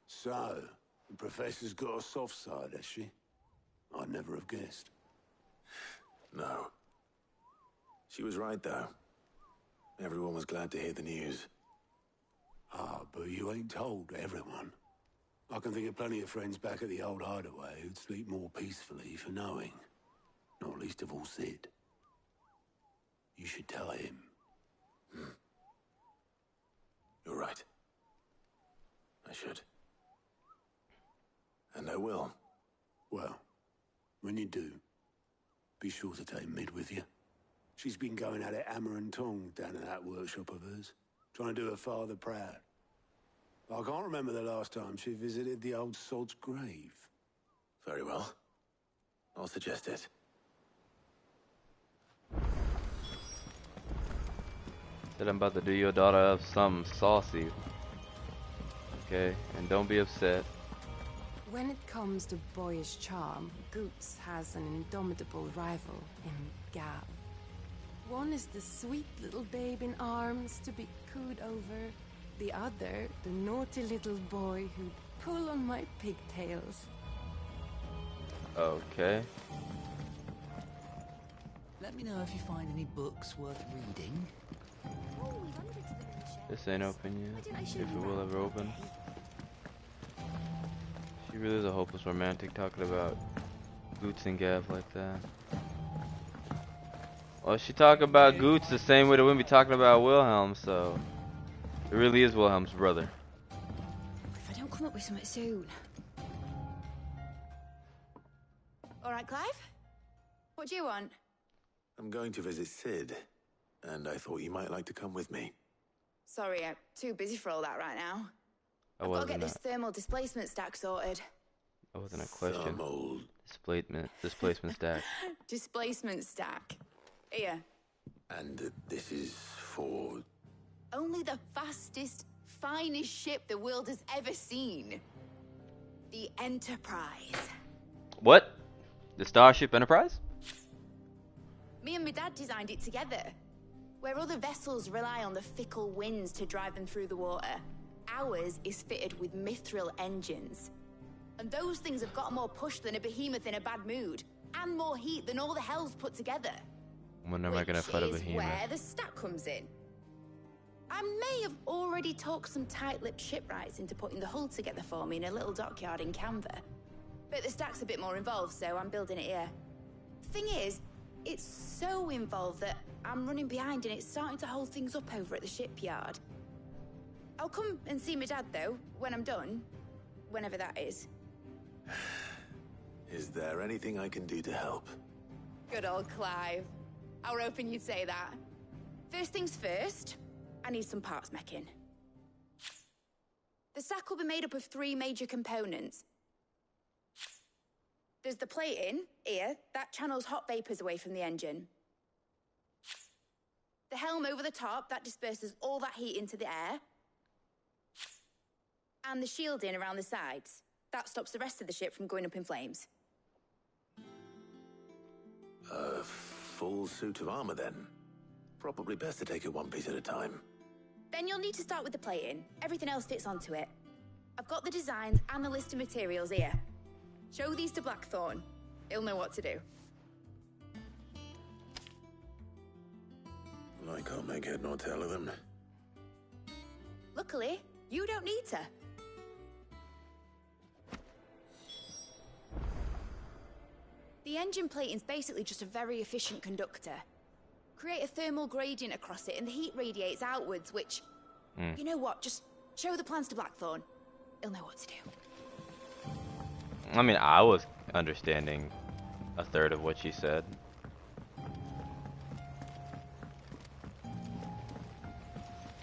So, the Professor's got a soft side, has she? I'd never have guessed. No. She was right, though. Everyone was glad to hear the news. Ah, but you ain't told everyone. I can think of plenty of friends back at the old hideaway who'd sleep more peacefully for knowing. Not least of all Sid. You should tell him. You're right. I should. And I will. Well, when you do, be sure to take Mid with you. She's been going at it hammer and tongs down in that workshop of hers, trying to do her father proud. I can't remember the last time she visited the old sod's grave. Very well. I'll suggest it. Said I'm about to do your daughter up something saucy. Okay, and don't be upset. When it comes to boyish charm, Goops has an indomitable rival in Gav. One is the sweet little babe in arms to be cooed over. The other, the naughty little boy who'd pull on my pigtails. Okay. Let me know if you find any books worth reading. This ain't open yet. If it will ever open. She really is a hopeless romantic talking about Goots and Gav like that. Well, she talk about Goots the same way that we be talking about Wilhelm, so it really is Wilhelm's brother. If I don't come up with something soon. All right, Clive? What do you want? I'm going to visit Sid, and I thought you might like to come with me. Sorry, I'm too busy for all that right now. That I've got to get wasn't this thermal displacement stack sorted. that wasn't a question. Displacement stack. Displacement stack. Here. And this is for... Only the fastest, finest ship the world has ever seen. The Enterprise. What? The Starship Enterprise? Me and my dad designed it together. Where other vessels rely on the fickle winds to drive them through the water, ours is fitted with mithril engines. And those things have got more push than a behemoth in a bad mood, and more heat than all the hells put together. When am I gonna fight a Which is behemoth? where the stack comes in. I may have already talked some tight-lipped shipwrights into putting the hull together for me in a little dockyard in Canva. But the stack's a bit more involved, so I'm building it here. Thing is, it's so involved that I'm running behind and it's starting to hold things up over at the shipyard. I'll come and see my dad, though, when I'm done. Whenever that is. Is there anything I can do to help? Good old Clive. I were hoping you'd say that. First things first, I need some parts meching. The stack will be made up of 3 major components. There's the plating, here, that channels hot vapors away from the engine. The helm over the top, that disperses all that heat into the air. And the shielding around the sides. That stops the rest of the ship from going up in flames. A full suit of armor, then. Probably best to take it one piece at a time. Then you'll need to start with the plating. Everything else fits onto it. I've got the designs and the list of materials here. Show these to Blackthorn. He'll know what to do. Well, I can't make head nor tail of them. Luckily, you don't need to. The engine plating's basically just a very efficient conductor. Create a thermal gradient across it and the heat radiates outwards, which... You know what? Just show the plans to Blackthorn. He'll know what to do. I mean, I was understanding a third of what she said.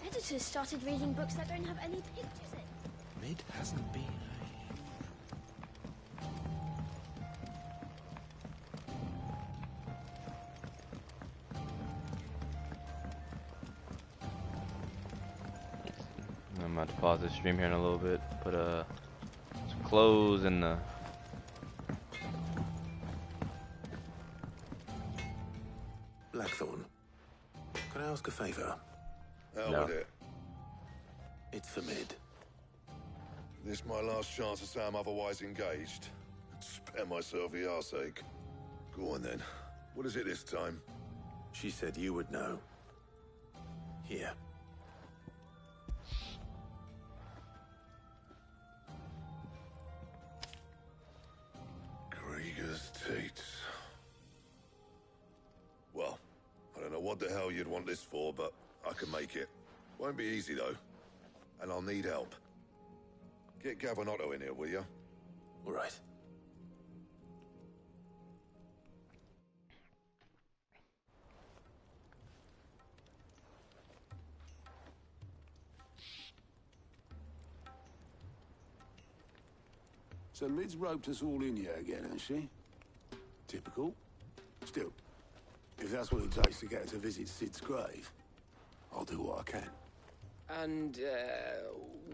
Editors started reading books that don't have any pictures in. Mid hasn't been. I'm about to pause this stream here in a little bit. Put some clothes in the. Blackthorn, can I ask a favor? Hell No. with it. It's for Mid. This my last chance to say I'm otherwise engaged. Spare myself the arseache. Go on then. What is it this time? She said you would know. Here. Krieger's Tates. Well, I don't know what the hell you'd want this for, but I can make it. Won't be easy though. And I'll need help. Get Gav and Otto in here, will you? All right. So Mid's roped us all in here again, hasn't she? Typical. Still, if that's what it takes to get her to visit Sid's grave, I'll do what I can. And,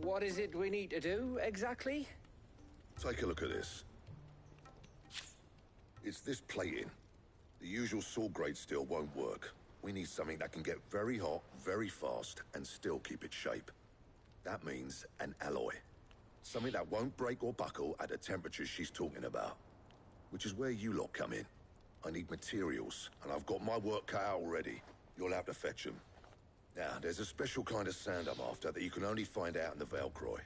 what is it we need to do, exactly? Take a look at this. It's this plating. The usual saw grade steel won't work. We need something that can get very hot, very fast, and still keep its shape. That means an alloy. Something that won't break or buckle at the temperatures she's talking about. Which is where you lot come in. I need materials, and I've got my work cut out already. You'll have to fetch them. Now, there's a special kind of sand I'm after that you can only find out in the Velcroy.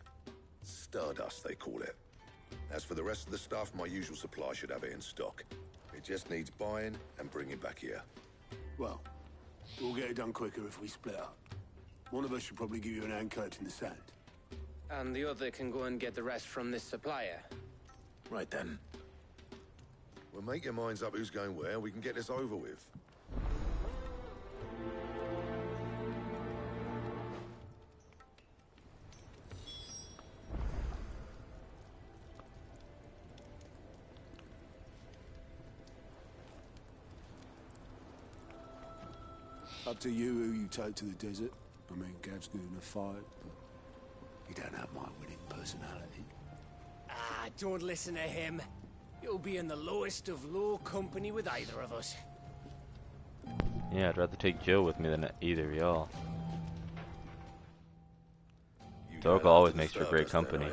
Stardust, they call it. As for the rest of the stuff, my usual supply should have it in stock. It just needs buying and bringing back here. Well, we'll get it done quicker if we split up. One of us should probably give you an hand coat in the sand. And the other can go and get the rest from this supplier. Right then. Well, make your minds up who's going where, and we can get this over with. Up to you who you take to the desert. I mean, Gav's good in a fight, but you don't have my winning personality. Ah, don't listen to him. You'll be in the lowest of low company with either of us. Yeah, I'd rather take Jill with me than either of y'all. Dork always makes for great company.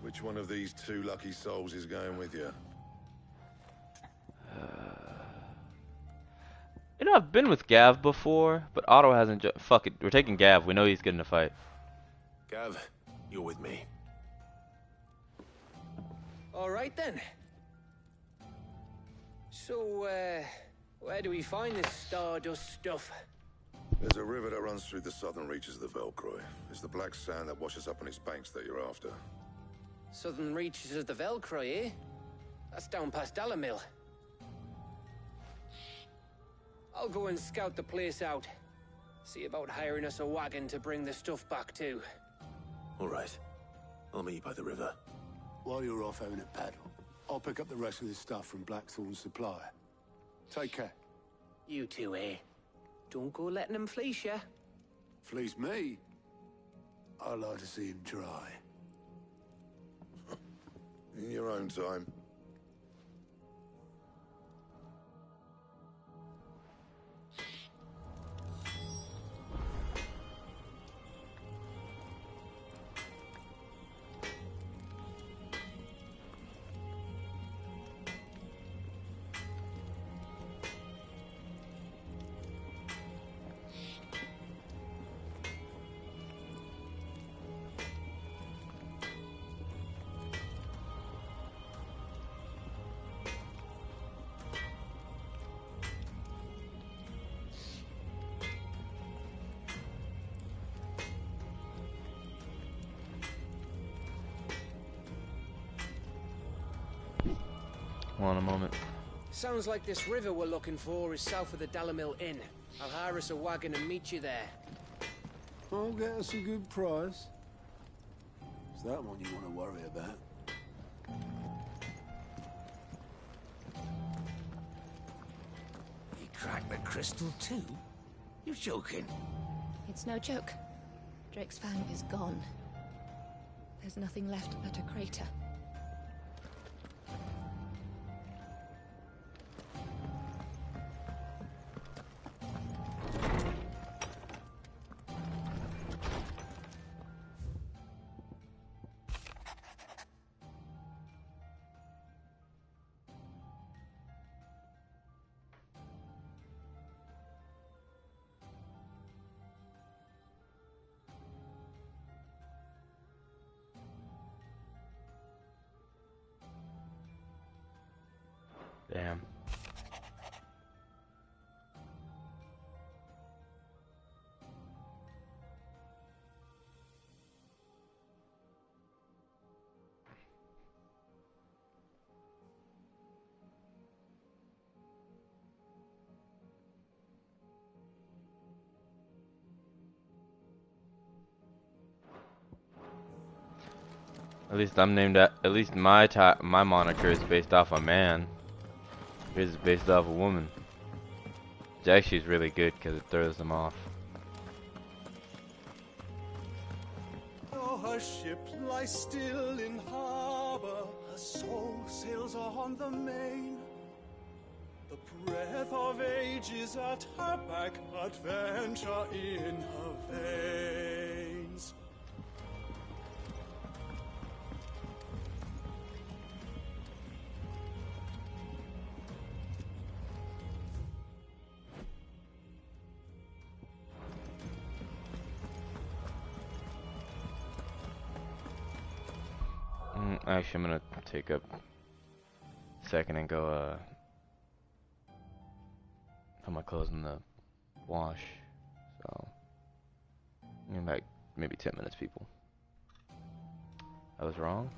Which one of these two lucky souls is going with you? You know, I've been with Gav before, but Otto hasn't. Fuck it, we're taking Gav. We know he's good in a fight. Gav, you're with me. All right then. So, where do we find this Stardust stuff? There's a river that runs through the southern reaches of the Velcroy. It's the black sand that washes up on its banks that you're after. Southern reaches of the Velcroy, eh? That's down past Dalamil. I'll go and scout the place out. See about hiring us a wagon to bring the stuff back to. All right. I'll meet you by the river. While you're off having a paddle, I'll pick up the rest of this stuff from Blackthorn's supplier. Take care. You two, eh? Don't go letting him fleece ya. Fleece me? I'd like to see him try. In your own time. in a moment. Sounds like this river we're looking for is south of the Dalamil Inn. I'll hire us a wagon and meet you there. I'll get us a good price. Is that one you want to worry about? You cracked the crystal too? You're joking. It's no joke. Drake's fang is gone. There's nothing left but a crater. Damn. At least I'm named at least my moniker is based off a man. His is based off a woman. Which actually is really good because it throws them off. Oh, her ship lies still in harbor, her soul sails on the main. The breath of ages at her back, adventure in her veins. Actually, I'm gonna take a second and go put my clothes in the wash. So, in like maybe 10 minutes, people. I was wrong.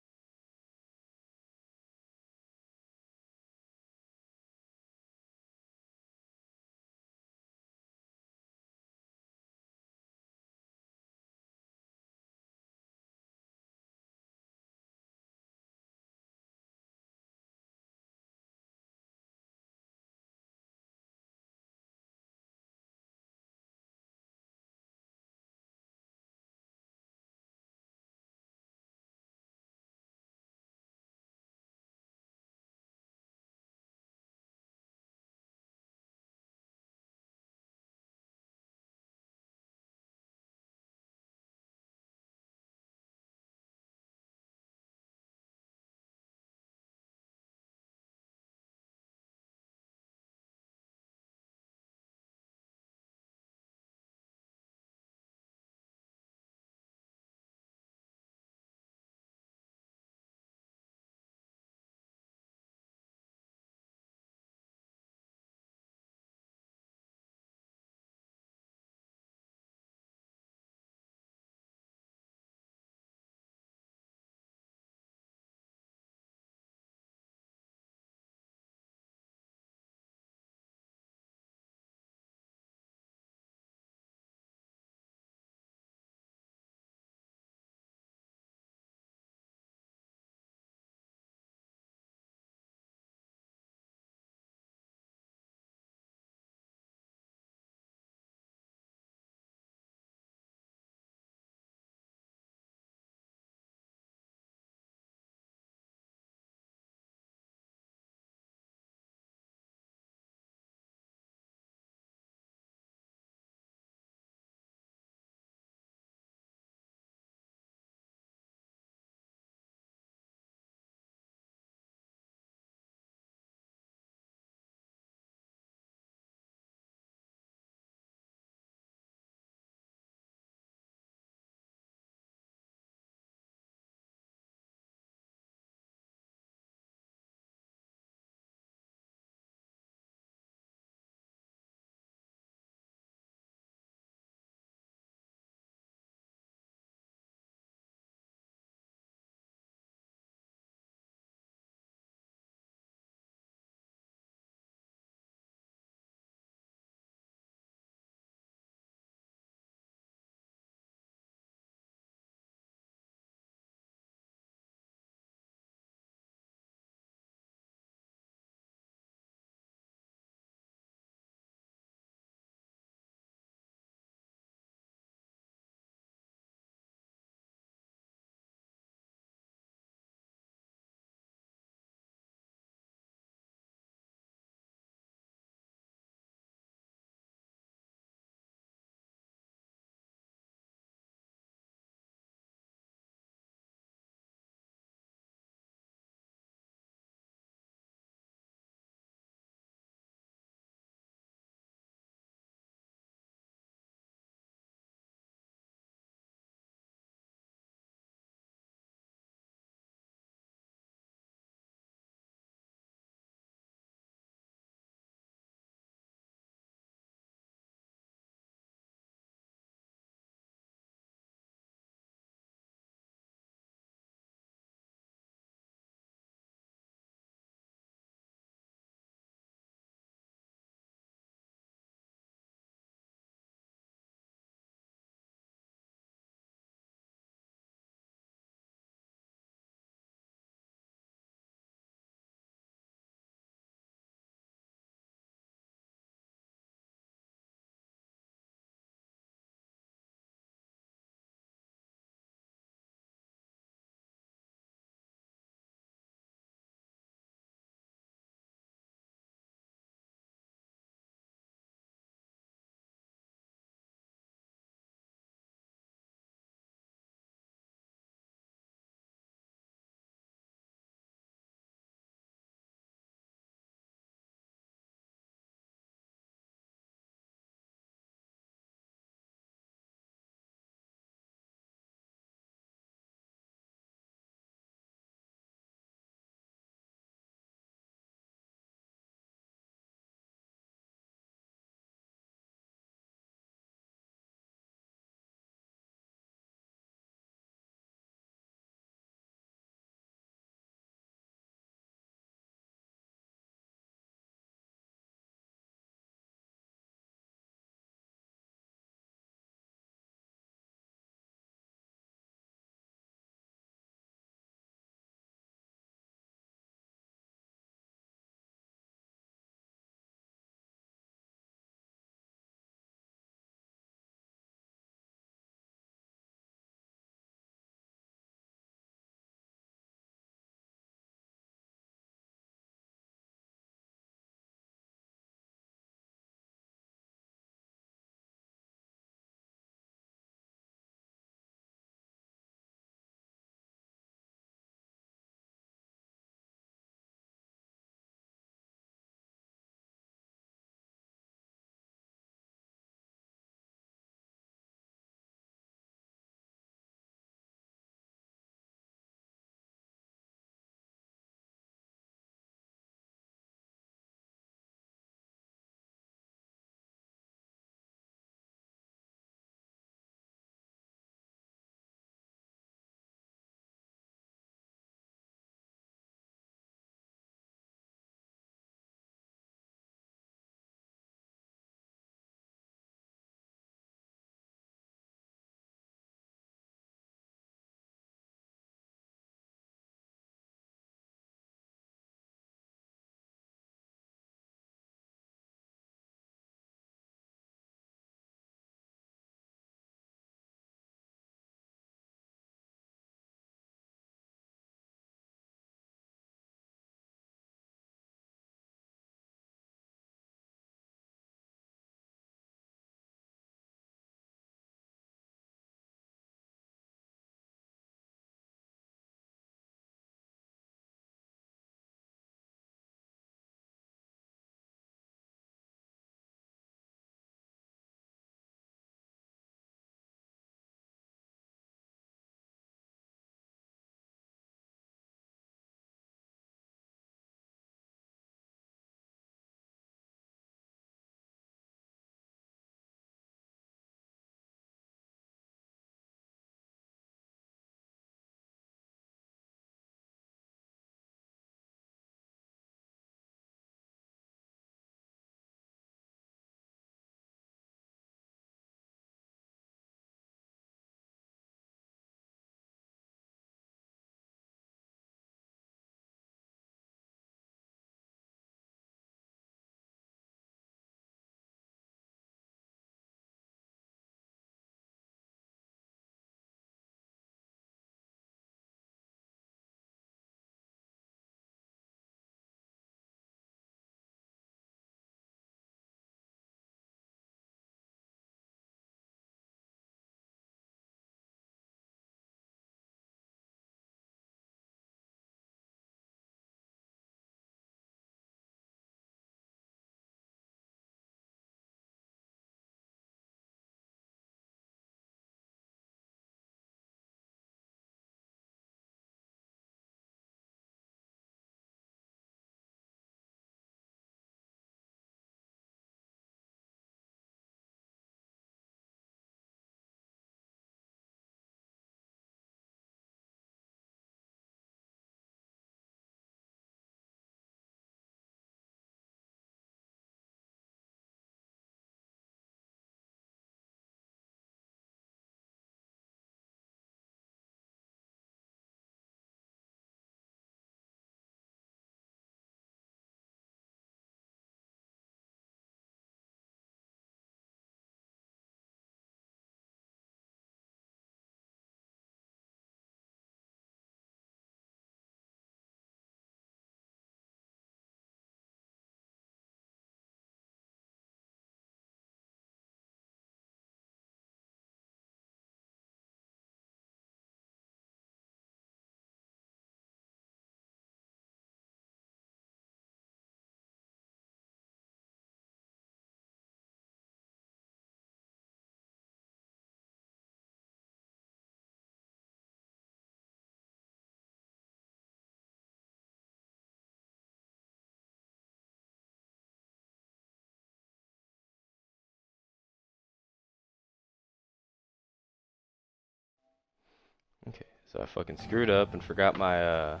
So I fucking screwed up and forgot my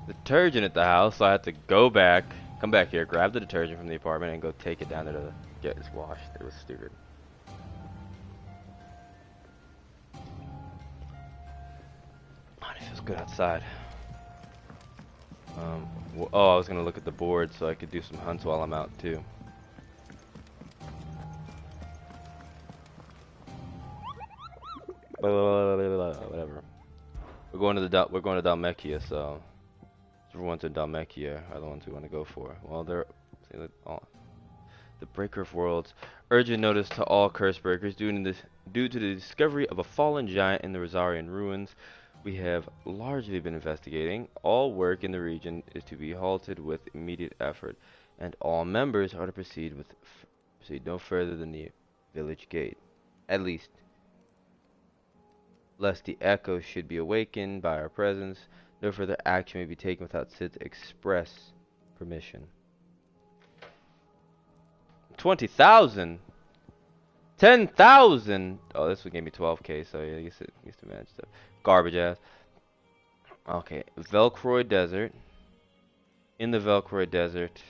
detergent at the house, so I had to go back, come back here, grab the detergent from the apartment, and go take it down there to get it washed. It was stupid. Oh, it feels good outside. Oh, I was gonna look at the board so I could do some hunts while I'm out too. Whatever. We're going to Dalmekia, so everyone's in Dalmekia are the ones we want to go for. Well, they're the Breaker of Worlds. Urgent notice to all curse breakers due to the discovery of a fallen giant in the Rosarian ruins. We have largely been investigating. All work in the region is to be halted with immediate effort, and all members are to proceed no further than the village gate, at least, lest the echoes should be awakened by our presence. No further action may be taken without Sid's express permission. 20,000, 10,000. Oh, this one gave me 12k, so yeah, I guess it used to manage stuff. Garbage ass. Okay, Velcroy Desert. In the Velcroy Desert,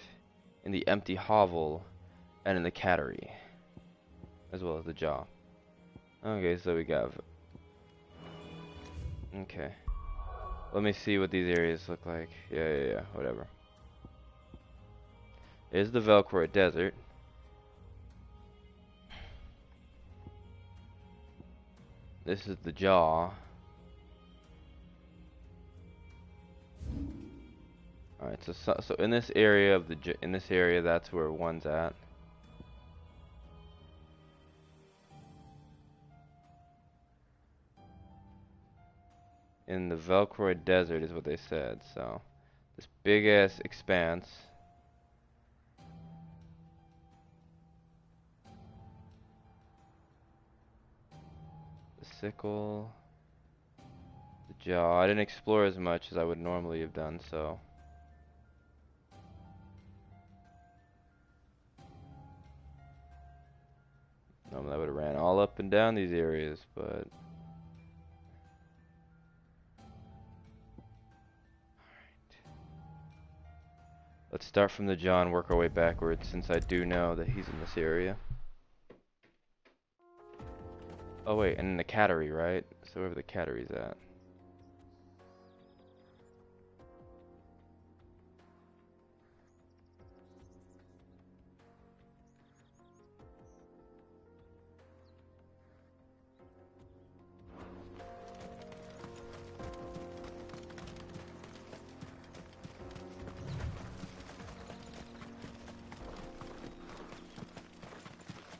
in the empty hovel, and in the cattery, as well as the jaw. Okay, so we got. Okay. Let me see what these areas look like. Yeah, whatever. Here's the Velcroy Desert. This is the jaw. Alright, so in this area that's where one's at. In the Velcroy Desert is what they said, so this big ass expanse. The sickle. The jaw. I didn't explore as much as I would normally have done, so. Normally I would have ran all up and down these areas, but. Let's start from the jaw and work our way backwards, since I do know that he's in this area. Oh wait, and in the cattery, right? So wherever the cattery's at.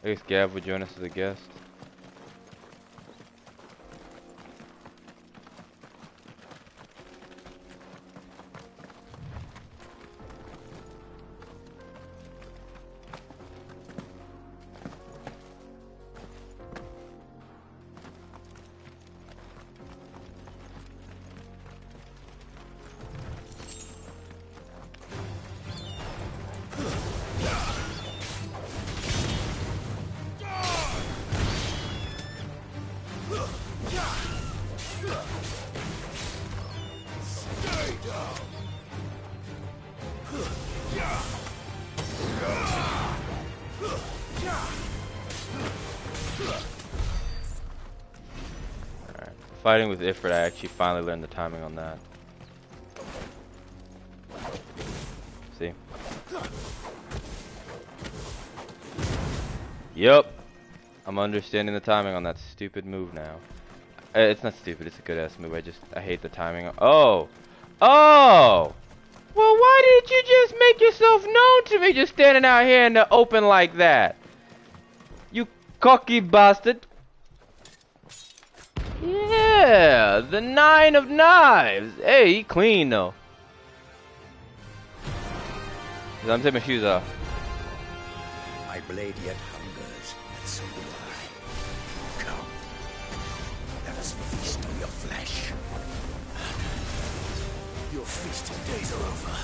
I guess Gav would join us as a guest. Fighting with Ifrit, I actually finally learned the timing on that. See? Yup. I'm understanding the timing on that stupid move now. It's not stupid, it's a good ass move. I hate the timing. Oh! Oh! Well, why didn't you just make yourself known to me just standing out here in the open like that? You cocky bastard. Yeah, the 9 of knives. Hey, he clean though. I'm taking my shoes off. My blade yet hungers, and so do I. Come, let us feast on your flesh. Your feasting days are over.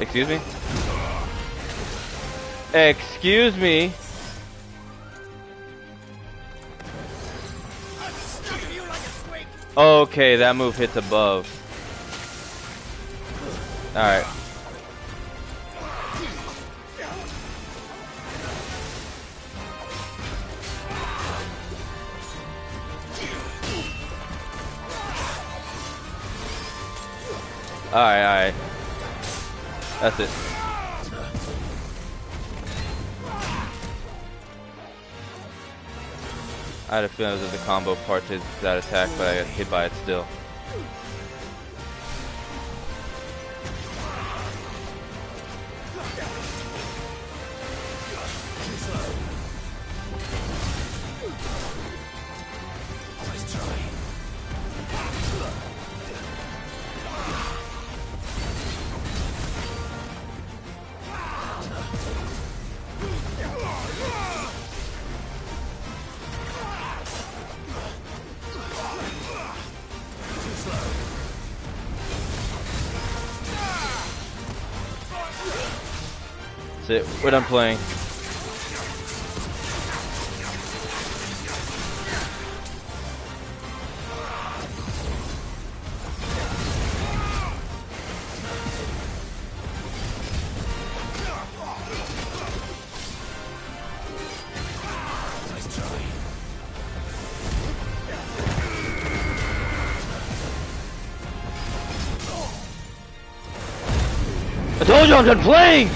Excuse me? Excuse me? Okay, that move hits above. Alright. Alright. That's it. I had a feeling it was the combo part to that attack, but I got hit by it still. That's it. We're done playing. I told you I'm done playing!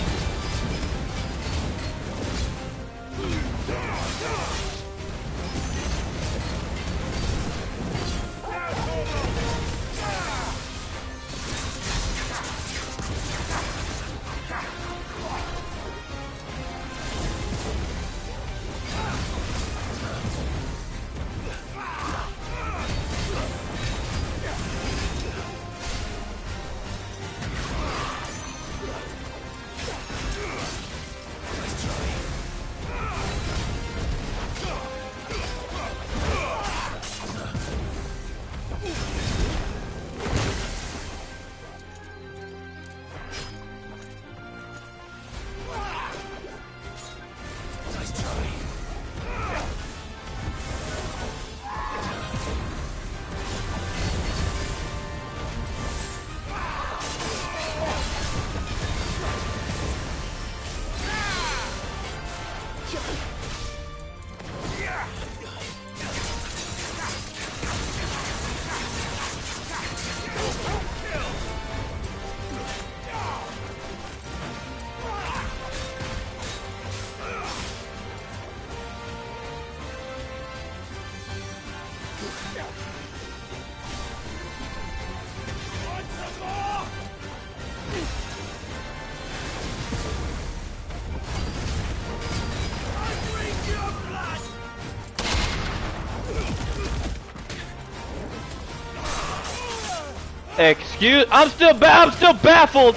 Excuse, I'm still baffled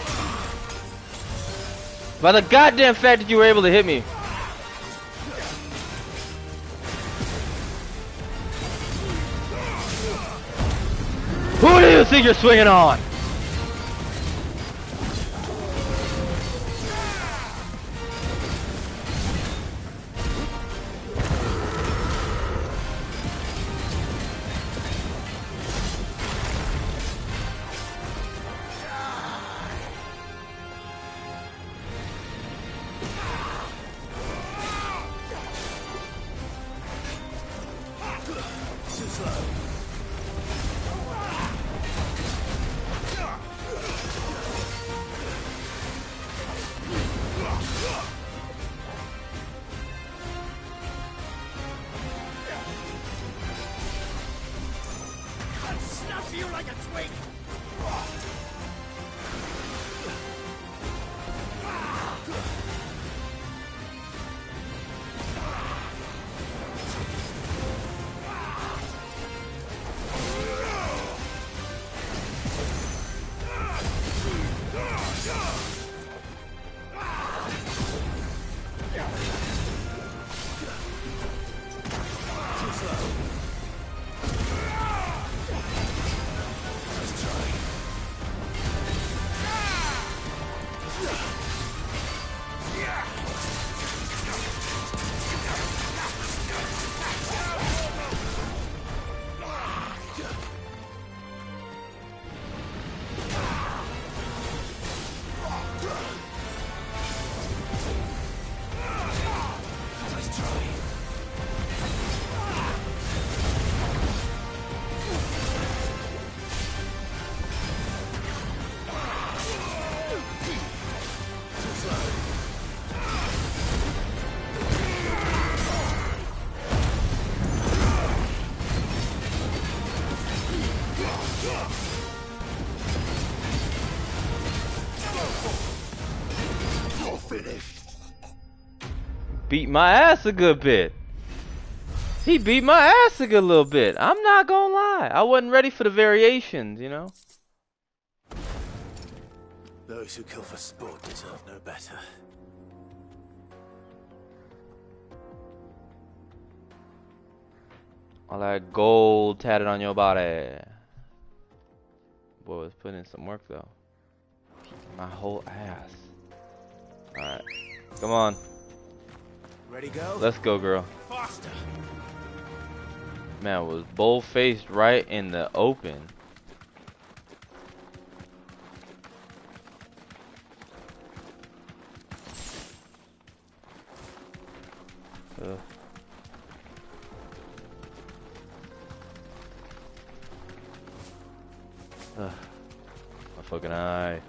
by the goddamn fact that you were able to hit me. Who do you think you're swinging on? beat my ass a good bit. He beat my ass a good little bit. I'm not gonna lie. I wasn't ready for the variations, you know? Those who kill for sport deserve no better. All that gold tatted on your body. Boy, was putting in some work though. My whole ass. Alright. Come on. Ready, go? Let's go, girl. Faster. Man, was bold-faced right in the open. Ugh. Ugh. My fucking eye.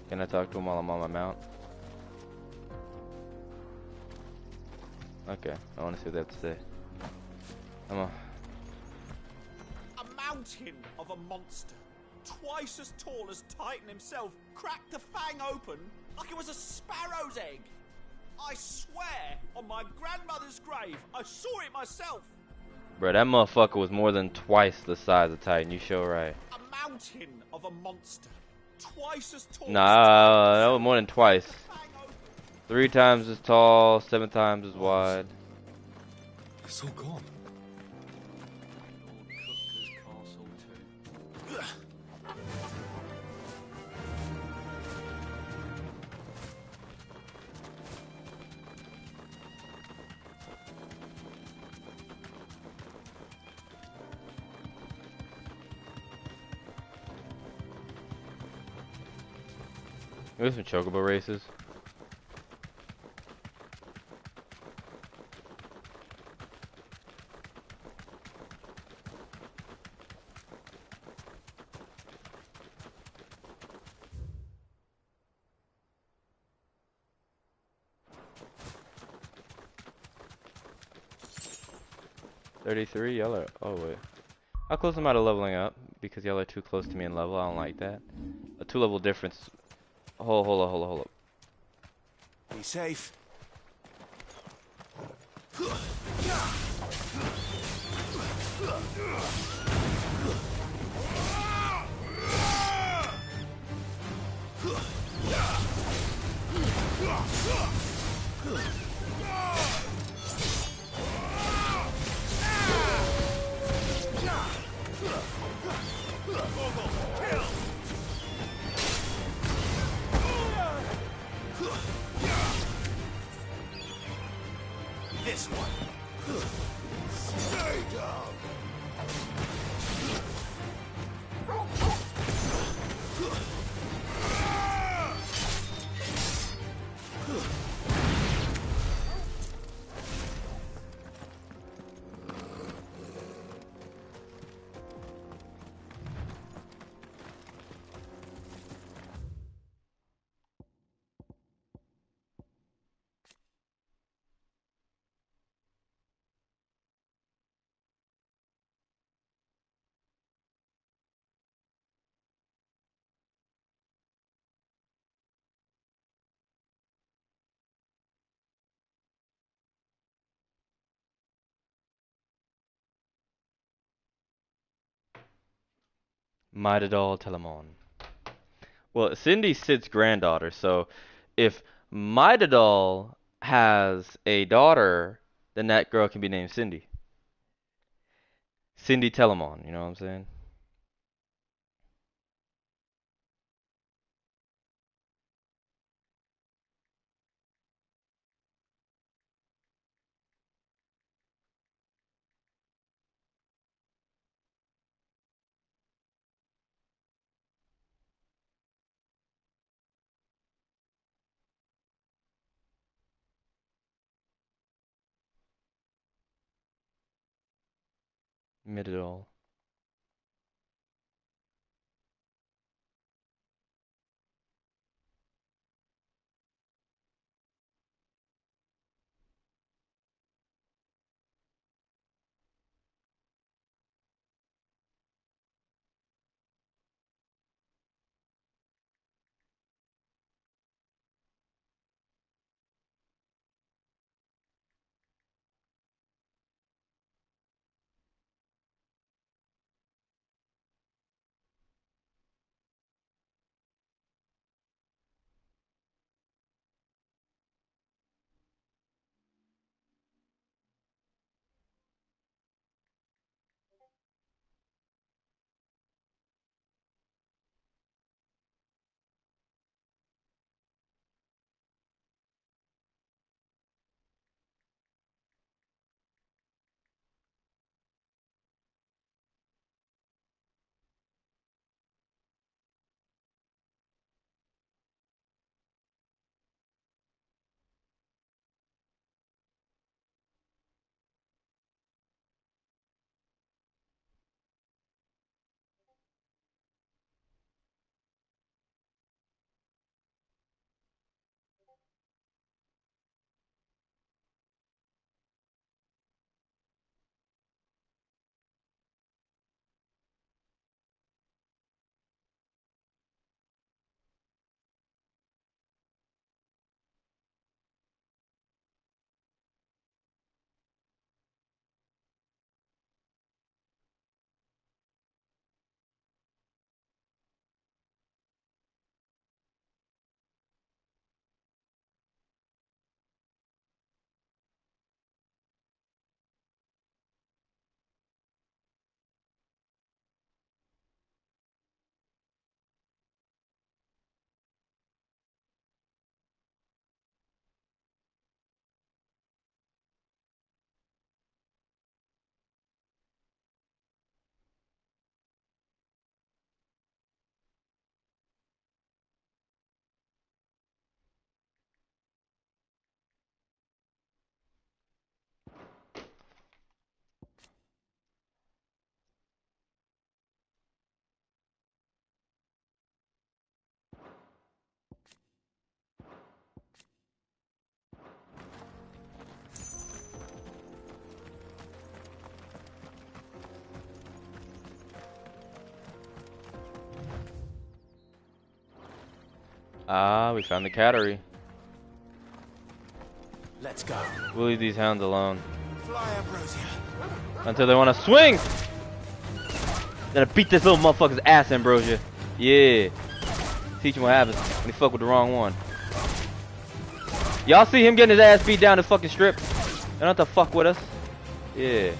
Can I talk to him while I'm on my mount? Okay, I want to see what they have to say. Come on. A mountain of a monster, twice as tall as Titan himself, cracked the fang open like it was a sparrow's egg. I swear on my grandmother's grave, I saw it myself. Bro, that motherfucker was more than twice the size of Titan. You sure right. A mountain of a monster, twice as tall. Nah, that was more than twice. 3 times as tall, 7 times as wide. It's all gone. There's some chocobo races. $33 yellow. Oh wait. How close am I to leveling up? Because y'all are too close to me in level. I don't like that. A 2-level difference. Hold up. Be safe. This one. Stay down. Midadol Telemon. Well, Cindy's Sid's granddaughter, so if Midadol has a daughter, then that girl can be named Cindy. Cindy Telemon, you know what I'm saying? Midadol. Ah, we found the cattery. Let's go. We'll leave these hounds alone. Fly, Ambrosia. Until they want to swing! Then I beat this little motherfucker's ass, Ambrosia. Yeah. Teach him what happens when he fuck with the wrong one. Y'all see him getting his ass beat down the fucking strip? They don't have to fuck with us. Yeah.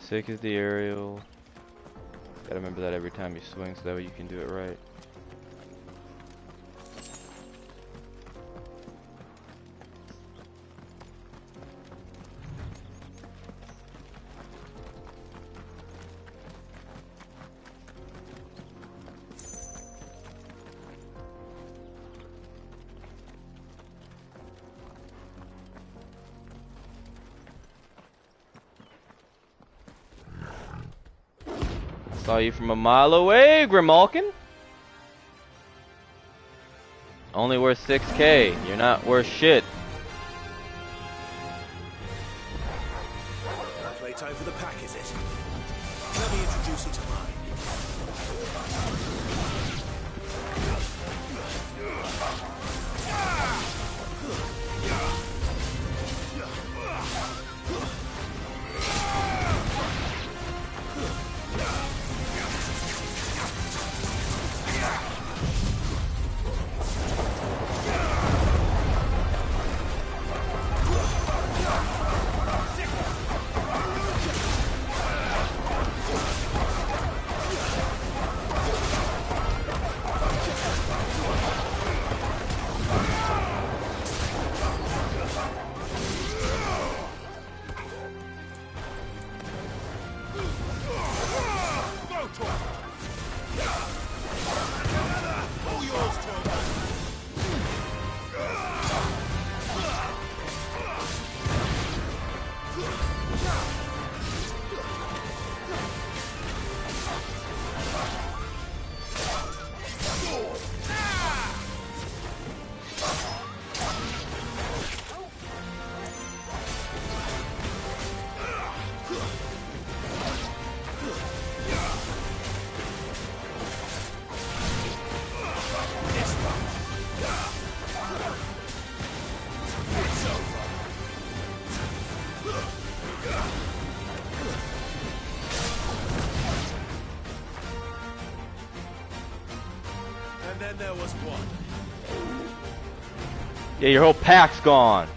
Sick is the aerial. Gotta remember that every time you swing so that way you can do it right. Saw you from a mile away, Grimalkin. Only worth 6K. You're not worth shit. Playtime for the pack, is it? Let me introduce you to mine. And then there was one. Yeah, your whole pack's gone.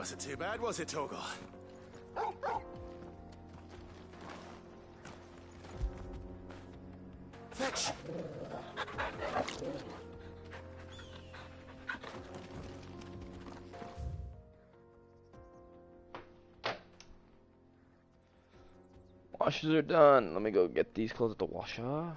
Wasn't too bad, was it, Torgal? Fetch! Washers are done. Let me go get these clothes at the washer.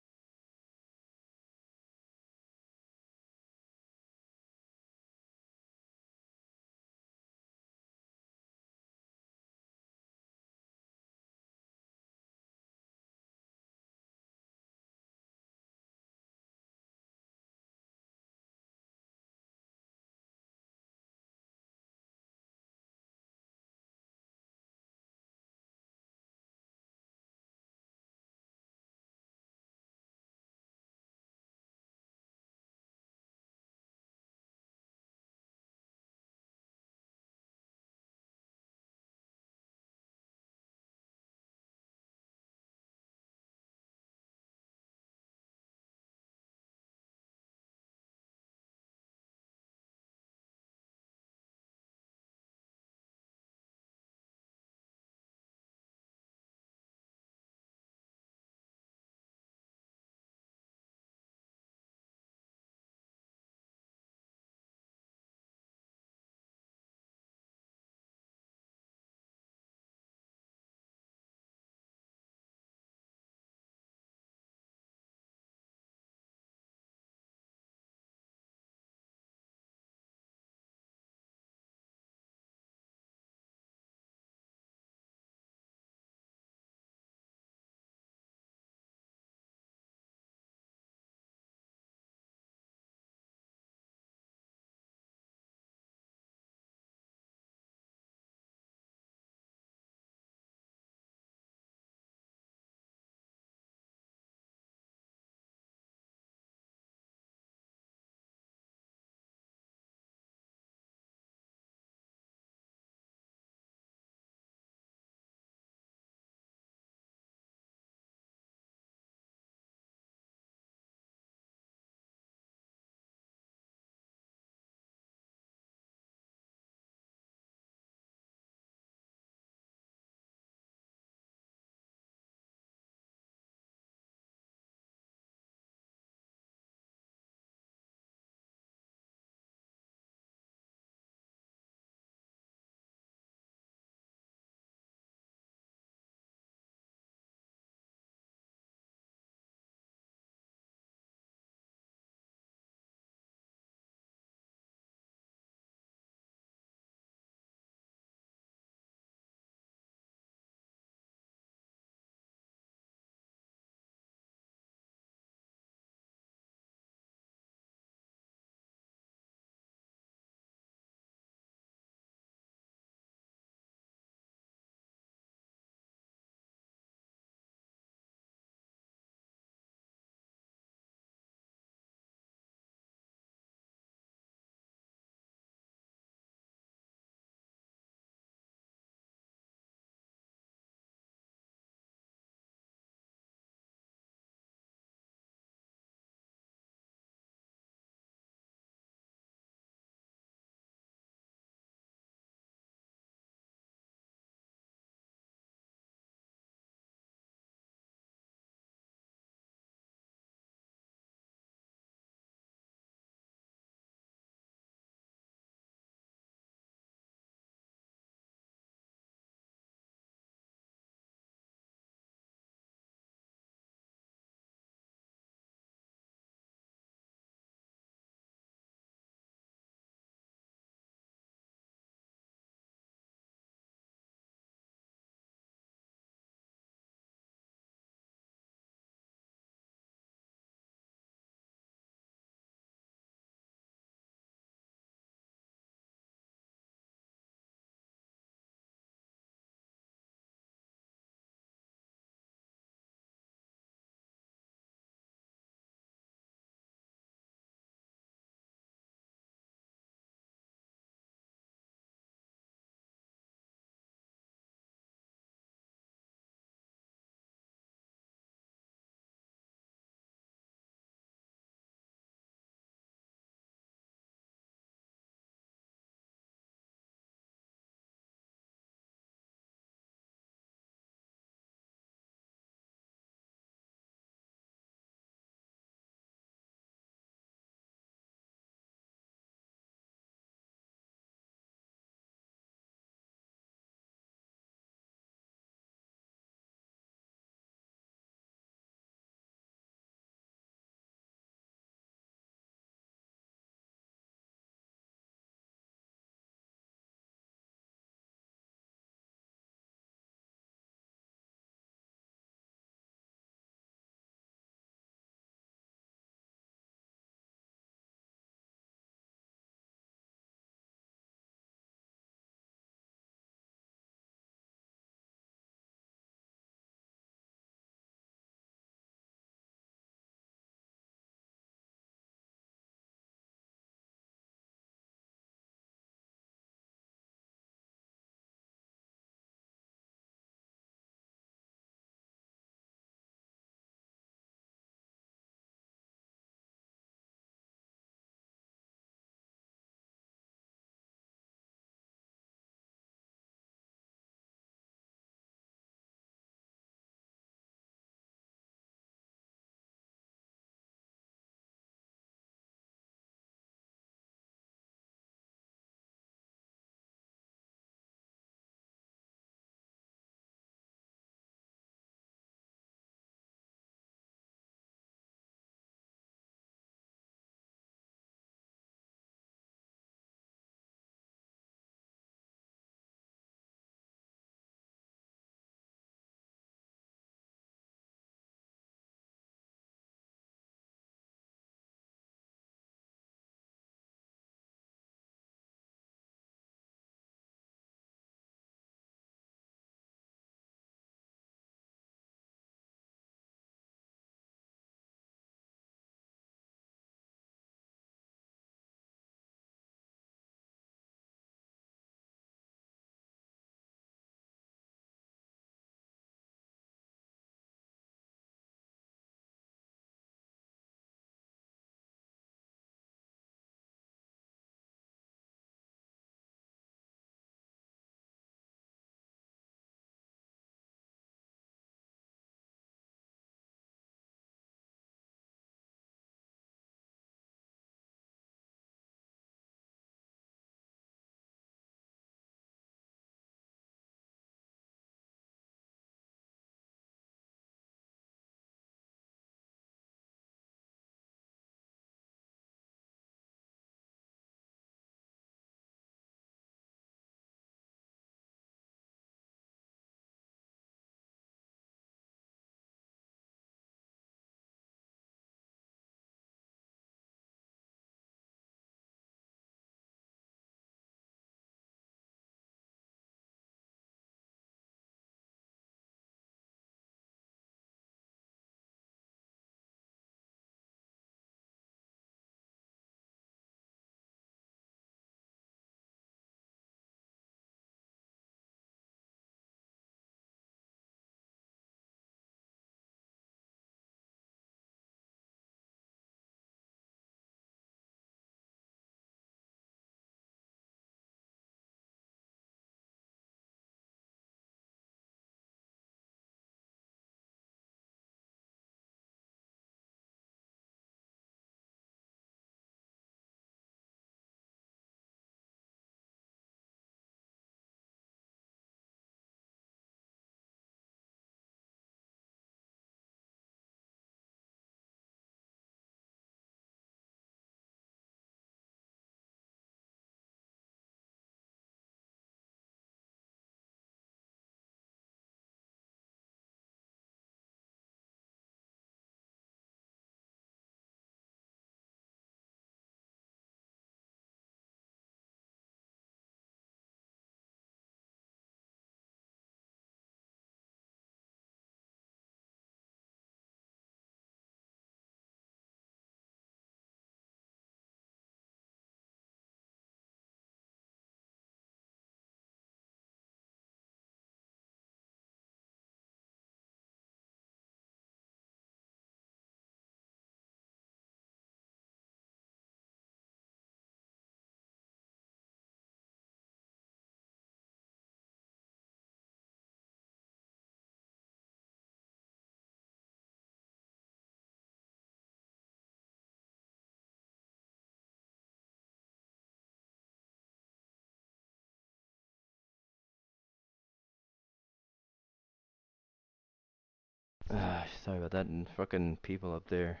Sorry about that, and fucking people up there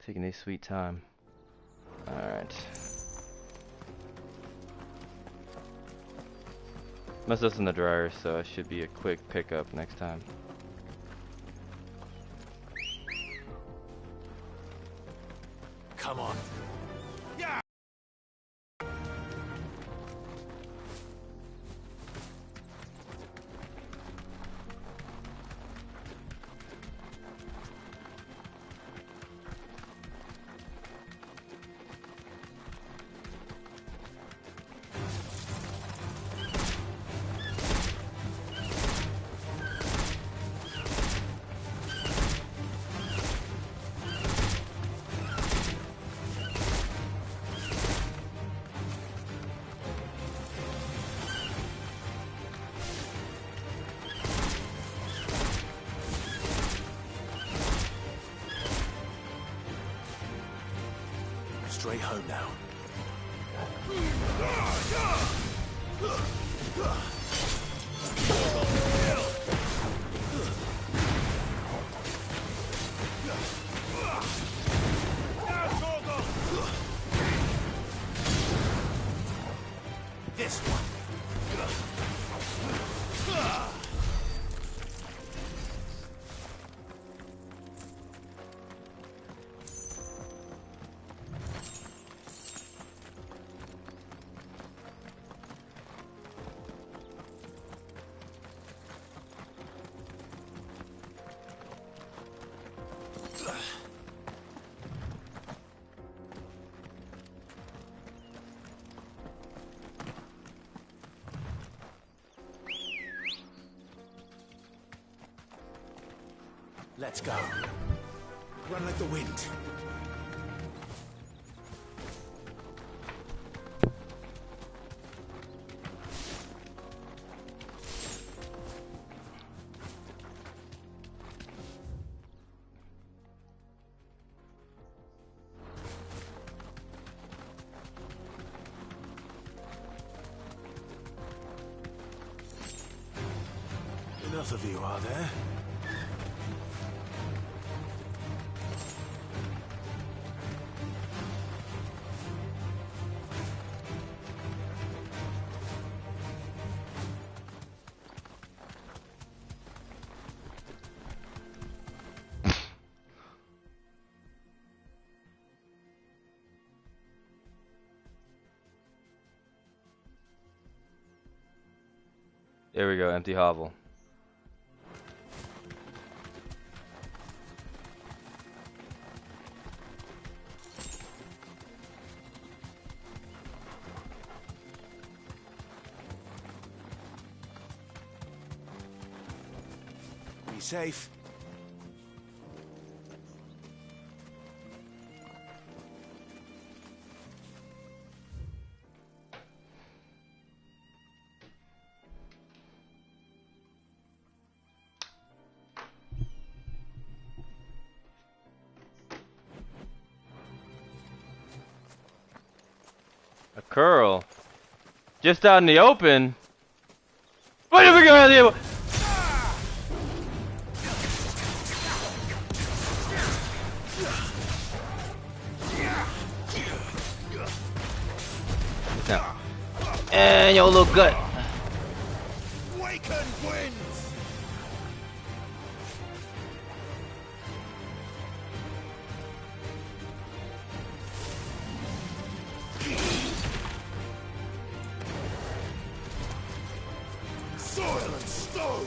taking their sweet time. Alright. Must this in the dryer, so it should be a quick pickup next time. Come on. Straight home now. This one. Let's go. Run like the wind. Enough of you, are there? There we go, empty hovel. Be safe. A curl. Just out in the open. What did we go out of the open? Now. And your little gut. Waken winds. Soil and stone.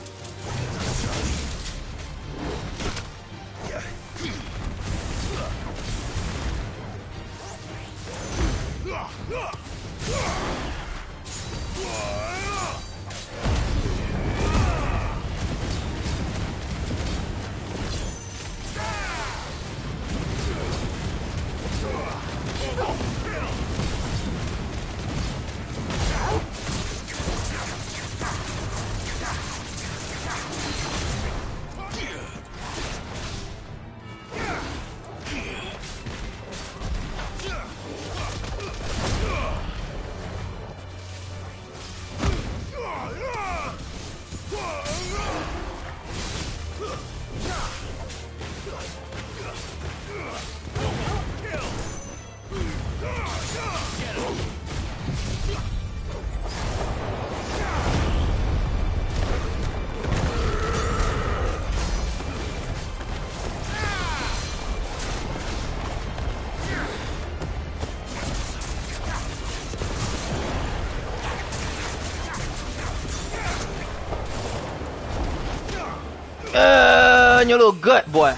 In your little gut, boy.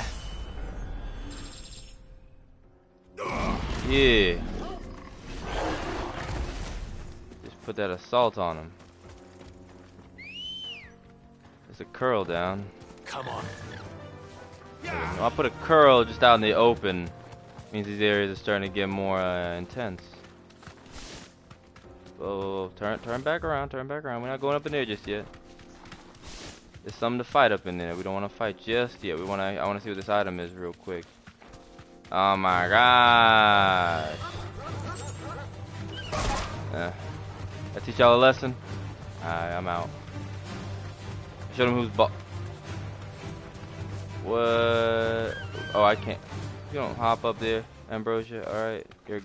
Yeah. Just put that assault on him. There's a curl down. Come on. I'll put a curl just out in the open. Means these areas are starting to get more intense. Oh, turn back around, turn back around. We're not going up in there just yet. There's something to fight up in there. We don't want to fight just yet. I want to see what this item is real quick. Oh my god. I teach y'all a lesson. Alright, I'm out. Show them who's what? Oh, I can't. You don't hop up there, Ambrosia. Alright, you're a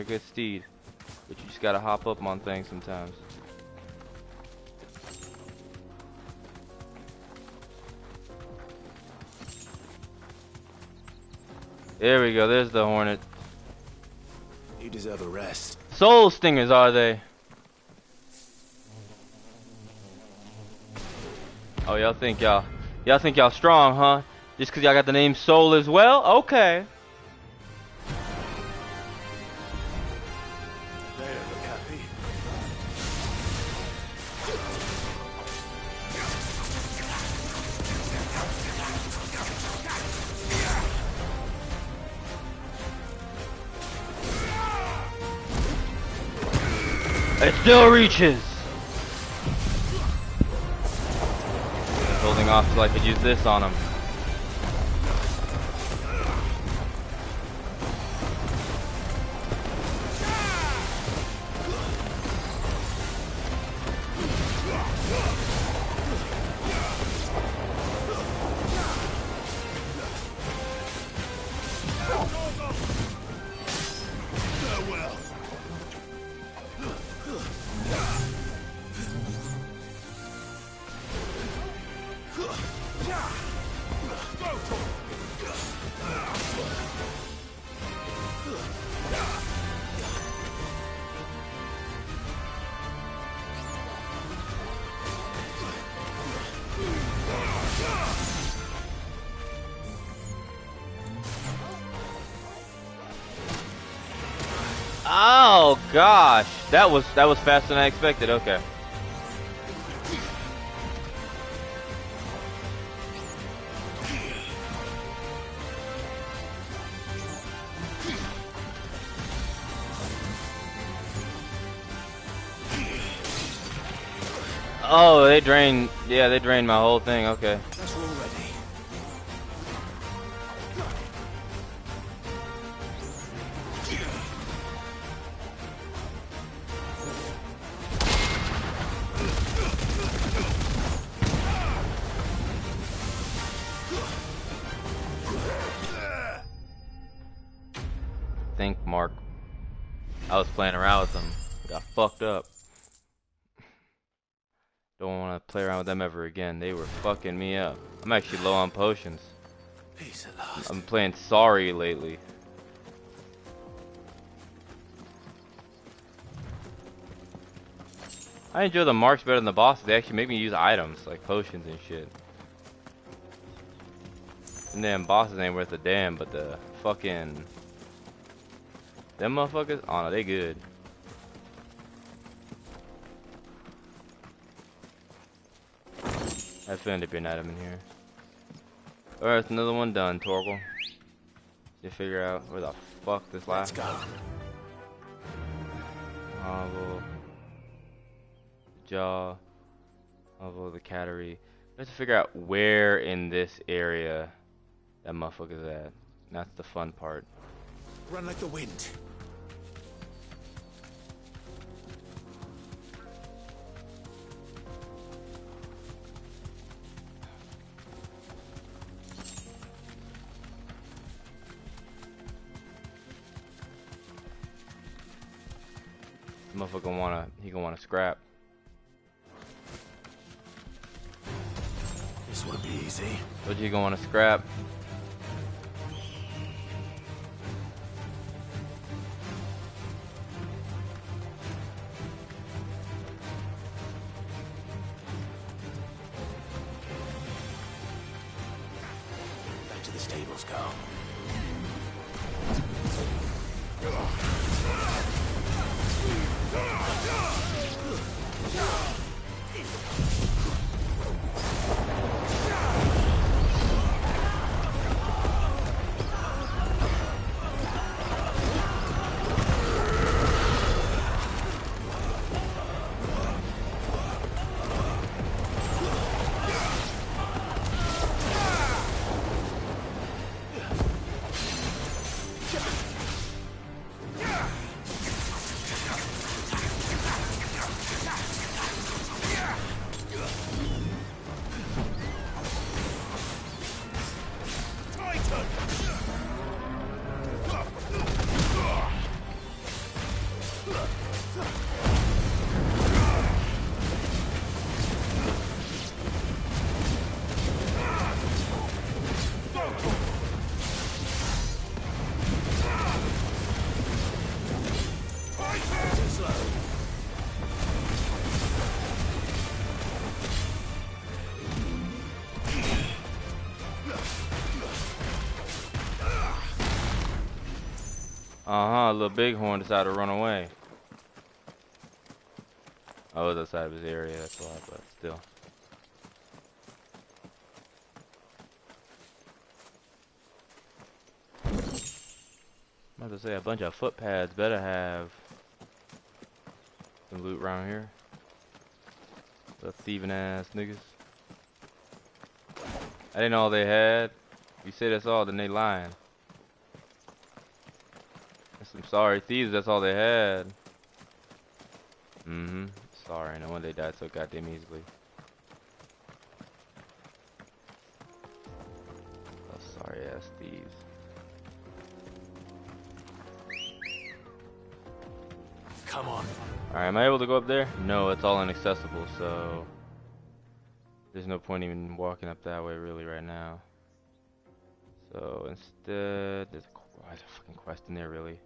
good steed. But you just gotta hop up on things sometimes. There we go, there's the hornet. You deserve a rest. Soul stingers, are they? Oh, y'all think y'all strong, huh? Just cause y'all got the name Soul as well? Okay. They don't look happy. It still reaches. Holding off till I could use this on him. Oh gosh, that was faster than I expected. Okay. Oh, they drained. Yeah, they drained my whole thing. Okay. That's all ready. Think, Mark. I was playing around with them. Got fucked up. Don't want to play around with them ever again. They were fucking me up. I'm actually low on potions. Peace at last. I'm playing sorry lately. I enjoy the marks better than the bosses. They actually make me use items like potions and shit. And them bosses ain't worth a damn, but the fucking them motherfuckers, oh no, they good. I found a good item in here. Alright, it's another one done, Torgal. You figure out where the fuck this last Let's go. Novel. Jaw. Novel, the cattery. We have to figure out where in this area that motherfucker's at. That's the fun part. Run like the wind. Motherfucker he gonna wanna scrap. This won't be easy. What you gonna wanna scrap? Back to the stables, Carl. Little bighorn decided to run away. Oh, it was outside of his area, that's why, but still. I'm about to say, a bunch of footpads better have some loot around here. The thieving ass niggas. I didn't know all they had. If you say that's all, then they lying. Some sorry thieves, that's all they had. Sorry, no wonder they died so goddamn easily. Oh, sorry ass thieves. Come on. Alright, am I able to go up there? No, it's all inaccessible, so there's no point even walking up that way really right now. So instead, there's a fucking quest in there really.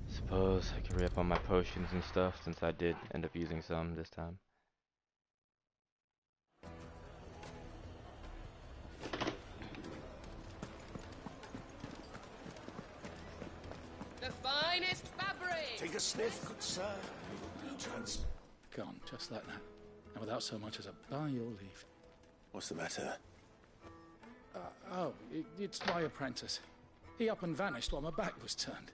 Suppose I can re-up on my potions and stuff since I did end up using some this time. The finest fabric! Take a sniff, good sir. No chance. Gone, just like that. And without so much as a by your leave. What's the matter? It's my apprentice. He up and vanished while my back was turned.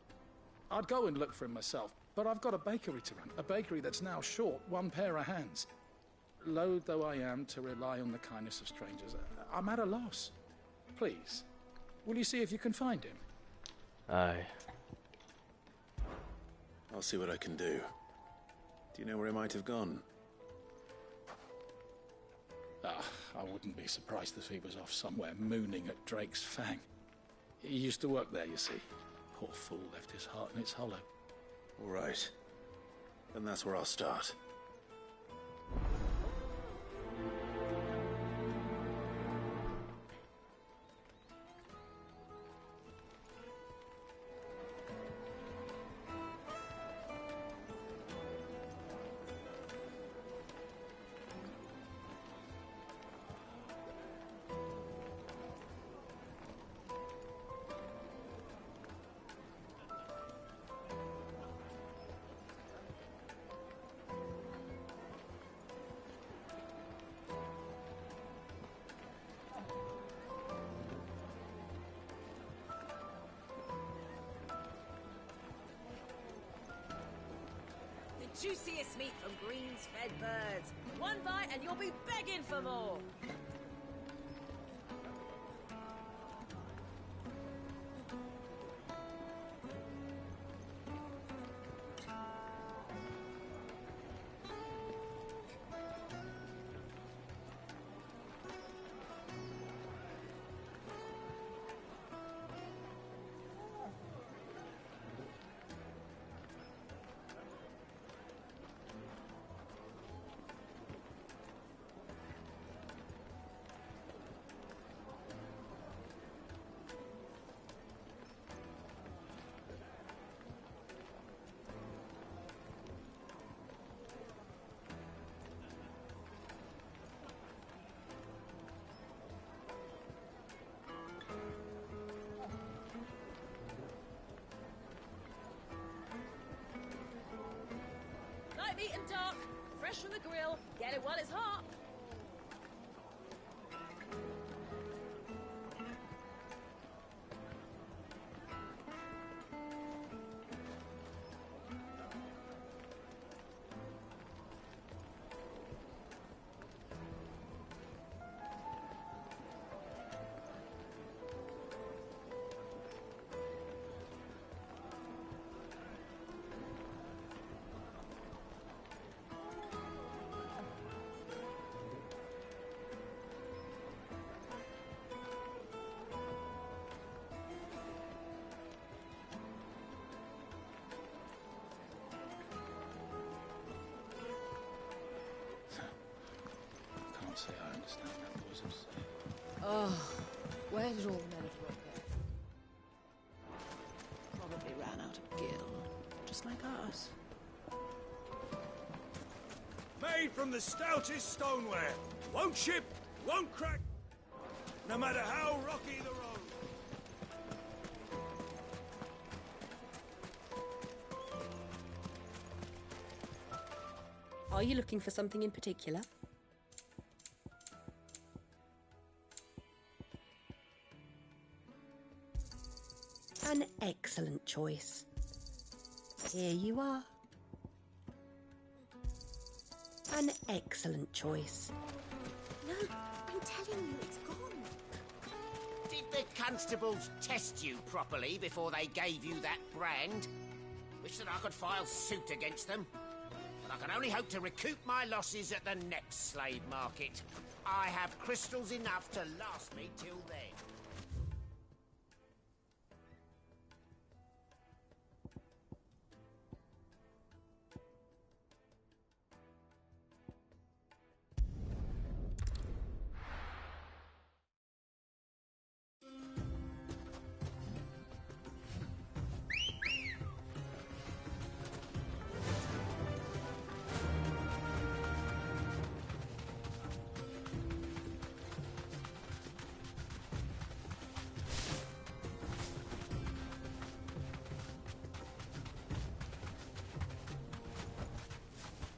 I'd go and look for him myself, but I've got a bakery to run. A bakery that's now short one pair of hands. Loath though I am to rely on the kindness of strangers, I'm at a loss. Please, will you see if you can find him? Aye. I'll see what I can do. Do you know where he might have gone? I wouldn't be surprised if he was off somewhere mooning at Drake's Fang. He used to work there, you see. Poor fool left his heart in its hollow. All right. Then that's where I'll start. Juiciest meat from greens-fed birds. One bite and you'll be begging for more. eaten dark, fresh from the grill. Get it while it's hot. Can't say I understand that boys have said. Oh, where did all the men of the rock go? Probably ran out of gil, just like us. Made from the stoutest stoneware. Won't chip, won't crack, no matter how rocky the road. Are you looking for something in particular? An excellent choice. Here you are. An excellent choice. No, I'm telling you, it's gone. Did the constables test you properly before they gave you that brand? Wish that I could file suit against them. But I can only hope to recoup my losses at the next slave market. I have crystals enough to last me till then.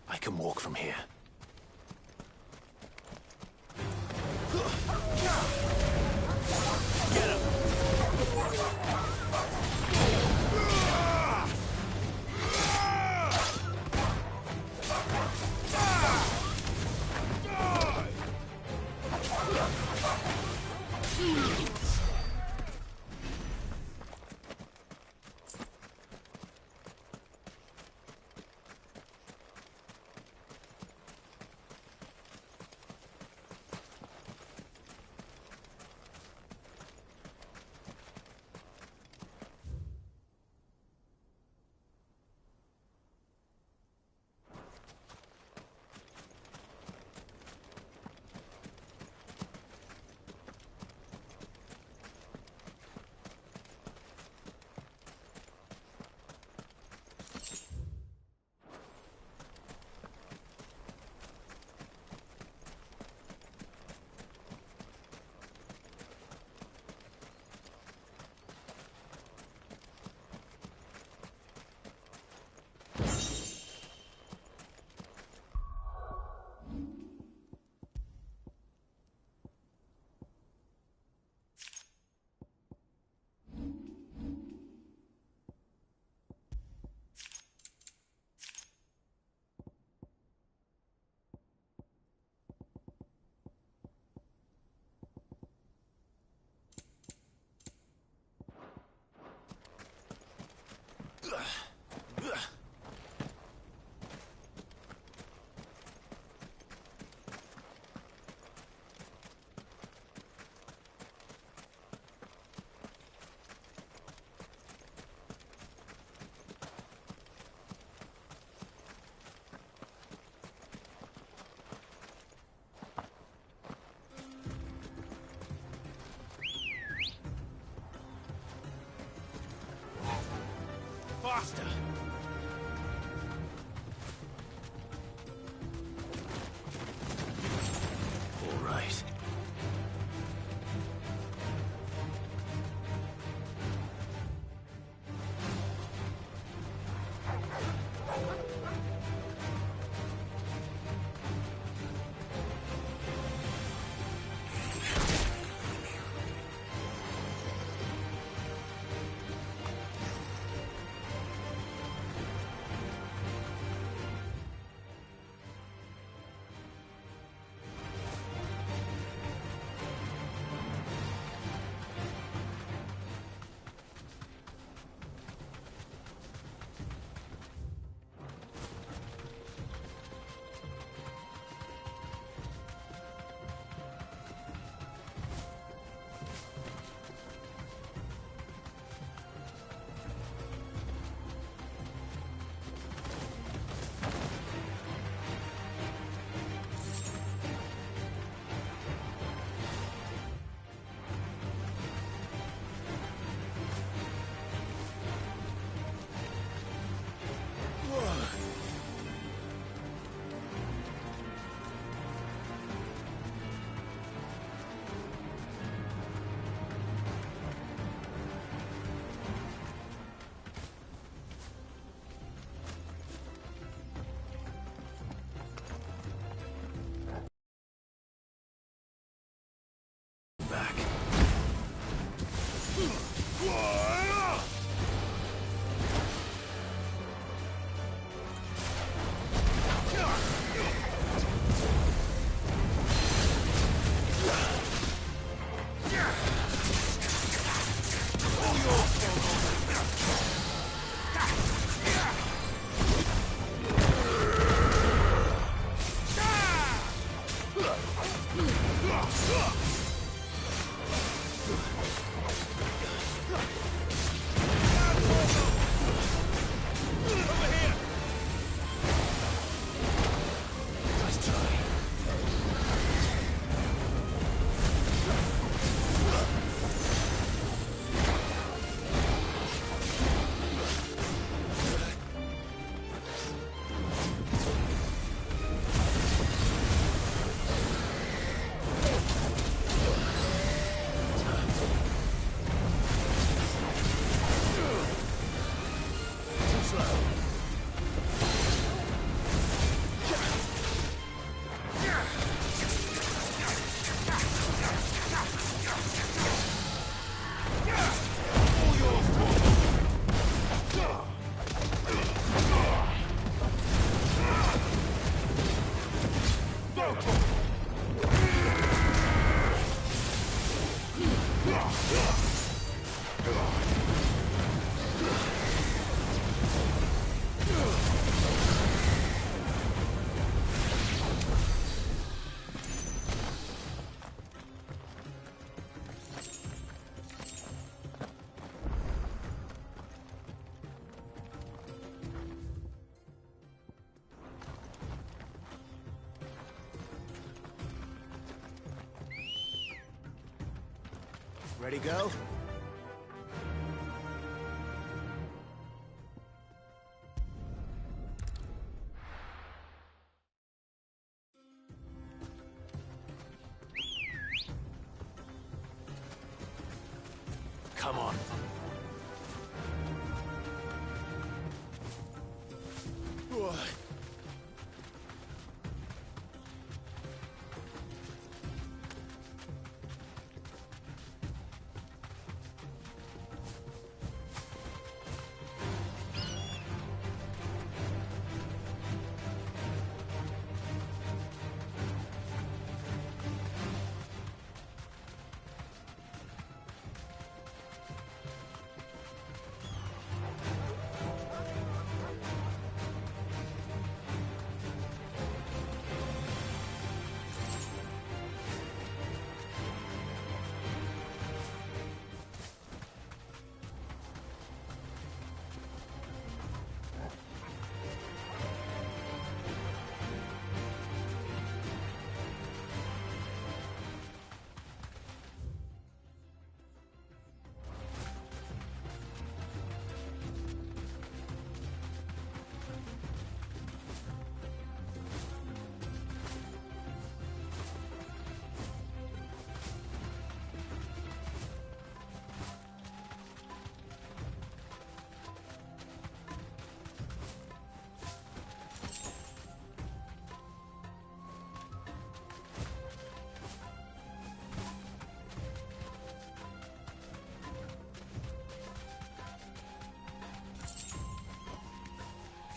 I can walk from here. Ready, go? Come on. Whoa.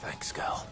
Thanks, girl.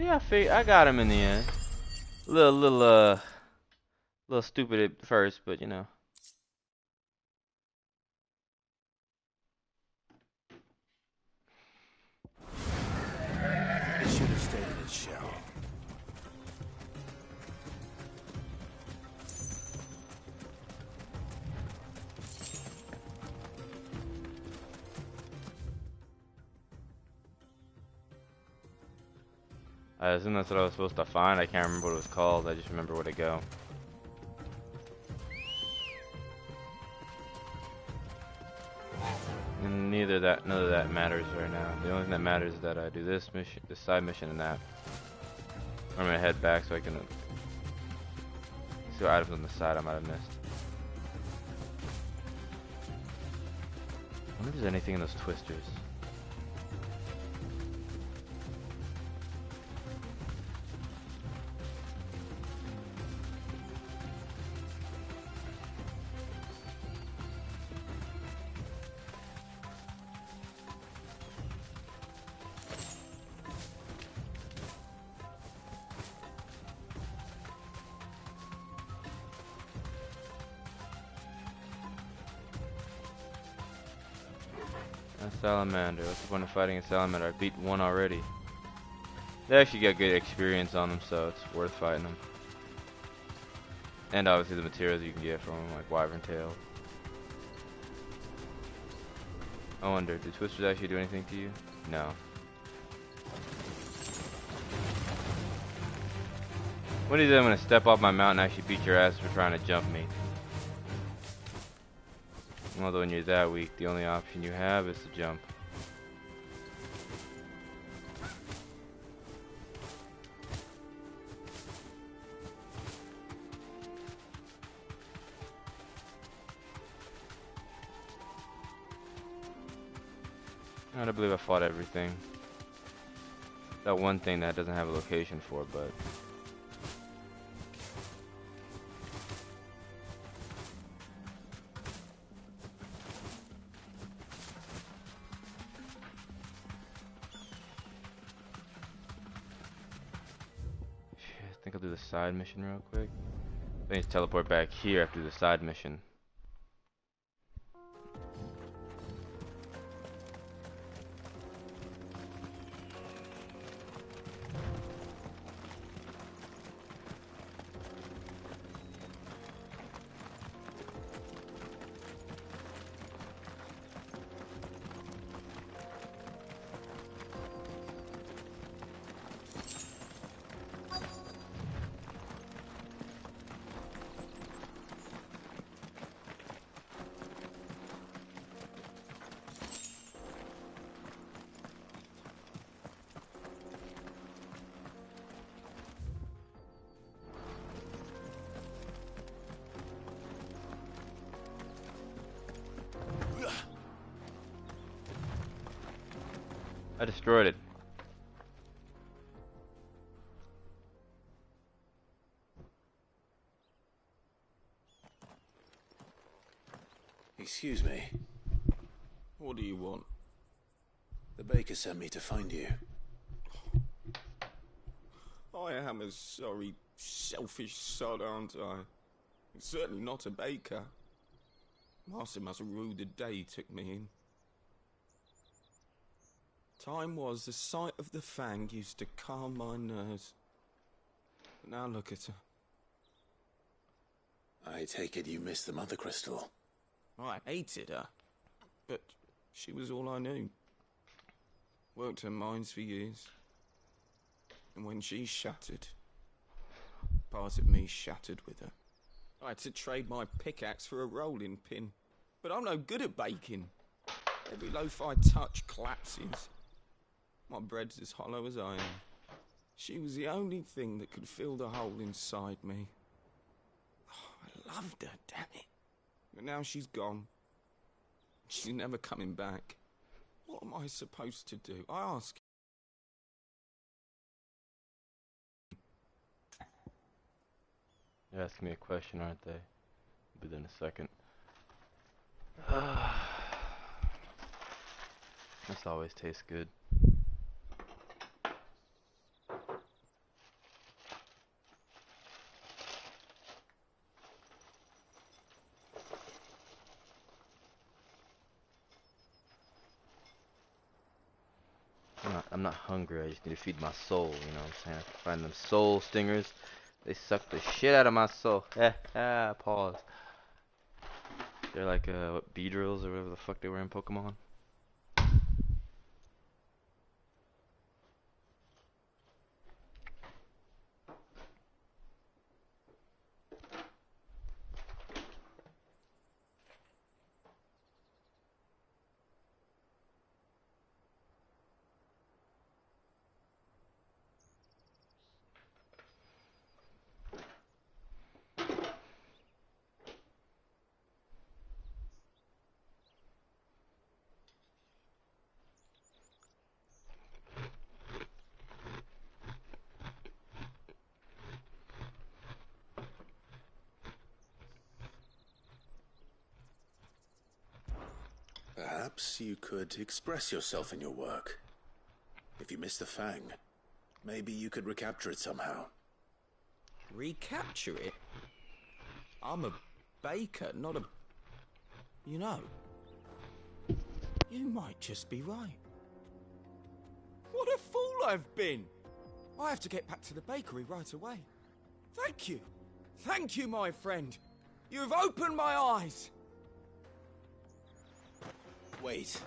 Yeah, I got him in the end. Little stupid at first, but you know. It should have stayed in its shell. I assume that's what I was supposed to find. I can't remember what it was called. I just remember where to go. And none of that matters right now. The only thing that matters is that I do this mission, this side mission, and that. I'm gonna head back so I can see what items on the side I might have missed. I wonder if there's anything in those twisters. A salamander. What's the point of fighting a salamander? I beat one already. They actually get good experience on them, so it's worth fighting them. And obviously the materials you can get from them, like wyvern tail. I wonder, do twisters actually do anything to you? No. What is it? I'm gonna step off my mountain and actually beat your ass for trying to jump me. Although when you're that weak, the only option you have is to jump. I don't believe I fought everything. That one thing that doesn't have a location for, but... I think I'll do the side mission real quick. I need to teleport back here after the side mission. I destroyed it. Excuse me. What do you want? The baker sent me to find you. I am a sorry, selfish sod, aren't I? Certainly not a baker. Master must have ruled the day he took me in. Time was the sight of the fang used to calm my nerves. But now look at her. I take it you missed the mother crystal. I hated her, but she was all I knew. Worked her mines for years. And when she shattered, part of me shattered with her. I had to trade my pickaxe for a rolling pin. But I'm no good at baking. Every loaf I touch collapses. My bread's as hollow as I am. She was the only thing that could fill the hole inside me. Oh, I loved her, damn it. But now she's gone. She's never coming back. What am I supposed to do? I ask. You're asking me a question, aren't they? I'll be there in a second. This always tastes good. I'm not hungry. I just need to feed my soul. You know what I'm saying? I can find them soul stingers. They suck the shit out of my soul. Pause. They're like what, Beedrills or whatever the fuck they were in Pokemon. Perhaps you could express yourself in your work. If you miss the Fang, maybe you could recapture it somehow. Recapture it? I'm a baker, not a... You know, you might just be right. What a fool I've been! I have to get back to the bakery right away. Thank you. Thank you, my friend. You've opened my eyes. Wait.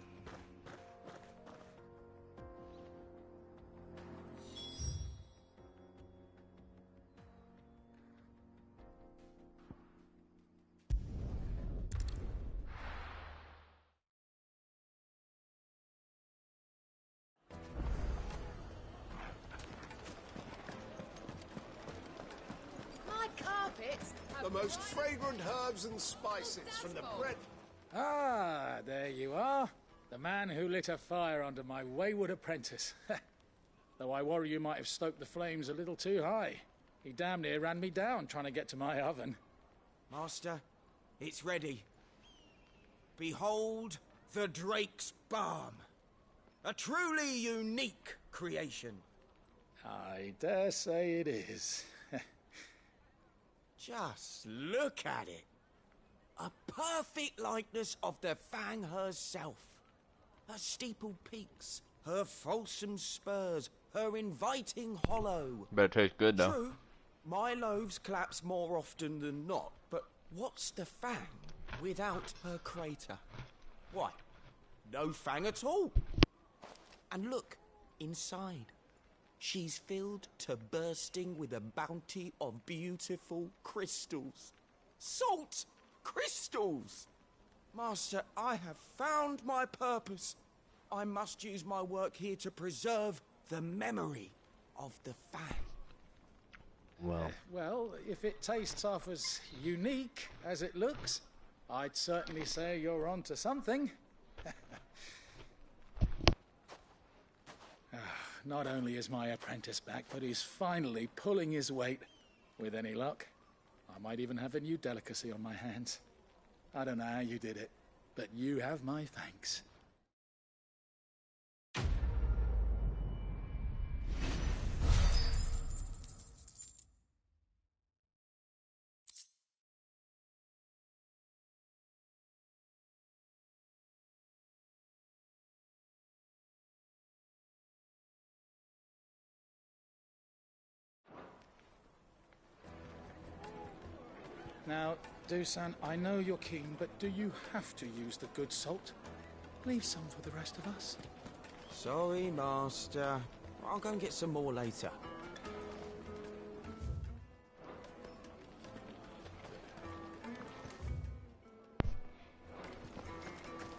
My carpets. The most fragrant herbs and spices from the bread. Ah, there you are. The man who lit a fire under my wayward apprentice. Though I worry you might have stoked the flames a little too high. He damn near ran me down trying to get to my oven. Master, it's ready. Behold the Drake's Balm. A truly unique creation. I dare say it is. Just look at it. A perfect likeness of the Fang herself. Her steepled peaks, her fulsome spurs, her inviting hollow. Better taste good though. True, my loaves collapse more often than not, but what's the Fang without her crater? Why, no Fang at all. And look, inside. She's filled to bursting with a bounty of beautiful crystals. Salt crystals! Master, I have found my purpose. I must use my work here to preserve the memory of the Fang. Well, if it tastes half as unique as it looks, I'd certainly say you're onto something. Not only is my apprentice back, but he's finally pulling his weight. With any luck, I might even have a new delicacy on my hands. I don't know how you did it, but you have my thanks. Now, Dusan, I know you're keen, but do you have to use the good salt? Leave some for the rest of us. Sorry, Master. I'll go and get some more later.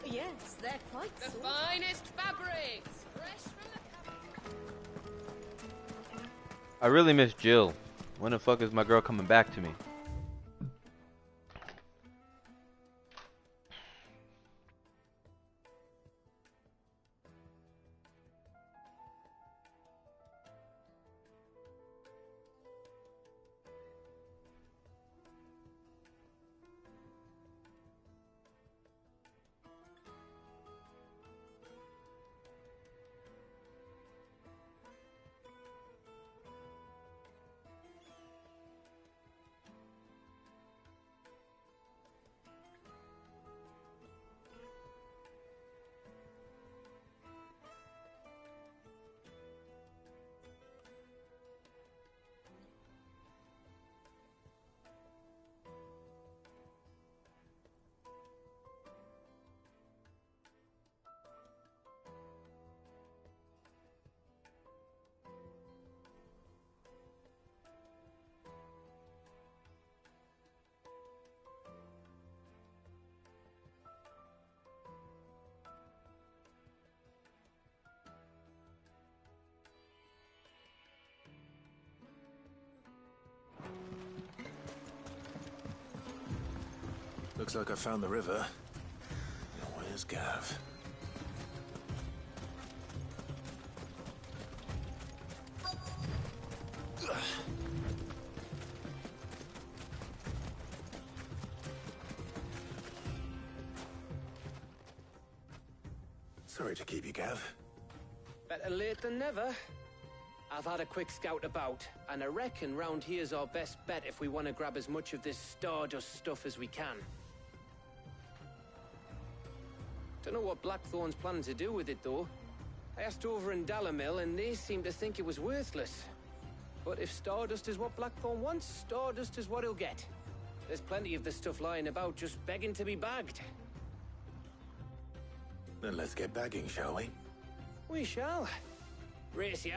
Yes, they're quite the soft. Finest fabrics, fresh from the... I really miss Jill. When the fuck is my girl coming back to me? Looks like I found the river. Now where's Gav? Sorry to keep you, Gav. Better late than never. I've had a quick scout about, and I reckon round here's our best bet if we want to grab as much of this Stardust stuff as we can. Don't know what Blackthorn's planning to do with it, though. I asked over in Dalamil, and they seem to think it was worthless. But if Stardust is what Blackthorn wants, Stardust is what he'll get. There's plenty of the stuff lying about, just begging to be bagged. Then let's get bagging, shall we? We shall. Race ya.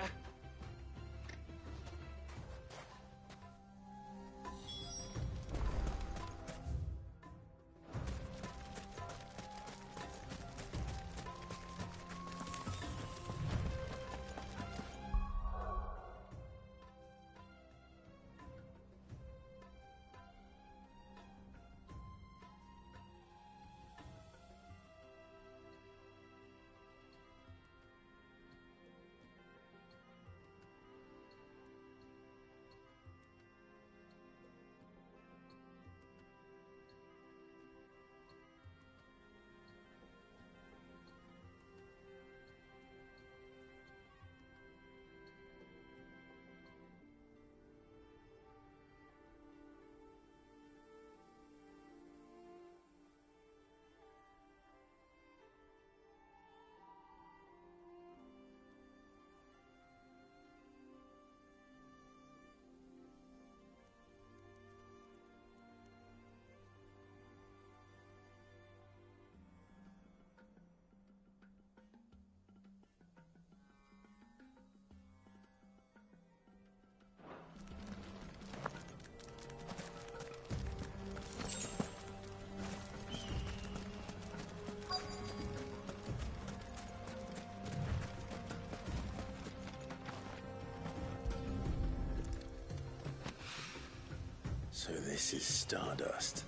So this is Stardust.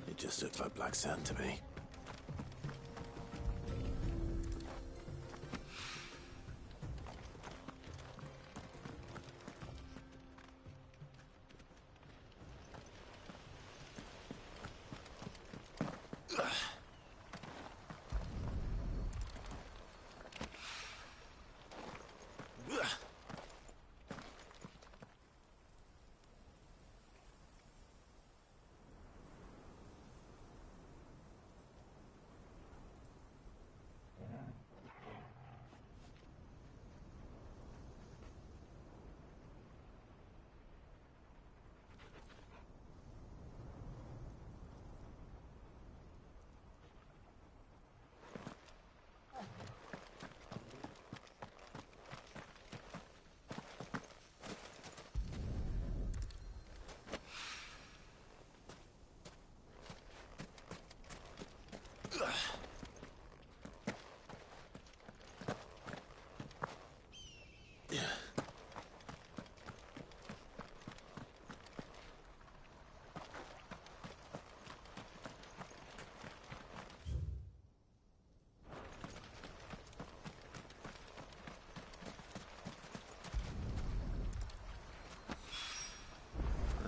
It just looks like black sand to me.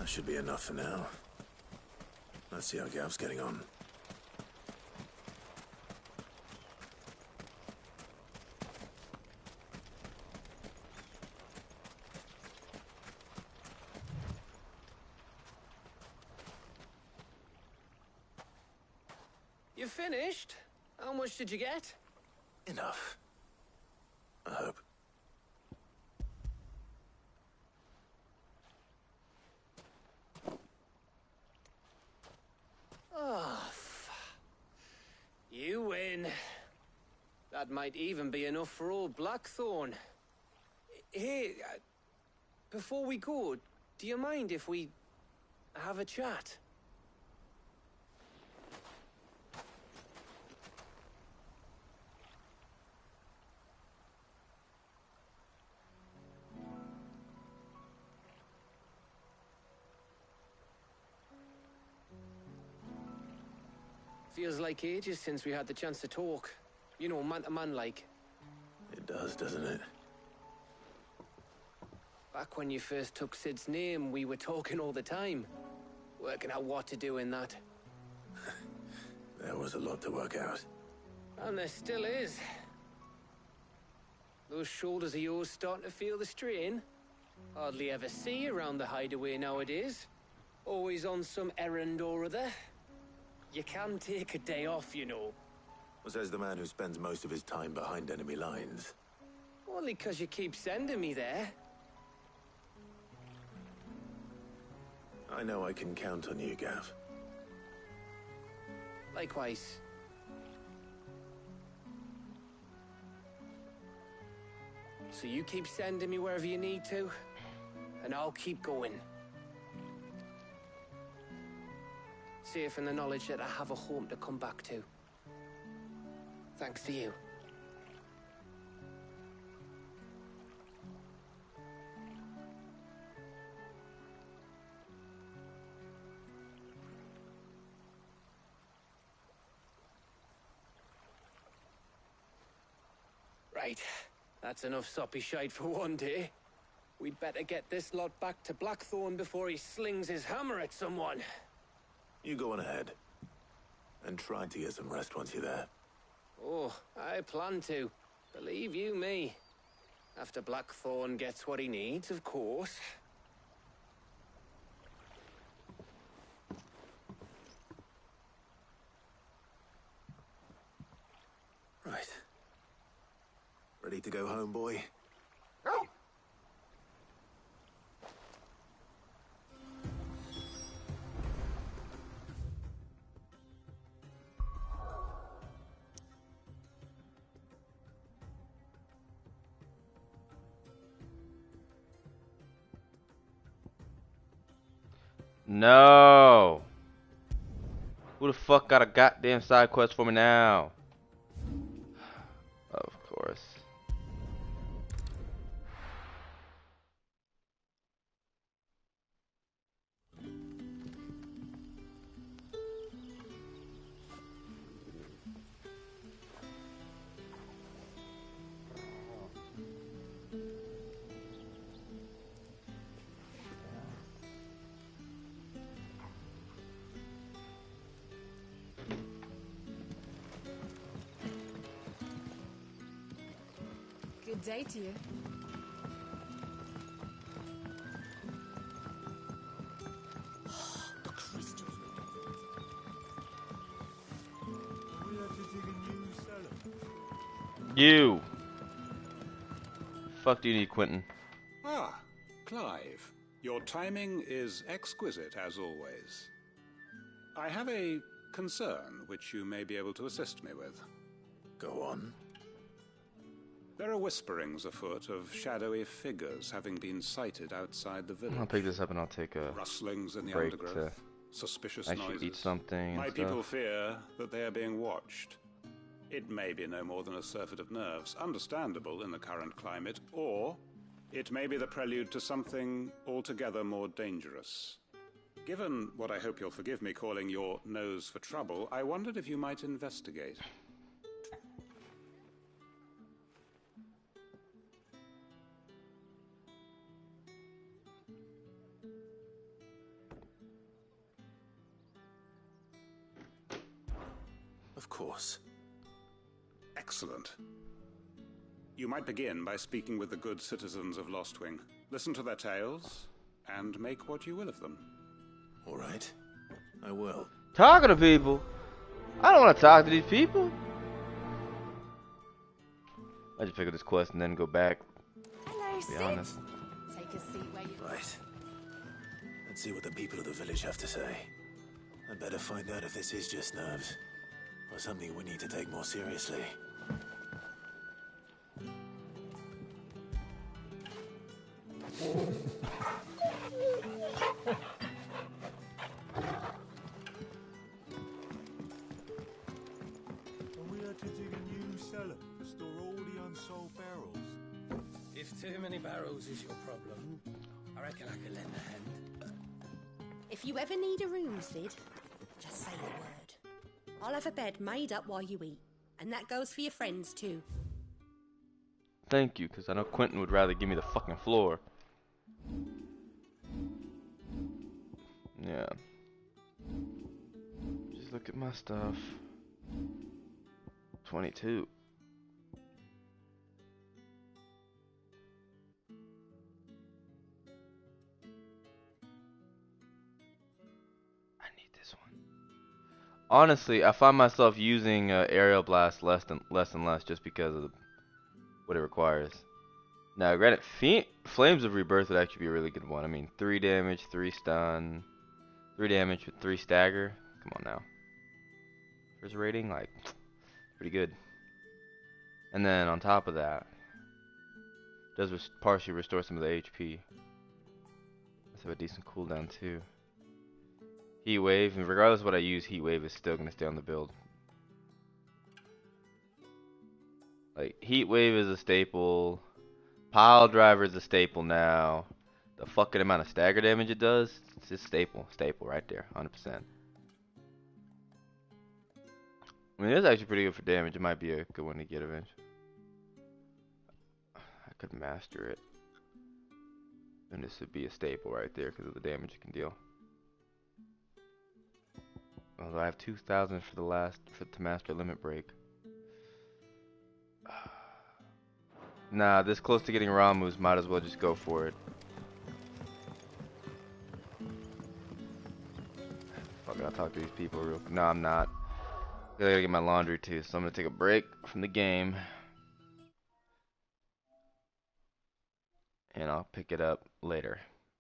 That should be enough for now. Let's see how Gav's getting on. You finished? How much did you get? Enough. I hope. Oh, you win. That might even be enough for old Blackthorn. Hey, before we go, do you mind if we have a chat? Feels like ages since we had the chance to talk. You know, man to man like. It does, doesn't it? Back when you first took Sid's name, we were talking all the time. Working out what to do in that. There was a lot to work out. And there still is. Those shoulders of yours starting to feel the strain. Hardly ever see you around the hideaway nowadays. Always on some errand or other. You can take a day off, you know. Says the man who spends most of his time behind enemy lines. Only 'cause you keep sending me there. I know I can count on you, Gav. Likewise. So you keep sending me wherever you need to, and I'll keep going. Safe in the knowledge that I have a home to come back to. Thanks to you. Right. That's enough soppy shite for one day. We'd better get this lot back to Blackthorn before he slings his hammer at someone. You go on ahead. And try to get some rest once you're there. Oh, I plan to. Believe you me. After Blackthorn gets what he needs, of course. Right. Ready to go home, boy? No. Who the fuck got a goddamn side quest for me now? Of course. Good day to you. The crystals We have to dig a new cellar. You. Fuck do you need, Quentin? Ah, Clive. Your timing is exquisite, as always. I have a concern which you may be able to assist me with. Go on. There are whisperings afoot of shadowy figures having been sighted outside the village. I'll pick this up and I'll take a rustlings in the break undergrowth, to suspicious actually noises. eat something. My and people stuff. fear that they are being watched. It may be no more than a surfeit of nerves, understandable in the current climate, or it may be the prelude to something altogether more dangerous. Given what I hope you'll forgive me calling your nose for trouble, I wondered if you might investigate. Of course. Excellent. You might begin by speaking with the good citizens of Lostwing. Listen to their tales, and make what you will of them. All right. I will. Talking to people? I don't want to talk to these people. I just figure this quest and then go back. Hello, To be Sid. honest. Take a seat where you... Right. Let's see what the people of the village have to say. I'd better find out if this is just nerves, or something we need to take more seriously. And we had to dig a new cellar to store all the unsold barrels. If too many barrels is your problem, I reckon I could lend a hand. If you ever need a room, Sid, just say the word. I'll have a bed made up while you eat. And that goes for your friends, too. Thank you, because I know Quentin would rather give me the fucking floor. Yeah. Just look at my stuff. 22. I need this one. Honestly, I find myself using aerial blast less and less just because of what it requires. Now, granted, Flames of Rebirth would actually be a really good one. I mean, 3 damage, 3 stun, 3 damage with 3 stagger. Come on now. First rating, like, pretty good. And then on top of that, does partially restore some of the HP. Let's have a decent cooldown too. Heat Wave, and regardless of what I use, Heat Wave is still going to stay on the build. Like, Heat Wave is a staple. Pile Driver is a staple now. The fucking amount of stagger damage it does, it's just staple right there, 100%. I mean, it's actually pretty good for damage. It might be a good one to get eventually. I could master it. And this would be a staple right there because of the damage it can deal. Although I have 2,000 for to master Limit Break. Nah, this close to getting Ramu's, might as well just go for it. Fuck it, I'll talk to these people real quick. No, I'm not. I gotta get my laundry too, so I'm gonna take a break from the game. And I'll pick it up later.